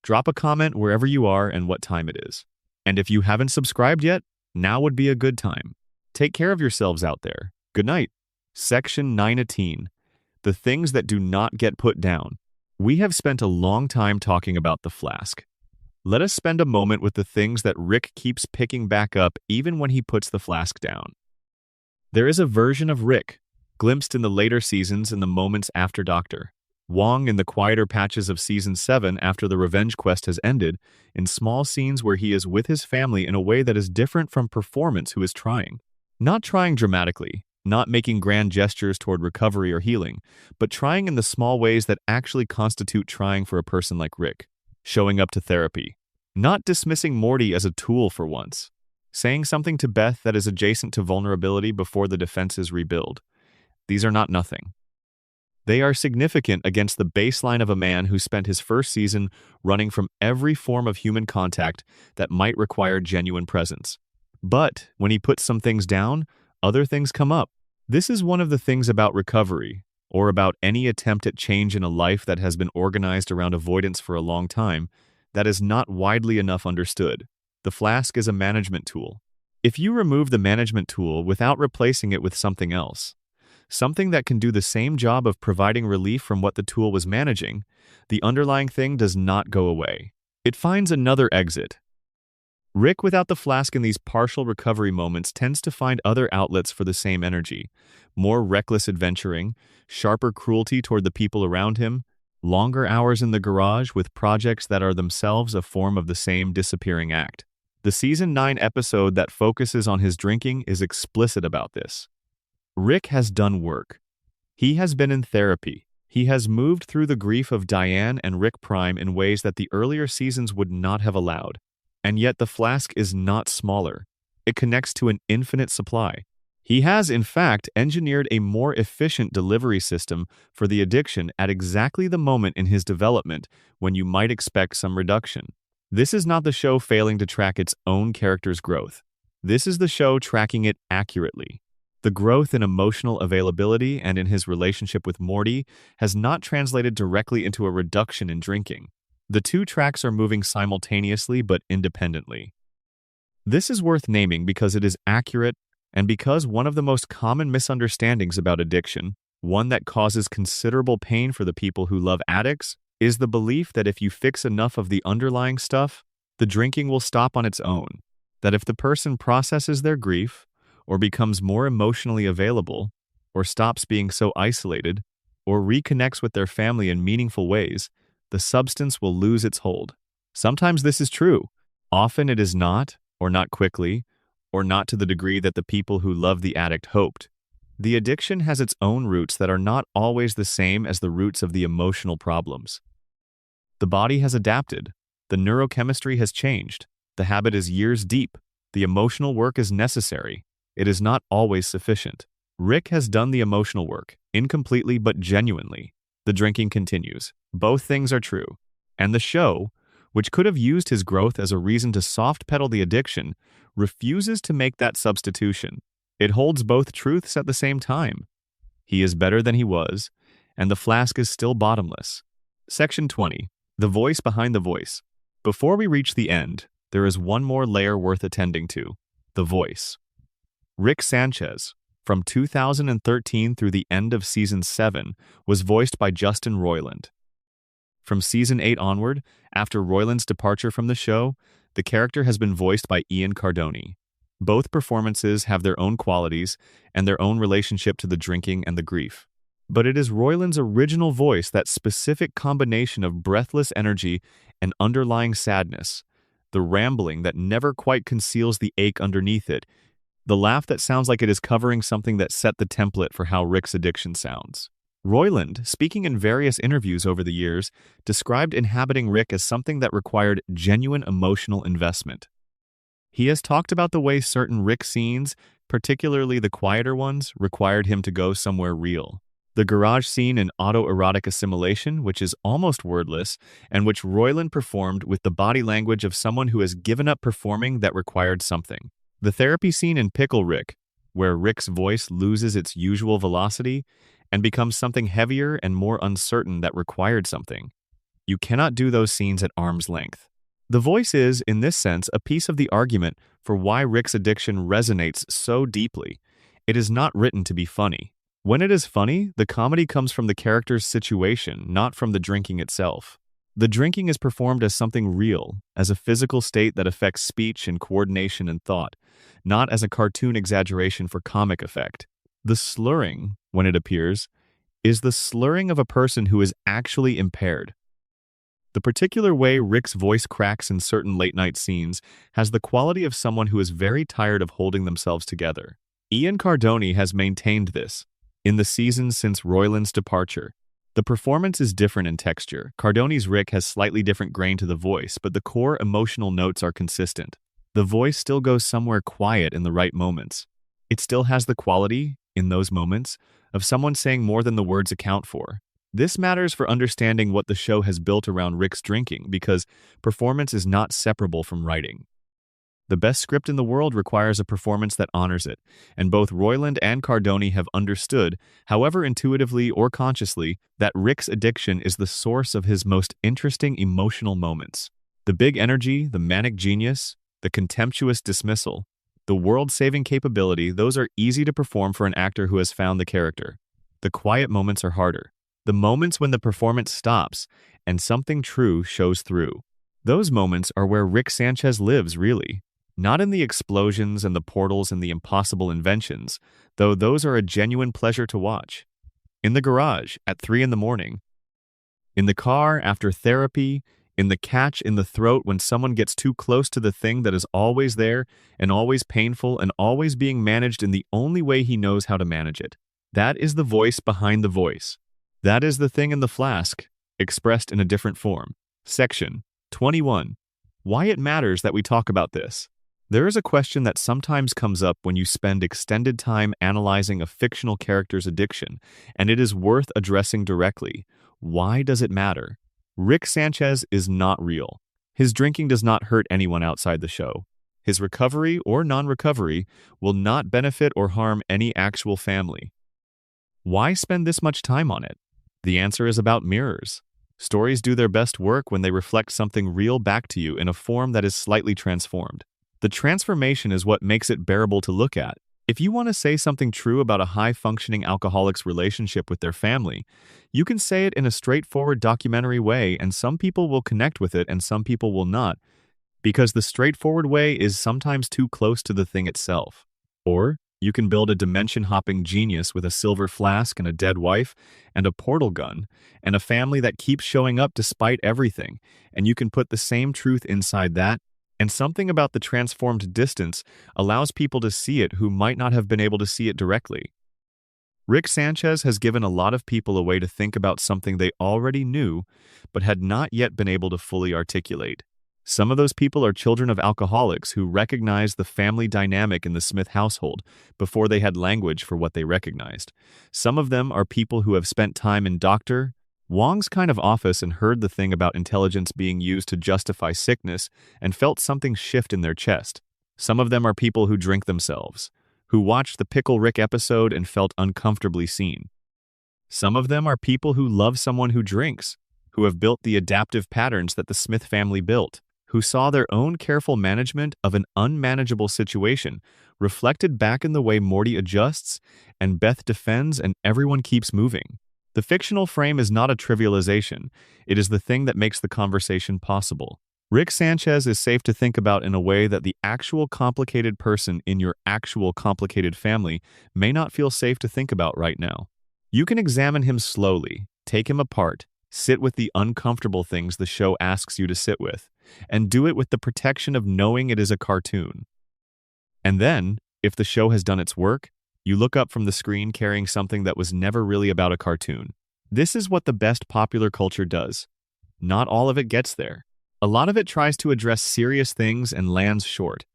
Drop a comment wherever you are and what time it is. And if you haven't subscribed yet, now would be a good time. Take care of yourselves out there. Good night. Section 918. The things that do not get put down. We have spent a long time talking about the flask. Let us spend a moment with the things that Rick keeps picking back up even when he puts the flask down. There is a version of Rick, glimpsed in the later seasons in the moments after Dr. Wong in the quieter patches of Season 7 after the revenge quest has ended, in small scenes where he is with his family in a way that is different from performance who is trying. Not trying dramatically, not making grand gestures toward recovery or healing, but trying in the small ways that actually constitute trying for a person like Rick. Showing up to therapy. Not dismissing Morty as a tool for once. Saying something to Beth that is adjacent to vulnerability before the defenses rebuild. These are not nothing. They are significant against the baseline of a man who spent his first season running from every form of human contact that might require genuine presence. But when he puts some things down, other things come up. This is one of the things about recovery, or about any attempt at change in a life that has been organized around avoidance for a long time, that is not widely enough understood. The flask is a management tool. If you remove the management tool without replacing it with something else, something that can do the same job of providing relief from what the tool was managing, the underlying thing does not go away. It finds another exit. Rick, without the flask in these partial recovery moments, tends to find other outlets for the same energy. More reckless adventuring, sharper cruelty toward the people around him, longer hours in the garage with projects that are themselves a form of the same disappearing act. The Season 9 episode that focuses on his drinking is explicit about this. Rick has done work. He has been in therapy. He has moved through the grief of Diane and Rick Prime in ways that the earlier seasons would not have allowed. And yet the flask is not smaller. It connects to an infinite supply. He has, in fact, engineered a more efficient delivery system for the addiction at exactly the moment in his development when you might expect some reduction. This is not the show failing to track its own character's growth. This is the show tracking it accurately. The growth in emotional availability and in his relationship with Morty has not translated directly into a reduction in drinking. The two tracks are moving simultaneously but independently. This is worth naming because it is accurate and because one of the most common misunderstandings about addiction, one that causes considerable pain for the people who love addicts, is the belief that if you fix enough of the underlying stuff, the drinking will stop on its own. That if the person processes their grief, or becomes more emotionally available, or stops being so isolated, or reconnects with their family in meaningful ways, the substance will lose its hold. Sometimes this is true. Often it is not, or not quickly, or not to the degree that the people who love the addict hoped. The addiction has its own roots that are not always the same as the roots of the emotional problems. The body has adapted. The neurochemistry has changed. The habit is years deep. The emotional work is necessary. It is not always sufficient. Rick has done the emotional work, incompletely but genuinely. The drinking continues. Both things are true. And the show, which could have used his growth as a reason to soft-pedal the addiction, refuses to make that substitution. It holds both truths at the same time. He is better than he was, and the flask is still bottomless. Section 20. The voice behind the voice. Before we reach the end, there is one more layer worth attending to. The voice. Rick Sanchez, from 2013 through the end of Season 7, was voiced by Justin Roiland. From Season 8 onward, after Roiland's departure from the show, the character has been voiced by Ian Cardoni. Both performances have their own qualities and their own relationship to the drinking and the grief. But it is Roiland's original voice, that specific combination of breathless energy and underlying sadness, the rambling that never quite conceals the ache underneath it, the laugh that sounds like it is covering something that set the template for how Rick's addiction sounds. Roiland, speaking in various interviews over the years, described inhabiting Rick as something that required genuine emotional investment. He has talked about the way certain Rick scenes, particularly the quieter ones, required him to go somewhere real. The garage scene in Autoerotic Assimilation, which is almost wordless, and which Roiland performed with the body language of someone who has given up performing that required something. The therapy scene in Pickle Rick, where Rick's voice loses its usual velocity and becomes something heavier and more uncertain that required something. You cannot do those scenes at arm's length. The voice is, in this sense, a piece of the argument for why Rick's addiction resonates so deeply. It is not written to be funny. When it is funny, the comedy comes from the character's situation, not from the drinking itself. The drinking is performed as something real, as a physical state that affects speech and coordination and thought, not as a cartoon exaggeration for comic effect. The slurring, when it appears, is the slurring of a person who is actually impaired. The particular way Rick's voice cracks in certain late-night scenes has the quality of someone who is very tired of holding themselves together. Ian Cardoni has maintained this. In the seasons since Roiland's departure, the performance is different in texture. Cardoni's Rick has slightly different grain to the voice, but the core emotional notes are consistent. The voice still goes somewhere quiet in the right moments. It still has the quality, in those moments, of someone saying more than the words account for. This matters for understanding what the show has built around Rick's drinking, because performance is not separable from writing. The best script in the world requires a performance that honors it, and both Roiland and Cardoni have understood, however intuitively or consciously, that Rick's addiction is the source of his most interesting emotional moments. The big energy, the manic genius, the contemptuous dismissal, the world-saving capability, those are easy to perform for an actor who has found the character. The quiet moments are harder. The moments when the performance stops and something true shows through. Those moments are where Rick Sanchez lives, really. Not in the explosions and the portals and the impossible inventions, though those are a genuine pleasure to watch. In the garage at 3 in the morning. In the car after therapy. In the catch in the throat when someone gets too close to the thing that is always there and always painful and always being managed in the only way he knows how to manage it. That is the voice behind the voice. That is the thing in the flask, expressed in a different form. Section 21. Why it matters that we talk about this. There is a question that sometimes comes up when you spend extended time analyzing a fictional character's addiction, and it is worth addressing directly. Why does it matter? Rick Sanchez is not real. His drinking does not hurt anyone outside the show. His recovery or non-recovery will not benefit or harm any actual family. Why spend this much time on it? The answer is about mirrors. Stories do their best work when they reflect something real back to you in a form that is slightly transformed. The transformation is what makes it bearable to look at. If you want to say something true about a high-functioning alcoholic's relationship with their family, you can say it in a straightforward documentary way, and some people will connect with it and some people will not, because the straightforward way is sometimes too close to the thing itself. Or you can build a dimension-hopping genius with a silver flask and a dead wife and a portal gun and a family that keeps showing up despite everything, and you can put the same truth inside that. And something about the transformed distance allows people to see it who might not have been able to see it directly. Rick Sanchez has given a lot of people a way to think about something they already knew, but had not yet been able to fully articulate. Some of those people are children of alcoholics who recognized the family dynamic in the Smith household before they had language for what they recognized. Some of them are people who have spent time in Dr. Wong's kind of office and heard the thing about intelligence being used to justify sickness and felt something shift in their chest. Some of them are people who drink themselves, who watched the Pickle Rick episode and felt uncomfortably seen. Some of them are people who love someone who drinks, who have built the adaptive patterns that the Smith family built, who saw their own careful management of an unmanageable situation reflected back in the way Morty adjusts and Beth defends and everyone keeps moving. The fictional frame is not a trivialization. It is the thing that makes the conversation possible. Rick Sanchez is safe to think about in a way that the actual complicated person in your actual complicated family may not feel safe to think about right now. You can examine him slowly, take him apart, sit with the uncomfortable things the show asks you to sit with, and do it with the protection of knowing it is a cartoon. And then, if the show has done its work, you look up from the screen carrying something that was never really about a cartoon. This is what the best popular culture does. Not all of it gets there. A lot of it tries to address serious things and lands short,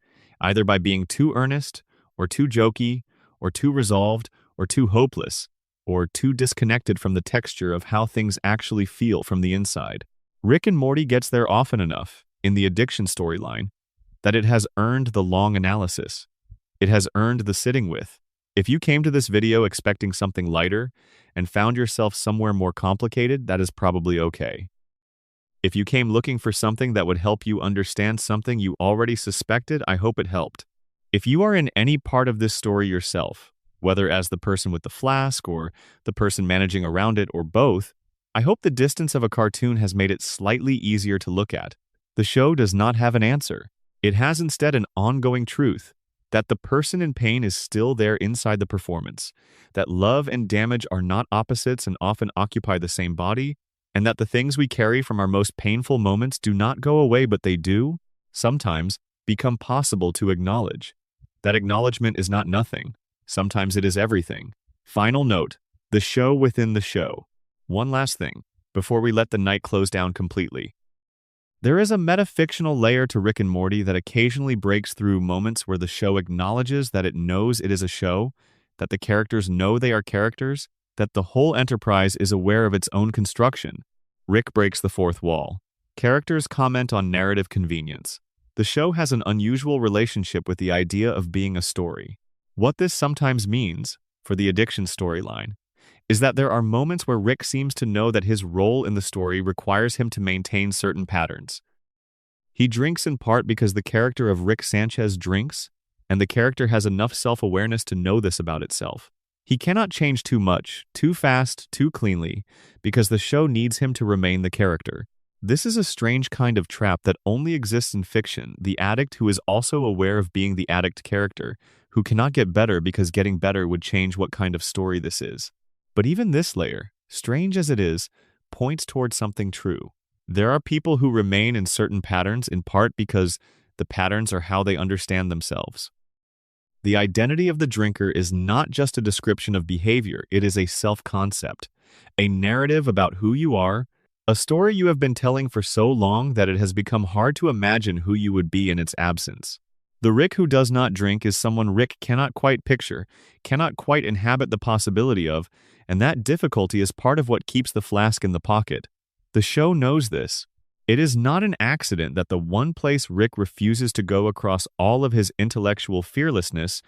either by being too earnest, or too jokey, or too resolved, or too hopeless, or too disconnected from the texture of how things actually feel from the inside. Rick and Morty gets there often enough, in the addiction storyline, that it has earned the long analysis. It has earned the sitting with. If you came to this video expecting something lighter and found yourself somewhere more complicated, that is probably okay. If you came looking for something that would help you understand something you already suspected, I hope it helped. If you are in any part of this story yourself, whether as the person with the flask or the person managing around it or both, I hope the distance of a cartoon has made it slightly easier to look at. The show does not have an answer. It has instead an ongoing truth, that the person in pain is still there inside the performance, that love and damage are not opposites and often occupy the same body, and that the things we carry from our most painful moments do not go away but they do, sometimes, become possible to acknowledge. That acknowledgement is not nothing. Sometimes it is everything. Final note, the show within the show. One last thing, before we let the night close down completely. There is a metafictional layer to Rick and Morty that occasionally breaks through moments where the show acknowledges that it knows it is a show, that the characters know they are characters, that the whole enterprise is aware of its own construction. Rick breaks the fourth wall. Characters comment on narrative convenience. The show has an unusual relationship with the idea of being a story. What this sometimes means, for the addiction storyline, is that there are moments where Rick seems to know that his role in the story requires him to maintain certain patterns. He drinks in part because the character of Rick Sanchez drinks, and the character has enough self-awareness to know this about itself. He cannot change too much, too fast, too cleanly, because the show needs him to remain the character. This is a strange kind of trap that only exists in fiction, the addict who is also aware of being the addict character, who cannot get better because getting better would change what kind of story this is. But even this layer, strange as it is, points towards something true. There are people who remain in certain patterns in part because the patterns are how they understand themselves. The identity of the drinker is not just a description of behavior, it is a self-concept, a narrative about who you are, a story you have been telling for so long that it has become hard to imagine who you would be in its absence. The Rick who does not drink is someone Rick cannot quite picture, cannot quite inhabit the possibility of, and that difficulty is part of what keeps the flask in the pocket. The show knows this. It is not an accident that the one place Rick refuses to go across all of his intellectual fearlessness,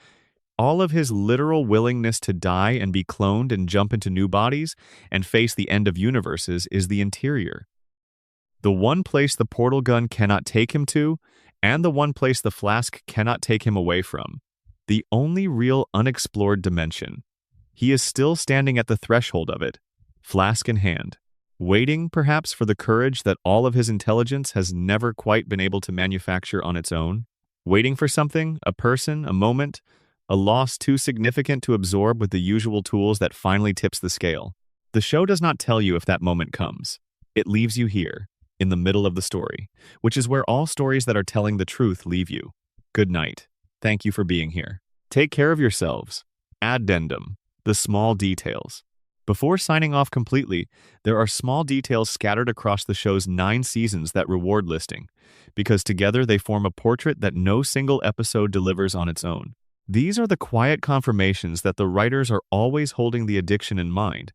all of his literal willingness to die and be cloned and jump into new bodies and face the end of universes, is the interior. The one place the portal gun cannot take him to, and the one place the flask cannot take him away from. The only real unexplored dimension. He is still standing at the threshold of it, flask in hand, waiting, perhaps, for the courage that all of his intelligence has never quite been able to manufacture on its own, waiting for something, a person, a moment, a loss too significant to absorb with the usual tools that finally tips the scale. The show does not tell you if that moment comes. It leaves you here, in the middle of the story, which is where all stories that are telling the truth leave you. Good night. Thank you for being here. Take care of yourselves. Addendum. The small details. Before signing off completely, there are small details scattered across the show's 9 seasons that reward listing, because together they form a portrait that no single episode delivers on its own. These are the quiet confirmations that the writers are always holding the addiction in mind,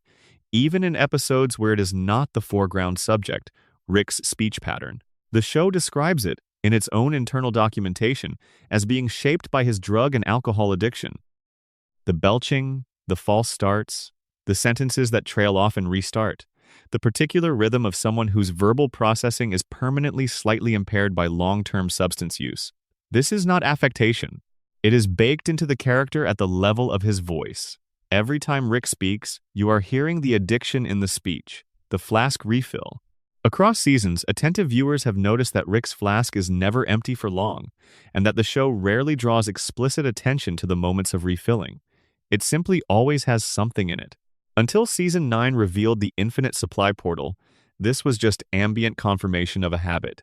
even in episodes where it is not the foreground subject, Rick's speech pattern. The show describes it, in its own internal documentation, as being shaped by his drug and alcohol addiction. The belching, the false starts, the sentences that trail off and restart, the particular rhythm of someone whose verbal processing is permanently slightly impaired by long-term substance use. This is not affectation. It is baked into the character at the level of his voice. Every time Rick speaks, you are hearing the addiction in the speech, the flask refill. Across seasons, attentive viewers have noticed that Rick's flask is never empty for long, and that the show rarely draws explicit attention to the moments of refilling. It simply always has something in it. Until Season 9 revealed the infinite supply portal, this was just ambient confirmation of a habit.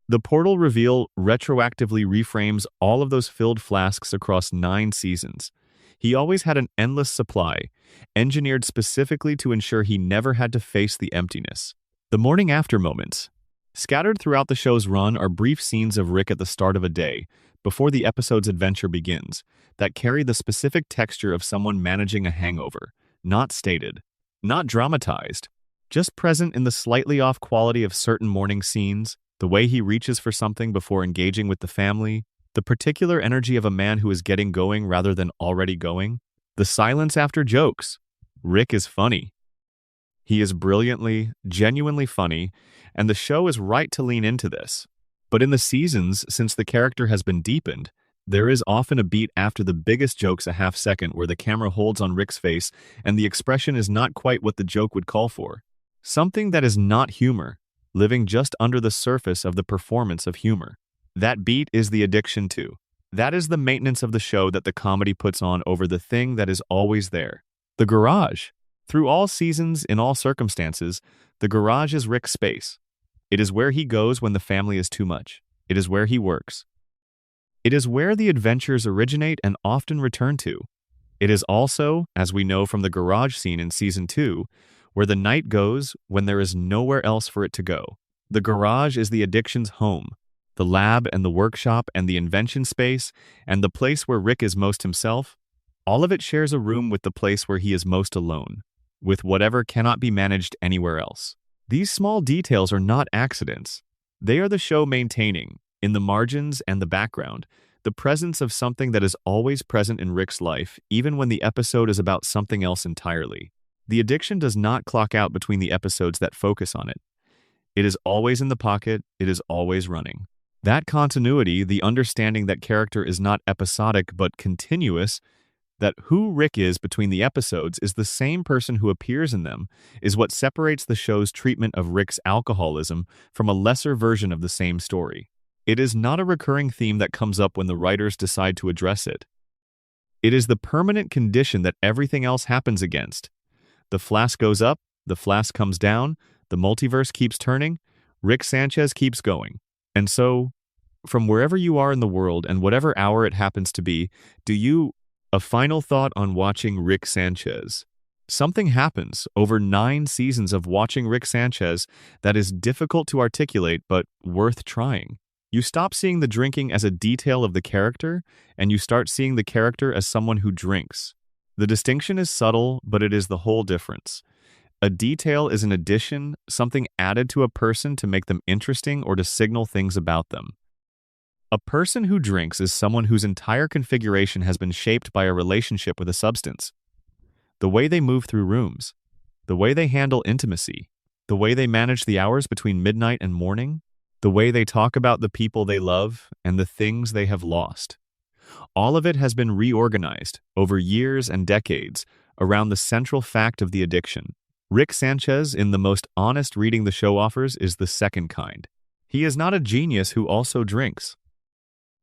The portal reveal retroactively reframes all of those filled flasks across 9 seasons. He always had an endless supply, engineered specifically to ensure he never had to face the emptiness. The morning after moments. Scattered throughout the show's run are brief scenes of Rick at the start of a day, before the episode's adventure begins, that carry the specific texture of someone managing a hangover, not stated, not dramatized, just present in the slightly off quality of certain morning scenes, the way he reaches for something before engaging with the family, the particular energy of a man who is getting going rather than already going, the silence after jokes. Rick is funny. He is brilliantly, genuinely funny, and the show is right to lean into this. But in the seasons since the character has been deepened, there is often a beat after the biggest jokes, a half-second where the camera holds on Rick's face and the expression is not quite what the joke would call for. Something that is not humor, living just under the surface of the performance of humor. That beat is the addiction too. That is the maintenance of the show that the comedy puts on over the thing that is always there. The garage. Through all seasons, in all circumstances, the garage is Rick's space. It is where he goes when the family is too much. It is where he works. It is where the adventures originate and often return to. It is also, as we know from the garage scene in Season 2, where the night goes when there is nowhere else for it to go. The garage is the addiction's home, the lab and the workshop and the invention space, and the place where Rick is most himself. All of it shares a room with the place where he is most alone, with whatever cannot be managed anywhere else. These small details are not accidents. They are the show maintaining, in the margins and the background, the presence of something that is always present in Rick's life, even when the episode is about something else entirely. The addiction does not clock out between the episodes that focus on it. It is always in the pocket, it is always running. That continuity, the understanding that character is not episodic but continuous, that who Rick is between the episodes is the same person who appears in them, is what separates the show's treatment of Rick's alcoholism from a lesser version of the same story. It is not a recurring theme that comes up when the writers decide to address it. It is the permanent condition that everything else happens against. The flask goes up, the flask comes down, the multiverse keeps turning, Rick Sanchez keeps going. And so, from wherever you are in the world and whatever hour it happens to be, a final thought on watching Rick Sanchez. Something happens over 9 seasons of watching Rick Sanchez that is difficult to articulate but worth trying. You stop seeing the drinking as a detail of the character, and you start seeing the character as someone who drinks. The distinction is subtle, but it is the whole difference. A detail is an addition, something added to a person to make them interesting or to signal things about them. A person who drinks is someone whose entire configuration has been shaped by a relationship with a substance. The way they move through rooms, the way they handle intimacy, the way they manage the hours between midnight and morning, the way they talk about the people they love and the things they have lost. All of it has been reorganized over years and decades around the central fact of the addiction. Rick Sanchez, in the most honest reading the show offers, is the second kind. He is not a genius who also drinks.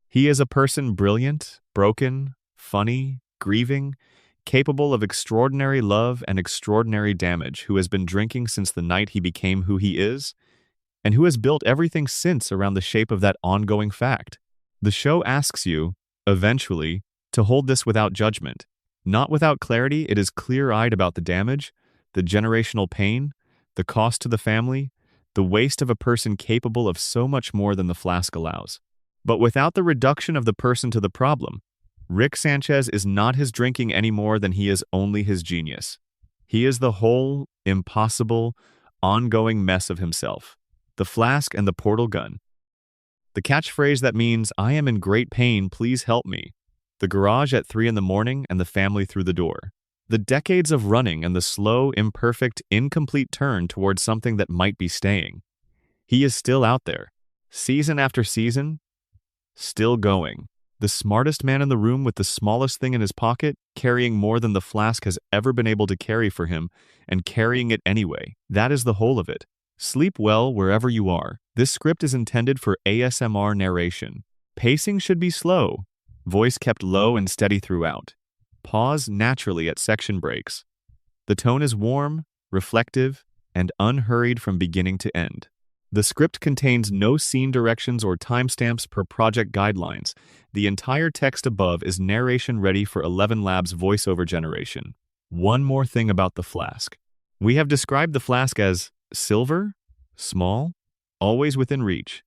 He is a person brilliant, broken, funny, grieving, capable of extraordinary love and extraordinary damage, who has been drinking since the night he became who he is, and who has built everything since around the shape of that ongoing fact. The show asks you, eventually, to hold this without judgment. Not without clarity, it is clear-eyed about the damage, the generational pain, the cost to the family, the waste of a person capable of so much more than the flask allows. But without the reduction of the person to the problem, Rick Sanchez is not his drinking any more than he is only his genius. He is the whole, impossible, ongoing mess of himself. The flask and the portal gun. The catchphrase that means, "I am in great pain, please help me." The garage at 3 in the morning and the family through the door. The decades of running and the slow, imperfect, incomplete turn towards something that might be staying. He is still out there, season after season, still going. The smartest man in the room with the smallest thing in his pocket, carrying more than the flask has ever been able to carry for him, and carrying it anyway. That is the whole of it. Sleep well wherever you are. This script is intended for ASMR narration. Pacing should be slow. Voice kept low and steady throughout. Pause naturally at section breaks. The tone is warm, reflective, and unhurried from beginning to end. The script contains no scene directions or timestamps per project guidelines. The entire text above is narration ready for 11 Labs voiceover generation. One more thing about the flask. We have described the flask as silver, small, always within reach.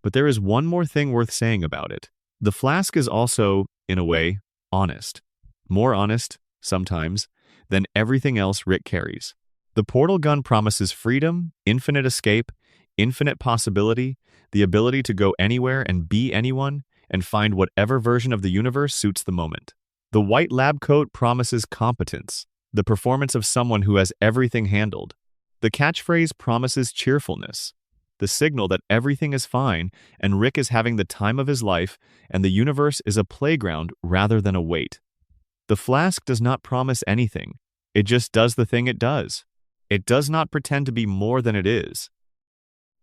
But there is one more thing worth saying about it. The flask is also, in a way, honest. More honest, sometimes, than everything else Rick carries. The portal gun promises freedom, infinite escape, infinite possibility, the ability to go anywhere and be anyone, and find whatever version of the universe suits the moment. The white lab coat promises competence, the performance of someone who has everything handled. The catchphrase promises cheerfulness, the signal that everything is fine and Rick is having the time of his life and the universe is a playground rather than a weight. The flask does not promise anything. It just does the thing it does. It does not pretend to be more than it is.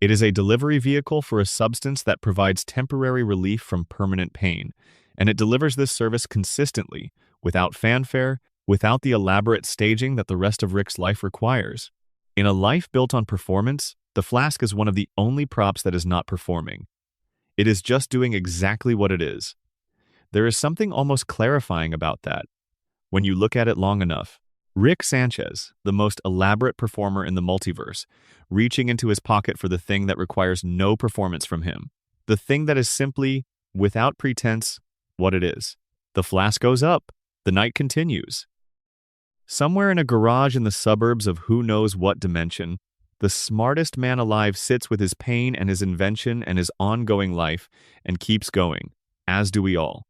It is a delivery vehicle for a substance that provides temporary relief from permanent pain, and it delivers this service consistently, without fanfare, without the elaborate staging that the rest of Rick's life requires. In a life built on performance, the flask is one of the only props that is not performing. It is just doing exactly what it is. There is something almost clarifying about that, when you look at it long enough. Rick Sanchez, the most elaborate performer in the multiverse, reaching into his pocket for the thing that requires no performance from him. The thing that is simply, without pretense, what it is. The flask goes up. The night continues. Somewhere in a garage in the suburbs of who knows what dimension, the smartest man alive sits with his pain and his invention and his ongoing life and keeps going, as do we all.